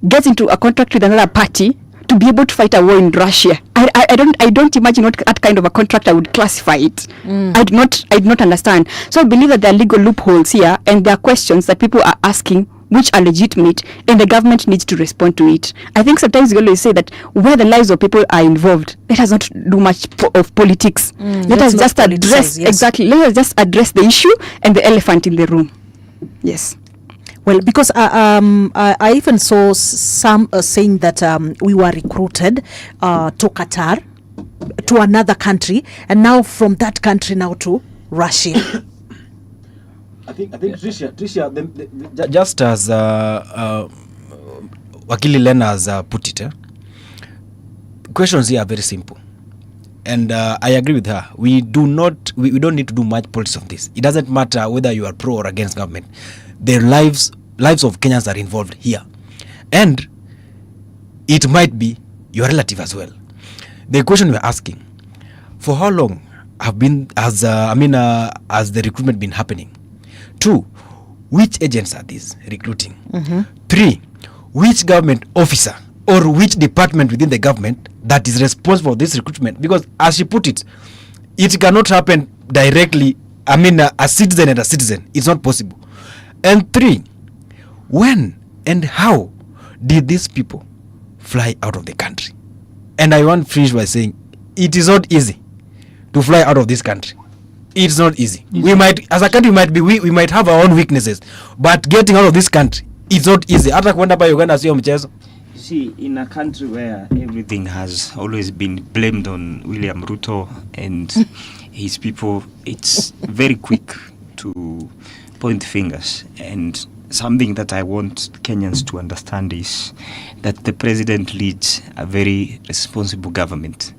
gets into a contract with another party to be able to fight a war in Russia. I don't imagine what that kind of a contract I would classify it. I do not understand. So I believe that there are legal loopholes here, and there are questions that people are asking which are legitimate, and the government needs to respond to it. I think sometimes we always say that where the lives of people are involved, let us not do much of politics. Let us just address, exactly, let us just address the issue and the elephant in the room. Yes. Well, because I even saw some saying that we were recruited to Qatar, to another country, and now from that country now to Russia. I think Tricia, Just as Wakili Lena has put it, questions here are very simple. And I agree with her. We don't need to do much politics on this. It doesn't matter whether you are pro or against government. The lives of Kenyans are involved here. And it might be your relative as well. The question we're asking, for how long has the recruitment been happening? 2, which agents are these recruiting? 3, which government officer or which department within the government that is responsible for this recruitment? Because as she put it, it cannot happen directly. A citizen and a citizen. It's not possible. And 3, when and how did these people fly out of the country? And I want to finish by saying it is not easy to fly out of this country. It's not easy. We might, as a country, we might have our own weaknesses, but getting out of this country, it's not easy. Hata kwenda pa Uganda sio mchezo. You see, in a country where everything has always been blamed on William Ruto and his people, it's very quick to point fingers. And something that I want Kenyans to understand is that the president leads a very responsible government.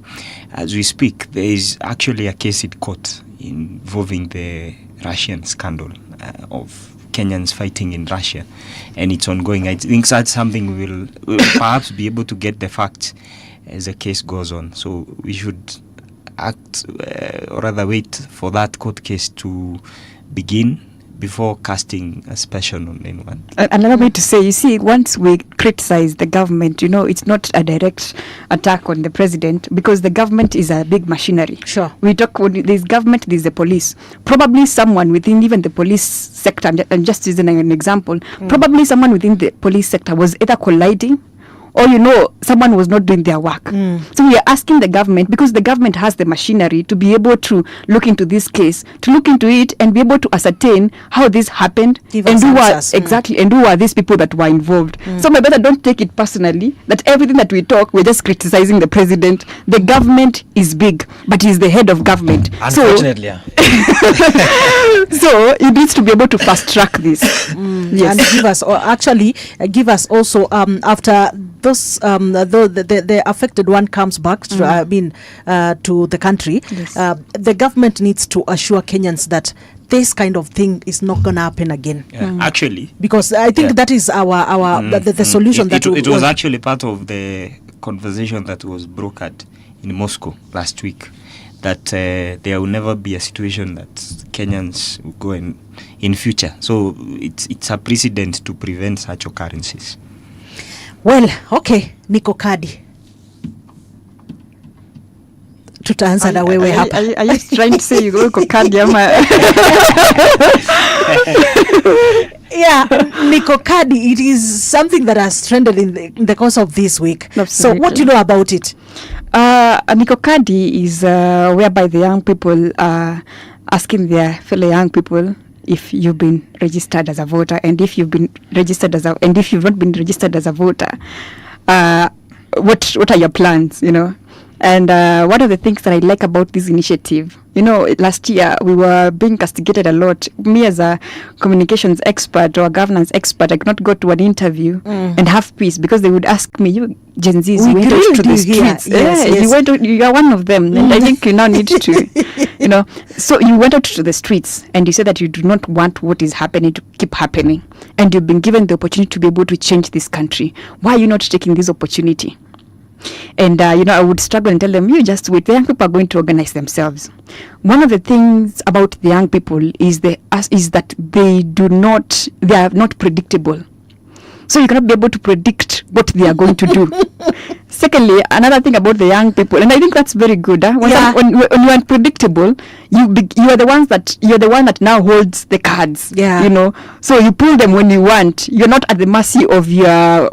As we speak, there is actually a case in court involving the Russian scandal of Kenyans fighting in Russia, and it's ongoing. I think that's something we'll perhaps be able to get the facts as the case goes on. So we should act, or rather wait for that court case to begin before casting aspersion on anyone. Another way to say, you see, once we criticize the government, it's not a direct attack on the president, because the government is a big machinery. Sure. We talk when there's government, there's the police. Probably someone within even the police sector, and just using an example, probably someone within the police sector was either colliding or someone was not doing their work. So we are asking the government, because the government has the machinery to be able to look into this case, to look into it and be able to ascertain how this happened, and who are these people that were involved. So my brother, don't take it personally that everything that we talk, we're just criticizing the president. The government is big, but he's the head of government. Unfortunately, so it needs to be able to fast track this. Yes. And give us also after those the affected one comes back to the country. Yes. The government needs to assure Kenyans that this kind of thing is not going to happen again. Actually, because I think that is our the solution. It was actually part of the conversation that was brokered in Moscow last week, that there will never be a situation that Kenyans will go in future. So it's a precedent to prevent such occurrences. Well, okay, niko kadi. Tutaanza na wewe hapa. Are you trying to say you go kadi ama? Yeah, niko kadi. It is something that has trended in the course of this week. Absolutely. So what do you know about it? Niko kadi is whereby the young people are asking their fellow young people if you've been registered as a voter, and if you've been registered and if you've not been registered as a voter, what are your plans, And one of the things that I like about this initiative, last year we were being castigated a lot. Me as a communications expert or a governance expert, I could not go to an interview and have peace, because they would ask me, you Gen Zs, you went out to the streets. Yes. You are one of them. And I think you now need to, So you went out to the streets and you said that you do not want what is happening to keep happening. And you've been given the opportunity to be able to change this country. Why are you not taking this opportunity? And I would struggle and tell them, you just wait, the young people are going to organize themselves. One of the things about the young people is that they are not predictable. So you cannot be able to predict what they are going to do. Secondly, another thing about the young people, and I think that's very good. When you are unpredictable, you are the one that now holds the cards. Yeah. So you pull them when you want. You're not at the mercy of your.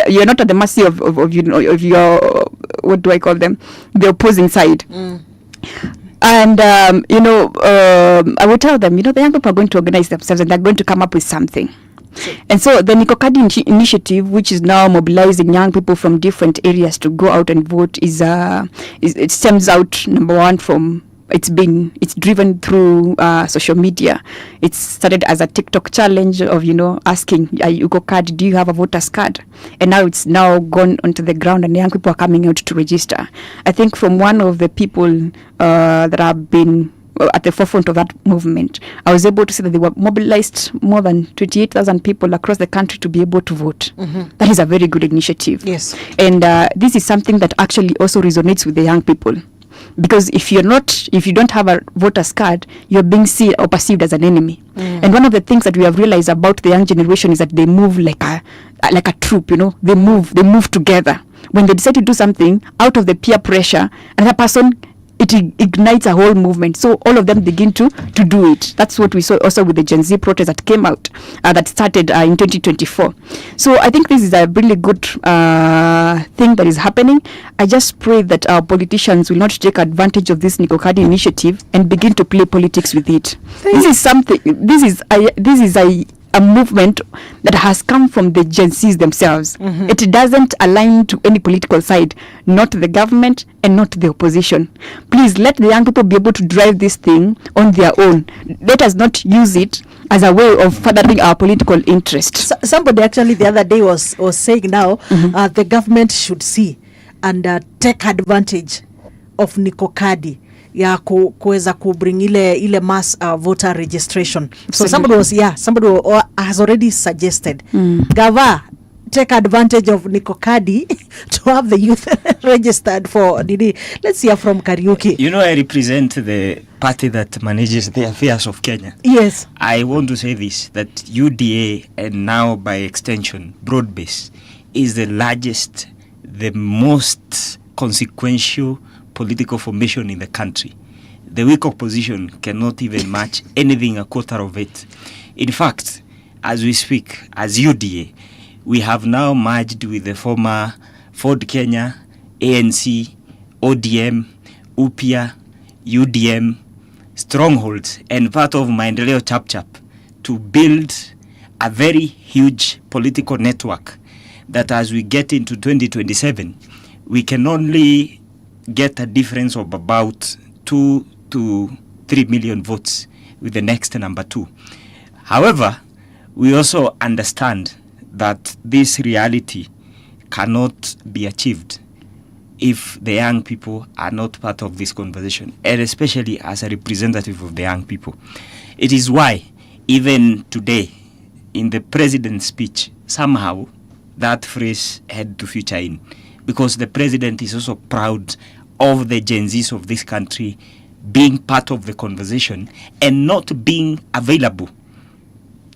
You're not at the mercy of your. What do I call them? The opposing side. And, I would tell them, the young people are going to organize themselves and they're going to come up with something. And so the Nikokadi initiative, which is now mobilizing young people from different areas to go out and vote, it stems out, number one, from it's driven through social media. It started as a TikTok challenge of asking Uko card, do you have a voter's card? And now it's gone onto the ground and young people are coming out to register. I think from one of the people that have been at the forefront of that movement, I was able to see that they were mobilized more than 28,000 people across the country to be able to vote. That is a very good initiative. Yes. And this is something that actually also resonates with the young people. Because if you don't have a voter's card, you're being seen or perceived as an enemy. And one of the things that we have realized about the young generation is that they move like a troop. They move together. When they decide to do something out of the peer pressure, another person, it ignites a whole movement. So all of them begin to do it. That's what we saw also with the Gen Z protest that came out, that started in 2024. So I think this is a really good thing that is happening. I just pray that our politicians will not take advantage of this Nikokadi initiative and begin to play politics with it. This is a movement that has come from the Gen Zs themselves. It doesn't align to any political side, not the government and not the opposition. Please let the young people be able to drive this thing on their own. Let us not use it as a way of furthering our political interests. Somebody actually the other day was saying now the government should see and take advantage of Nikokadi ya kuweza kubring ile mass voter registration. So somebody has already suggested Gava take advantage of Nikokadi to have the youth registered for Didi. Let's hear from Kariuki. I represent the party that manages the affairs of Kenya. Yes. I want to say this, that UDA, and now by extension Broadbase, is the largest, the most consequential political formation in the country. The weak opposition cannot even match anything a quarter of it. In fact, as we speak, as UDA, we have now merged with the former Ford Kenya, ANC, ODM, UPIA, UDM, strongholds, and part of Maendeleo Chap to build a very huge political network that as we get into 2027, we can only get a difference of about 2 to 3 million votes with the next number 2. However, we also understand that this reality cannot be achieved if the young people are not part of this conversation, and especially as a representative of the young people. It is why even today in the president's speech, somehow that phrase had to feature in, because the president is also proud of the Gen Zs of this country being part of the conversation and not being available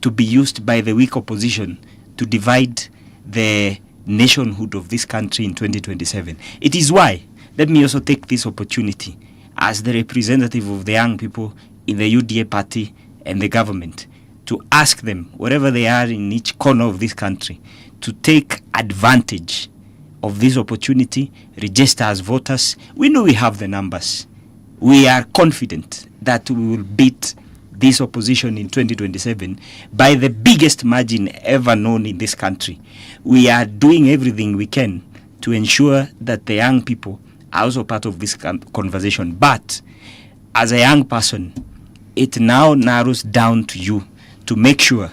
to be used by the weak opposition to divide the nationhood of this country in 2027. It is why, let me also take this opportunity as the representative of the young people in the UDA party and the government to ask them, wherever they are in each corner of this country, to take advantage of this opportunity, register as voters. We know we have the numbers. We are confident that we will beat this opposition in 2027 by the biggest margin ever known in this country. We are doing everything we can to ensure that the young people are also part of this conversation. But as a young person, it now narrows down to you to make sure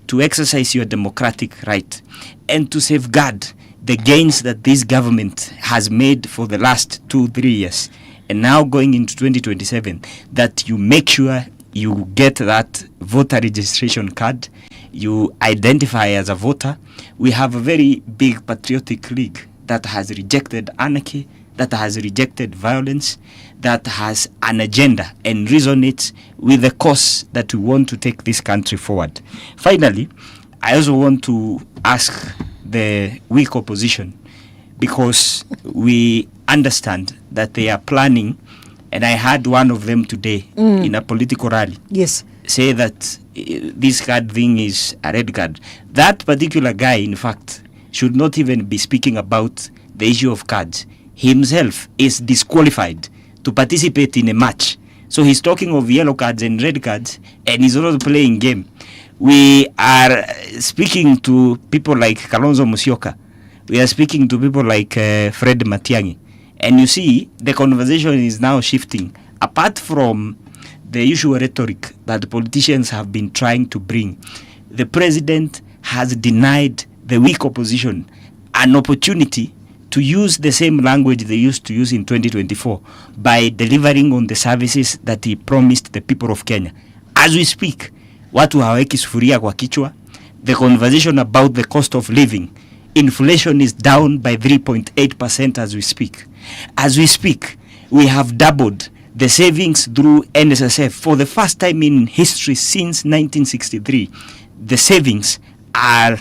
to exercise your democratic right and to safeguard the gains that this government has made for the last 2-3 years, and now going into 2027, that you make sure you get that voter registration card, you identify as a voter. We have a very big patriotic league that has rejected anarchy, that has rejected violence, that has an agenda and resonates with the cause that we want to take this country forward. Finally, I also want to ask the weak opposition, because we understand that they are planning, and I had one of them today in a political rally say that this card thing is a red card. That particular guy, in fact, should not even be speaking about the issue of cards. He himself is disqualified to participate in a match So he's talking of yellow cards and red cards, and he's also playing game. We are speaking to people like Kalonzo Musyoka. We are speaking to people like Fred Matiang'i. And you see, the conversation is now shifting. Apart from the usual rhetoric that the politicians have been trying to bring, the president has denied the weak opposition an opportunity to use the same language they used to use in 2024 by delivering on the services that he promised the people of Kenya. As we speak, watu haweki sufuria kwa kichwa. The conversation about the cost of living, inflation is down by 3.8% as we speak. As we speak, we have doubled the savings through NSSF for the first time in history since 1963. The savings are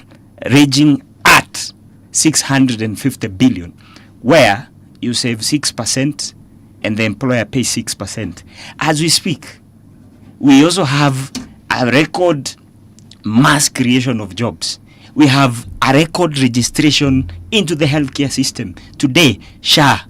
ranging at 650 billion, where you save 6% and the employer pays 6%. As we speak, we also have a record mass creation of jobs. We have a record registration into the healthcare system. Today, SHA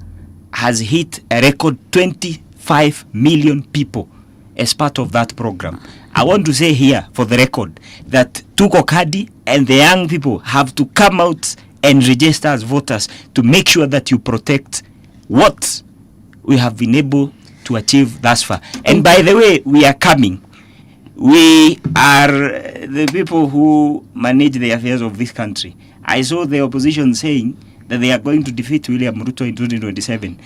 has hit a record 25 million people as part of that program. I want to say here, for the record, that Tuko Kadi and the young people have to come out and register as voters to make sure that you protect what we have been able to achieve thus far. And by the way, we are coming. We are the people who manage the affairs of this country. I saw the opposition saying that they are going to defeat William Ruto in 2027.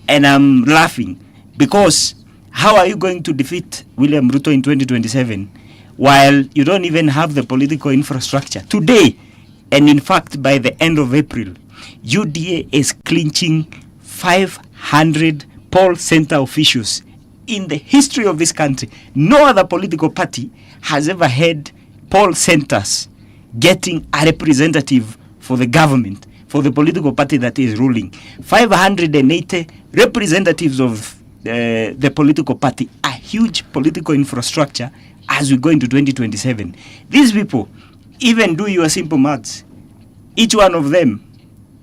And I'm laughing because how are you going to defeat William Ruto in 2027 while you don't even have the political infrastructure? Today, and in fact by the end of April, UDA is clinching 500 poll center officials in the history of this country. No other political party has ever had poll centers getting a representative for the government, for the political party that is ruling. 580 representatives of the political party, a huge political infrastructure as we go into 2027. These people, even do your simple maths, each one of them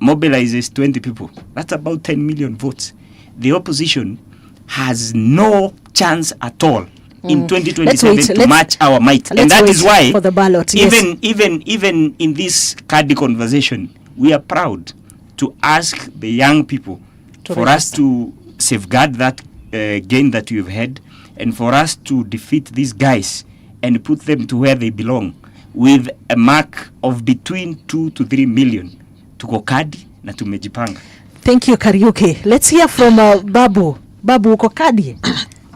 mobilizes 20 people. That's about 10 million votes. The opposition has no chance at all in 2027 to match our might. And that is why for the ballot, even in this CADI conversation, we are proud to ask the young people for us to safeguard that gain that we've had, and for us to defeat these guys and put them to where they belong with a mark of between 2 to 3 million. Tuko Kadi na tumejipanga. Thank you, Kariuki. Let's hear from Babu. Babu, uko Kadi?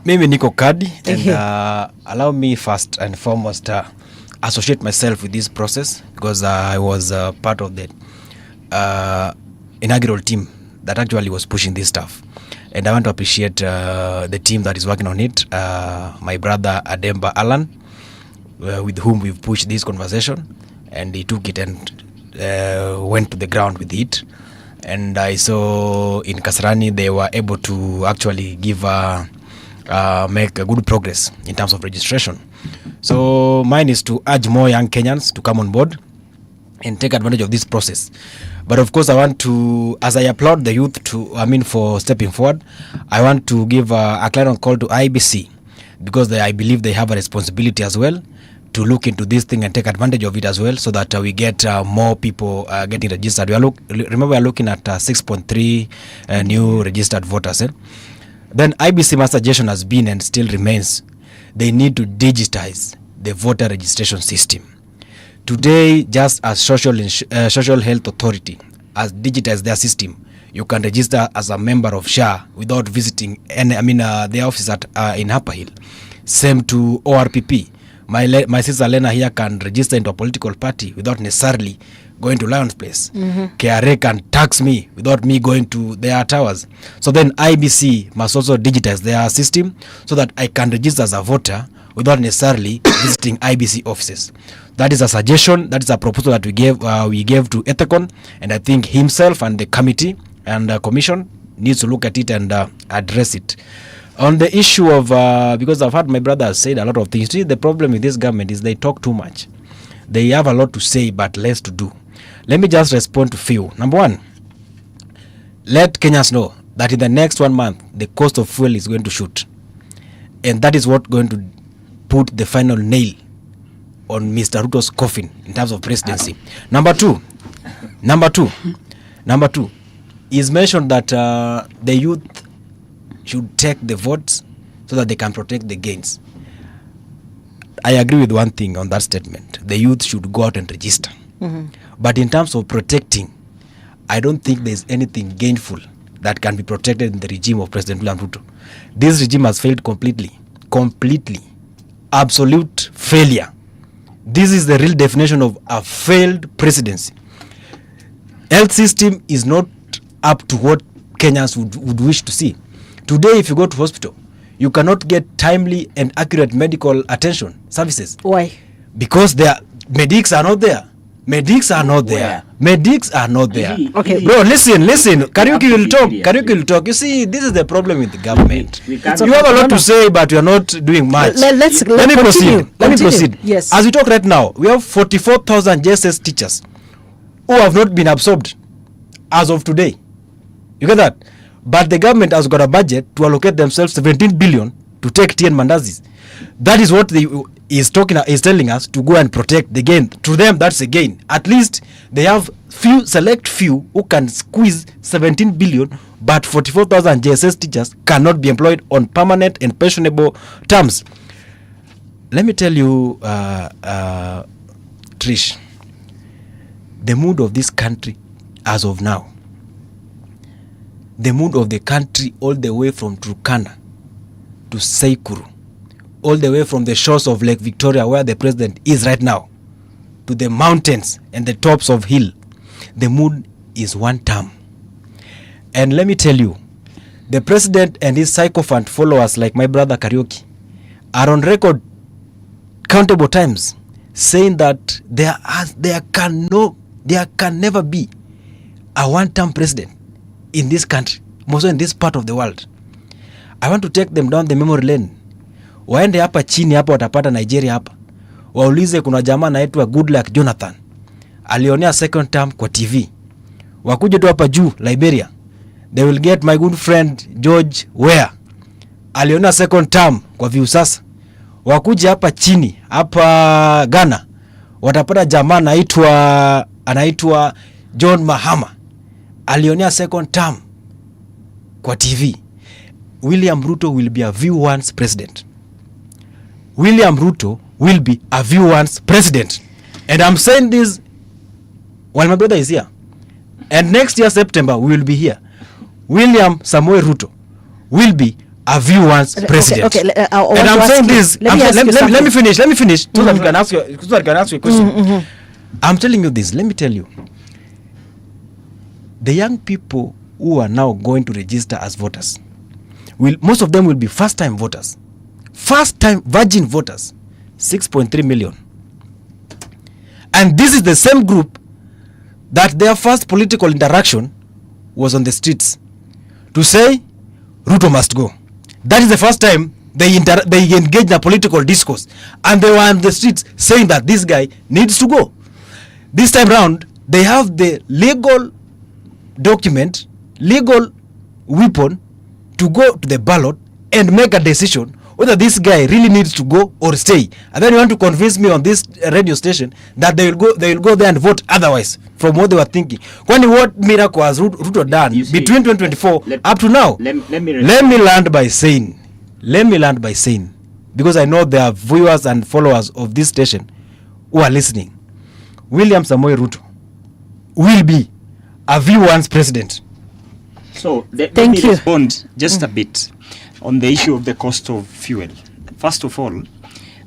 Mimi niko Kadi, and allow me first and foremost associate myself with this process because I was part of the inaugural team that actually was pushing this stuff. And I want to appreciate the team that is working on it. My brother Ademba Alan, with whom we've pushed this conversation, and he took it and went to the ground with it. And I saw in Kasarani they were able to actually give make a good progress in terms of registration. So mine is to urge more young Kenyans to come on board and take advantage of this process. But of course, I want to, as I applaud the youth for stepping forward, I want to give a clear call to IBC because I believe they have a responsibility as well to look into this thing and take advantage of it as well, so that we get more people getting registered. Remember, we are looking at 6.3 new registered voters. Then IBC, my suggestion has been and still remains, they need to digitize the voter registration system. Today, just as social health authority has digitized their system, you can register as a member of SHA without visiting the office in Upper Hill. Same to ORPP. My sister Lena here can register into a political party without necessarily going to Lion's Place. KRA can tax me without me going to their towers. So then IBC must also digitize their system so that I can register as a voter without necessarily visiting IBC offices. That is a suggestion, that is a proposal that we gave to Ethicon, and I think himself and the committee and the commission needs to look at it and address it. On the issue of, because I've heard my brother said a lot of things. See, the problem with this government is they talk too much. They have a lot to say but less to do. Let me just respond to few. Number one, let Kenyans know that in the next 1 month, the cost of fuel is going to shoot. And that is what going to put the final nail on Mr. Ruto's coffin in terms of presidency. Number two, is mentioned that the youth should take the votes so that they can protect the gains. I agree with one thing on that statement. The youth should go out and register. But in terms of protecting, I don't think there's anything gainful that can be protected in the regime of President William Ruto. This regime has failed completely. Absolute failure. This is the real definition of a failed presidency. Health system is not up to what Kenyans would wish to see. Today, if you go to hospital, you cannot get timely and accurate medical attention services. Why? Because medics are not there. Medics are not there. Okay, bro, listen. Karaoke will talk. You see, this is the problem with the government. You have a lot to say, but you are not doing much. Let me proceed. Yes. As we talk right now, we have 44,000 JSS teachers who have not been absorbed as of today. You get that? But the government has got a budget to allocate themselves 17 billion to take tea and mandazis. That is what is telling us to go and protect the gain. To them, that's a gain. At least they have select few who can squeeze 17 billion, but 44,000 JSS teachers cannot be employed on permanent and pensionable terms. Let me tell you, Trish, the mood of this country as of now, the mood of the country all the way from Turkana to Seikuru, all the way from the shores of Lake Victoria where the president is right now, to the mountains and the tops of hill, the mood is one term. And let me tell you, the president and his sycophant followers like my brother Karaoke are on record countable times saying that there can never be a one-term president in this country, mostly in this part of the world. I want to take them down the memory lane. Waende hapa chini hapa, watapata Nigeria hapa. Waulize kuna jamaa anaitwa Goodluck Jonathan. Alionea second term kwa TV. Wakuje tu hapa juu Liberia. They will get my good friend George Weah. Alionea second term kwa Viusasa. Wakuje hapa chini hapa Ghana. Watapata jamaa anaitwa John Mahama. Alionea second term kwa TV. William Ruto will be a V1's president. William Ruto will be a V1's president. And I'm saying this while my brother is here. And next year, September, we will be here. William Samoei Ruto will be a V1's president. Okay, and I'm saying this. Let me finish. So that we can ask you a question. I'm telling you this. Let me tell you. The young people who are now going to register as voters, most of them will be first-time voters. First-time virgin voters, 6.3 million. And this is the same group that their first political interaction was on the streets to say, Ruto must go. That is the first time they engaged in a political discourse. And they were on the streets saying that this guy needs to go. This time round, they have the legal document, legal weapon to go to the ballot and make a decision whether this guy really needs to go or stay. And then you want to convince me on this radio station that they will go there and vote otherwise from what they were thinking. Kwani what miracle has Ruto done between 2024 up to now? Let me land by saying, because I know there are viewers and followers of this station who are listening. William Samoei Ruto will be a V1's president. So let me respond just a bit on the issue of the cost of fuel. First of all,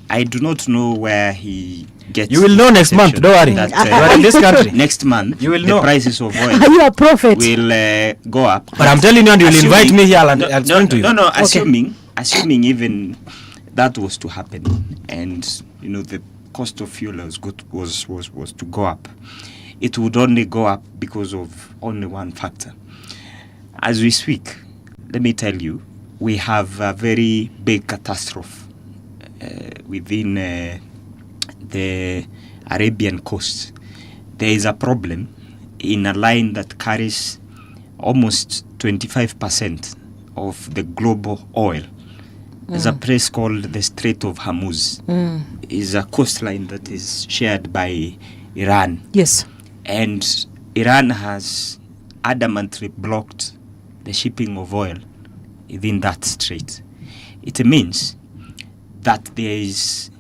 I do not know where he gets. You will know next month. Don't worry. That, you are in this country. Next month, you will the know. Prices of oil. Are you a prophet? Will go up. But I'm telling you, and you will invite me here and I'll explain to you. No. Okay. Assuming even that was to happen, and the cost of fuel was to go up, it would only go up because of only one factor. As we speak, let me tell you, we have a very big catastrophe within the Arabian coast. There is a problem in a line that carries almost 25% of the global oil. There's a place called the Strait of Hormuz. Is a coastline that is shared by Iran. Yes. And Iran has adamantly blocked the shipping of oil within that strait. It means that there is,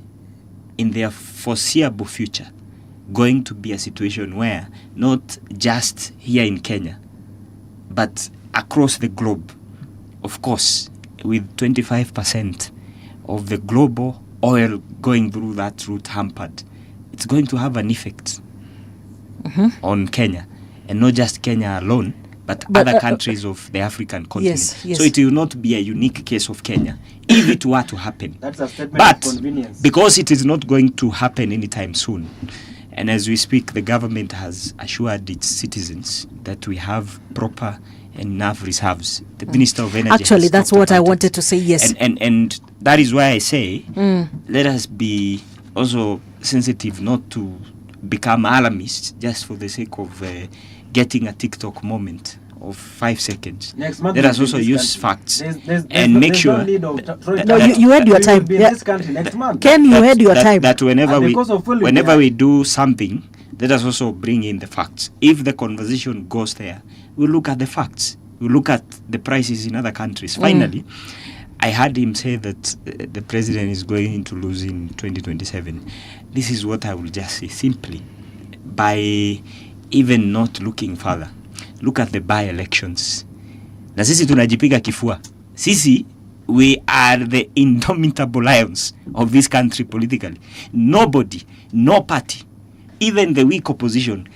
in their foreseeable future, going to be a situation where not just here in Kenya, but across the globe, of course, with 25% of the global oil going through that route hampered, it's going to have an effect on Kenya. And not just Kenya alone, but other countries of the African continent. Yes. So it will not be a unique case of Kenya if it were to happen. That's a statement But of convenience. because it is not going to happen anytime soon, and as we speak, the government has assured its citizens that we have proper and enough reserves. The Minister of Energy Actually, has that's talked what I about it. wanted to say, yes. And that is why I say, let us be also sensitive not to become alarmists just for the sake of getting a TikTok moment of 5 seconds. Next month Let us we'll also be in use this facts There's and make there's sure no need of throwing No, that- you had your we time. will be in Yeah. this country next month. Ken, you had your time. that whenever And we because of fuel, whenever yeah. we do something, let us also bring in the facts. If the conversation goes there, we look at the facts. We look at the prices in other countries. Finally, I heard him say that the president is going to lose in 2027. This is what I will just say simply, by even not looking further. Look at the by-elections. Na sisi tunajipiga kifua. Sisi, we are the indomitable lions of this country politically. Nobody, no party, even the weak opposition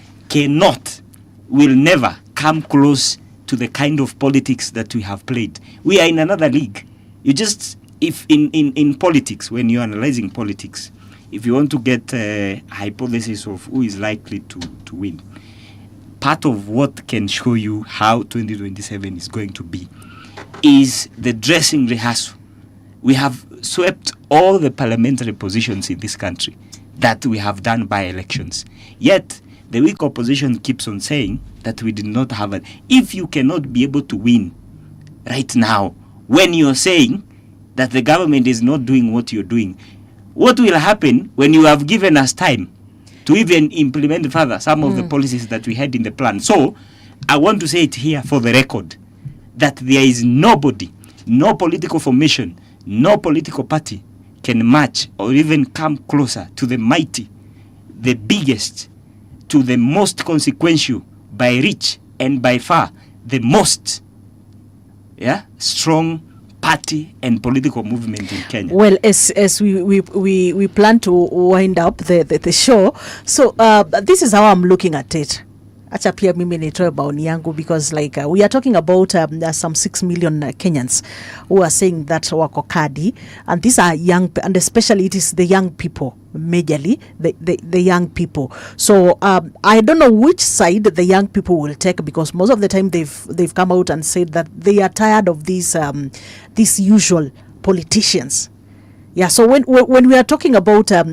will never come close to the kind of politics that we have played. We are in another league. You just, if in politics, when you're analyzing politics, if you want to get a hypothesis of who is likely to win, part of what can show you how 2027 is going to be is the dressing rehearsal. We have swept all the parliamentary positions in this country that we have done by elections. Yet, the weak opposition keeps on saying that we did not have it. If you cannot be able to win right now, when you're saying that the government is not doing what you're doing, what will happen when you have given us time to even implement further some of the policies that we had in the plan? So, I want to say it here for the record, that there is nobody, no political formation, no political party can match or even come closer to the mighty, the biggest, to the most consequential, by reach and by far, the most strong party and political movement in Kenya. Well, as we plan to wind up the show, so this is how I'm looking at it. Acha pia mimi nitoe maoni yangu, because like we are talking about some 6 million Kenyans who are saying that wako kadi, and these are young, and especially it is the young people, majorly the young people. So I don't know which side the young people will take, because most of the time they've come out and said that they are tired of these usual politicians. Yeah, so when we are talking about the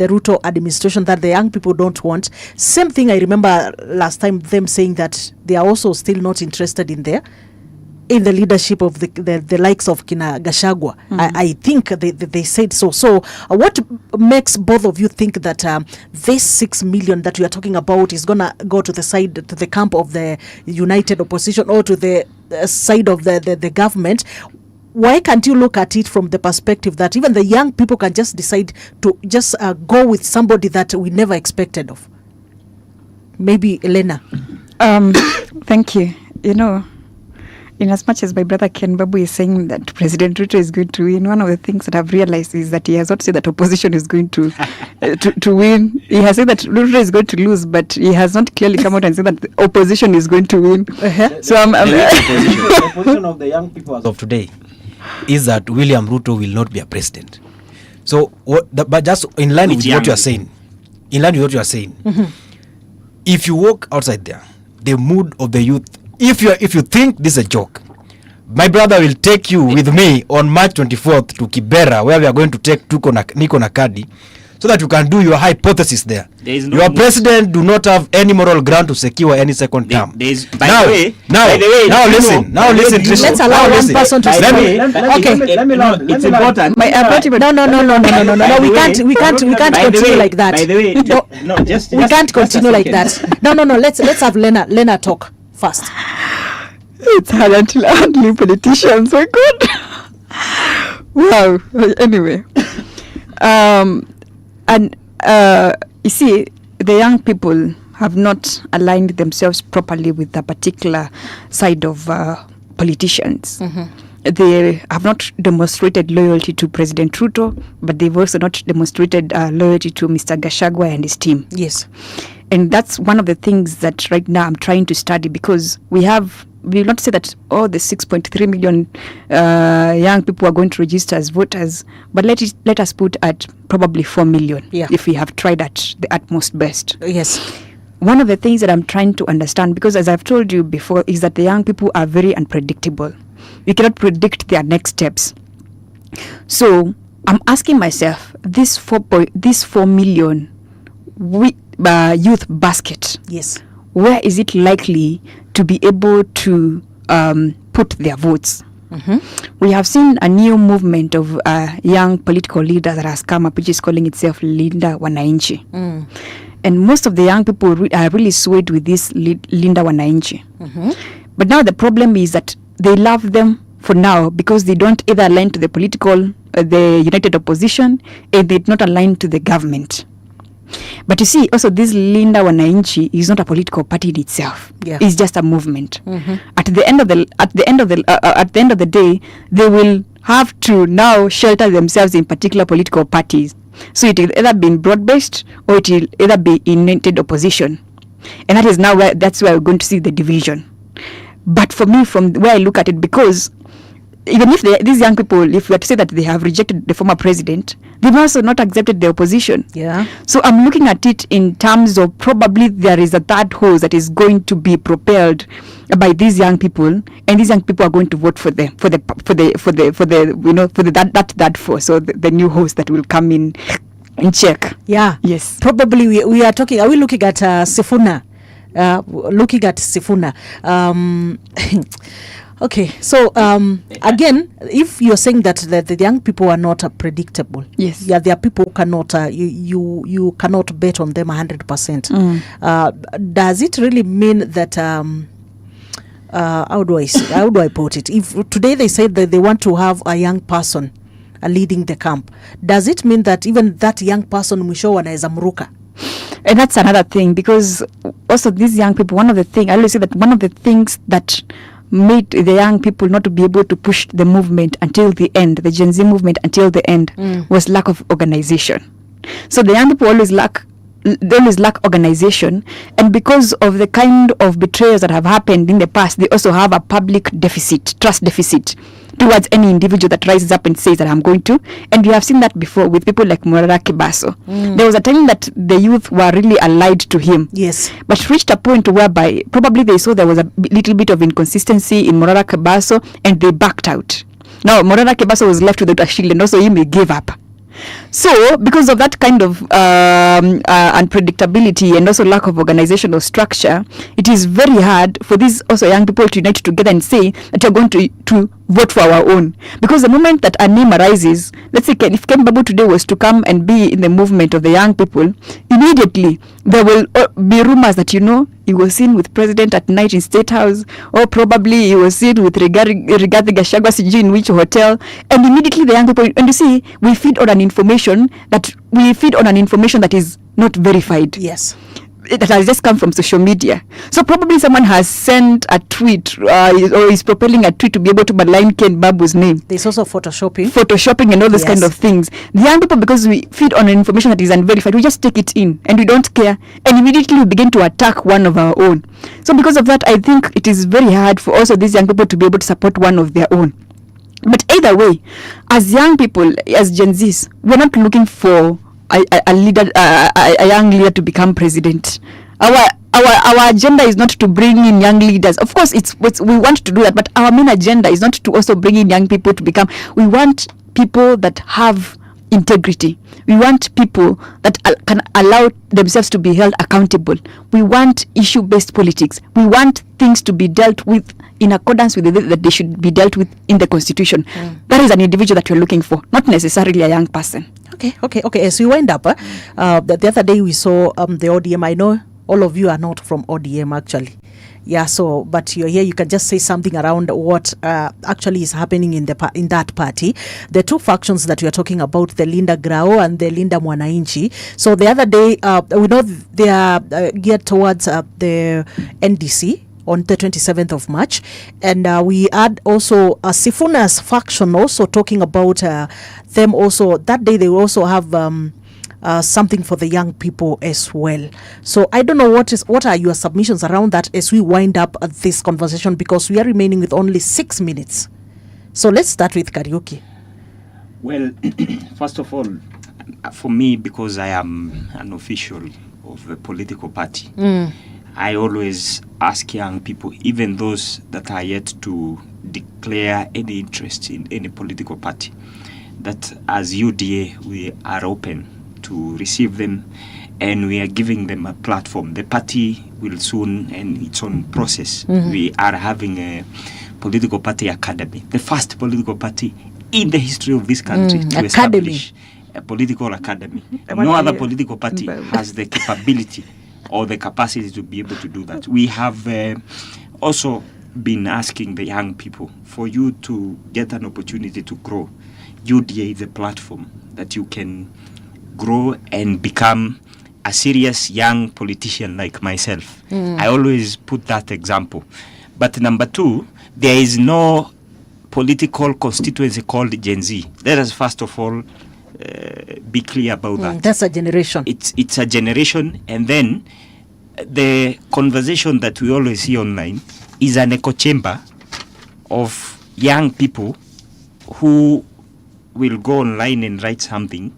Ruto administration that the young people don't want, same thing I remember last time them saying that they are also still not interested in the leadership of the likes of Kina Gashagwa. I think they said so. So what makes both of you think that this 6 million that we are talking about is gonna go to the camp of the united opposition, or to the side of the government? Why can't you look at it from the perspective that even the young people can just decide to just go with somebody that we never expected of? Maybe Elena. Thank you. You know, in as much as my brother Ken Babu is saying that President Ruto is going to win, one of the things that I've realized is that he has not said that opposition is going to to win. He has said that Ruto is going to lose, but he has not clearly come out and said that the opposition is going to win. So the position of the young people of today is that William Ruto will not be a president. So, but just in line with what you are saying, if you walk outside there, the mood of the youth, if you think this is a joke, my brother will take you with me on March 24th to Kibera, where we are going to take Niko Nakadi, so that you can do your hypothesis there. There is no Your move. president do not have any moral ground to secure any second term. By the way, Now listen. Let's allow one person to speak. Okay. It's important. No. We can't continue like that. By the way, We can't continue like that. No. Let's have Lena talk first. It's hard until only politicians. My God. Wow. Anyway, you see, the young people have not aligned themselves properly with a particular side of politicians. They have not demonstrated loyalty to President Ruto, but they've also not demonstrated loyalty to Mr. Gachagua and his team. Yes. And that's one of the things that right now I'm trying to study, because we will not say that the 6.3 million young people are going to register as voters, but let us put at probably 4 million if we have tried at the utmost best. Yes. One of the things that I'm trying to understand, because as I've told you before, is that the young people are very unpredictable. You cannot predict their next steps. So I'm asking myself, this 4 million youth basket, yes, where is it likely to be able to put their votes? We have seen a new movement of young political leaders that has come up, which is calling itself Linda Wananchi. And most of the young people are really swayed with this Linda Wananchi. But now the problem is that they love them for now because they don't either align to the the united opposition, and they do not align to the government. But you see, also this Linda Wananchi is not a political party in itself. It's just a movement. At the end of the day, they will have to now shelter themselves in particular political parties. So it will either be broad-based or it will either be in united opposition, and that is now that's where we're going to see the division. But for me, from where I look at it, because even if these young people, if we are to say that they have rejected the former president, they've also not accepted the opposition. So I'm looking at it in terms of probably there is a third horse that is going to be propelled by these young people, and these young people are going to vote for that force, or the new horse that will come in check. Yes. Probably we are talking. Are we looking at Sifuna? Looking at Sifuna. Okay, so again, if you're saying that the young people are not predictable, yes, there are people who cannot you cannot bet on them 100%. Does it really mean that how do I put it? If today they say that they want to have a young person leading the camp, does it mean that even that young person mwisho wanaweza mruka? And that's another thing, because also these young people, I always say that one of the things that made the young people not to be able to push the movement until the end, the Gen Z movement until the end, was lack of organization. So the young people always lack organization, and because of the kind of betrayals that have happened in the past, they also have a public trust deficit towards any individual that rises up and says that I'm going to. And we have seen that before with people like Morara Kibaso. There was a time that the youth were really allied to him. Yes. But reached a point whereby probably they saw there was a little bit of inconsistency in Morara Kibaso, and they backed out. Now Morara Kibaso was left without a shield, and also he may give up. So because of that kind of unpredictability and also lack of organizational structure, it is very hard for these also young people to unite together and say that you're going to vote for our own. Because the moment that a name arises, let's say if Ken Babu today was to come and be in the movement of the young people, immediately there will be rumors that, he was seen with president at night in State House, or probably he was seen with Rigathi Gachagua sijui in which hotel, and immediately the young people, and you see, we feed on an information that is not verified. Yes. That has just come from social media. So probably someone has sent a tweet or is propelling a tweet to be able to malign Ken Babu's name. There's also photoshopping and all those kind of things. The young people, because we feed on information that is unverified, we just take it in and we don't care, and immediately we begin to attack one of our own. So because of that, I think it is very hard for also these young people to be able to support one of their own. But either way, as young people, as Gen Zs, we're not looking for a leader, a young leader to become president. Our agenda is not to bring in young leaders. Of course, we want to do that, but our main agenda is not to also bring in young people to become. We want people that have integrity. We want people that can allow themselves to be held accountable. We want issue-based politics. We want things to be dealt with in accordance with the way that they should be dealt with in the Constitution. That is an individual that we're looking for, not necessarily a young person. Okay. As we wind up, the other day we saw the ODM. I know all of you are not from ODM actually. Yeah, so but you're here. You can just say something around what actually is happening in that party. The two factions that we are talking about, the Linda Grao and the Linda Mwananchi. So the other day, we know they are geared towards the NDC on the 27th of March, and we had also Sifuna's faction also talking about them. Also that day they will also have something for the young people as well. So I don't know what are your submissions around that as we wind up this conversation, because we are remaining with only 6 minutes. So let's start with Karaoke. Well, first of all, for me, because I am an official of a political party, I always ask young people, even those that are yet to declare any interest in any political party, that as UDA we are open to receive them, and we are giving them a platform. The party will soon end its own process. We are having a political party academy, the first political party in the history of this country to establish a political academy. No other political party has the capability or the capacity to be able to do that. We have also been asking the young people, for you to get an opportunity to grow, UDA is a platform that you can grow and become a serious young politician like myself. I always put that example. But number two, there is no political constituency called Gen Z. Let us first of all be clear about that. That's a generation. It's a generation, and then the conversation that we always see online is an echo chamber of young people who will go online and write something.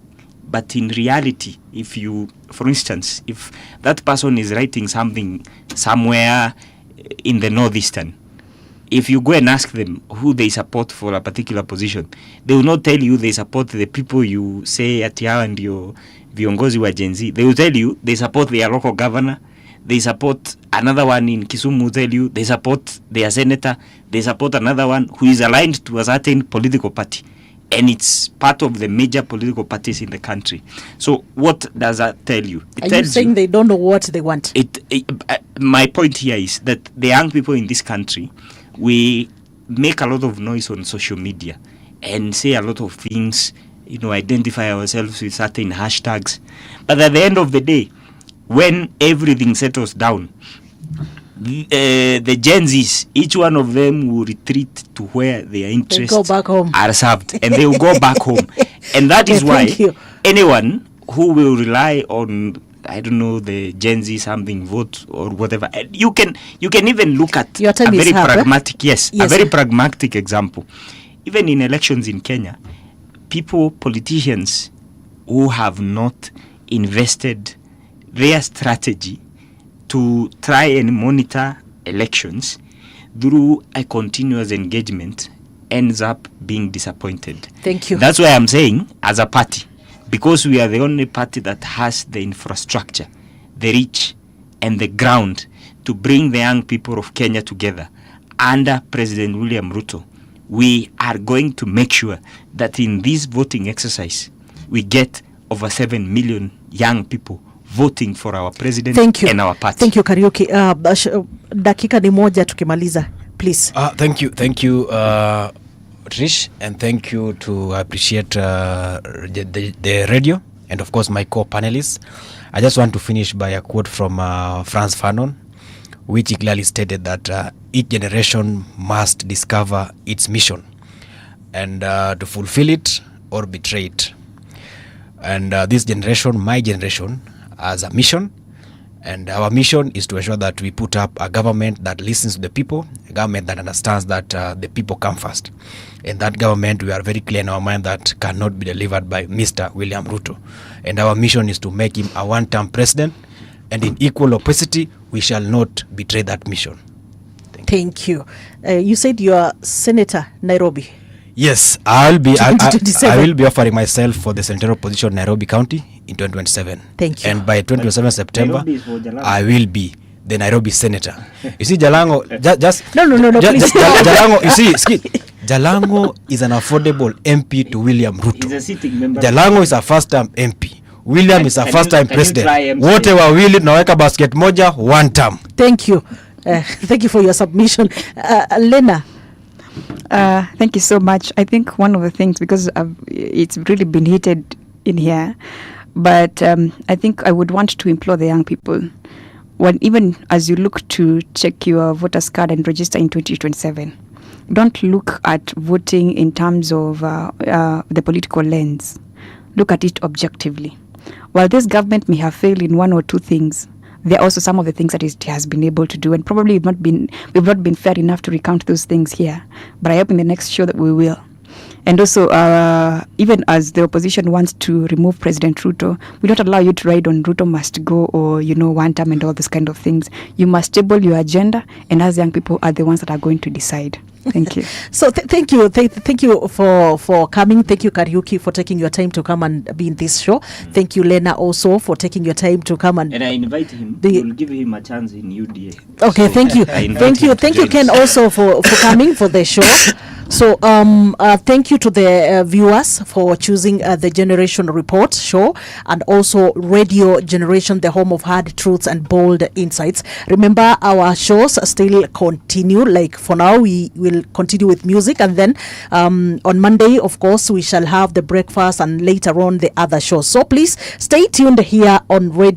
But in reality, if you, for instance, if that person is writing something somewhere in the northeastern, if you go and ask them who they support for a particular position, they will not tell you they support the people you say at yao and your viongozi wa Gen Z. They will tell you they support their local governor, they support another one in Kisumu, will tell you they support their senator, they support another one who is aligned to a certain political party. And it's part of the major political parties in the country. So what does that tell you? Are you saying they don't know what they want? My point here is that the young people in this country, we make a lot of noise on social media and say a lot of things, identify ourselves with certain hashtags. But at the end of the day, when everything settles down, the Gen Zs, each one of them will retreat to where their interests are served, and they will go back home. And that is why anyone who will rely on, I don't know, the Gen Z something vote or whatever, you can even look at a very pragmatic, a very pragmatic example. Even in elections in Kenya, politicians who have not invested their strategy to try and monitor elections through a continuous engagement ends up being disappointed. Thank you. That's why I'm saying, as a party, because we are the only party that has the infrastructure, the reach, and the ground to bring the young people of Kenya together under President William Ruto, we are going to make sure that in this voting exercise, we get over 7 million young people voting for our president and our party. Thank you, Karaoke. Dakika ni moja tukimaliza, please. Thank you, Trish, and thank you to appreciate the radio and of course my co-panelists. I just want to finish by a quote from Frantz Fanon, which he clearly stated that each generation must discover its mission and to fulfill it or betray it. And this generation, my generation, has a mission, and our mission is to ensure that we put up a government that listens to the people, a government that understands that the people come first. And that government, we are very clear in our mind, that cannot be delivered by Mr. William Ruto. And our mission is to make him a one-term president, and in equal opacity, we shall not betray that mission. Thank you. You said you are Senator Nairobi. Yes, I will be. I 2027. will be offering myself for the senatorial position in Nairobi County in 2027. Thank you. And by 2027 September, Nairobi is for Jalango. I will be the Nairobi senator. You see, Jalango, just No, please. Jalango. You see, Jalango is an affordable MP to William Ruto. He's a sitting member. Jalango is a first-term MP. William is a Can first-time you try president. MC? Wote wawili tunaweka basket moja, one term. Thank you. Thank you for your submission. Lena. Thank you so much. I think one of the things, because it's really been heated in here, but I think I would want to implore the young people, when even as you look to check your voters card and register in 2027, don't look at voting in terms of the political lens. Look at it objectively. While this government may have failed in one or two things, there are also some of the things that it has been able to do, and probably we've not been fair enough to recount those things here. But I hope in the next show that we will. And also, even as the opposition wants to remove President Ruto, we don't allow you to ride on Ruto must go or, one term and all those kind of things. You must table your agenda, and as young people are the ones that are going to decide. Thank you. So thank you. Thank you for coming. Thank you, Kariuki, for taking your time to come and be in this show. Thank you, Lena, also for taking your time to come and I invite him. We'll give him a chance in UDA. Okay, So thank you. I invite Thank him you. to Thank you, join Ken, us. also for coming for the show. So thank you to the viewers for choosing the Generation Report show, and also Radio Generation, the home of hard truths and bold insights. Remember, our shows still continue. Like for now, we will continue with music, and then on Monday, of course, we shall have the breakfast, and later on the other shows. So please stay tuned here on Radio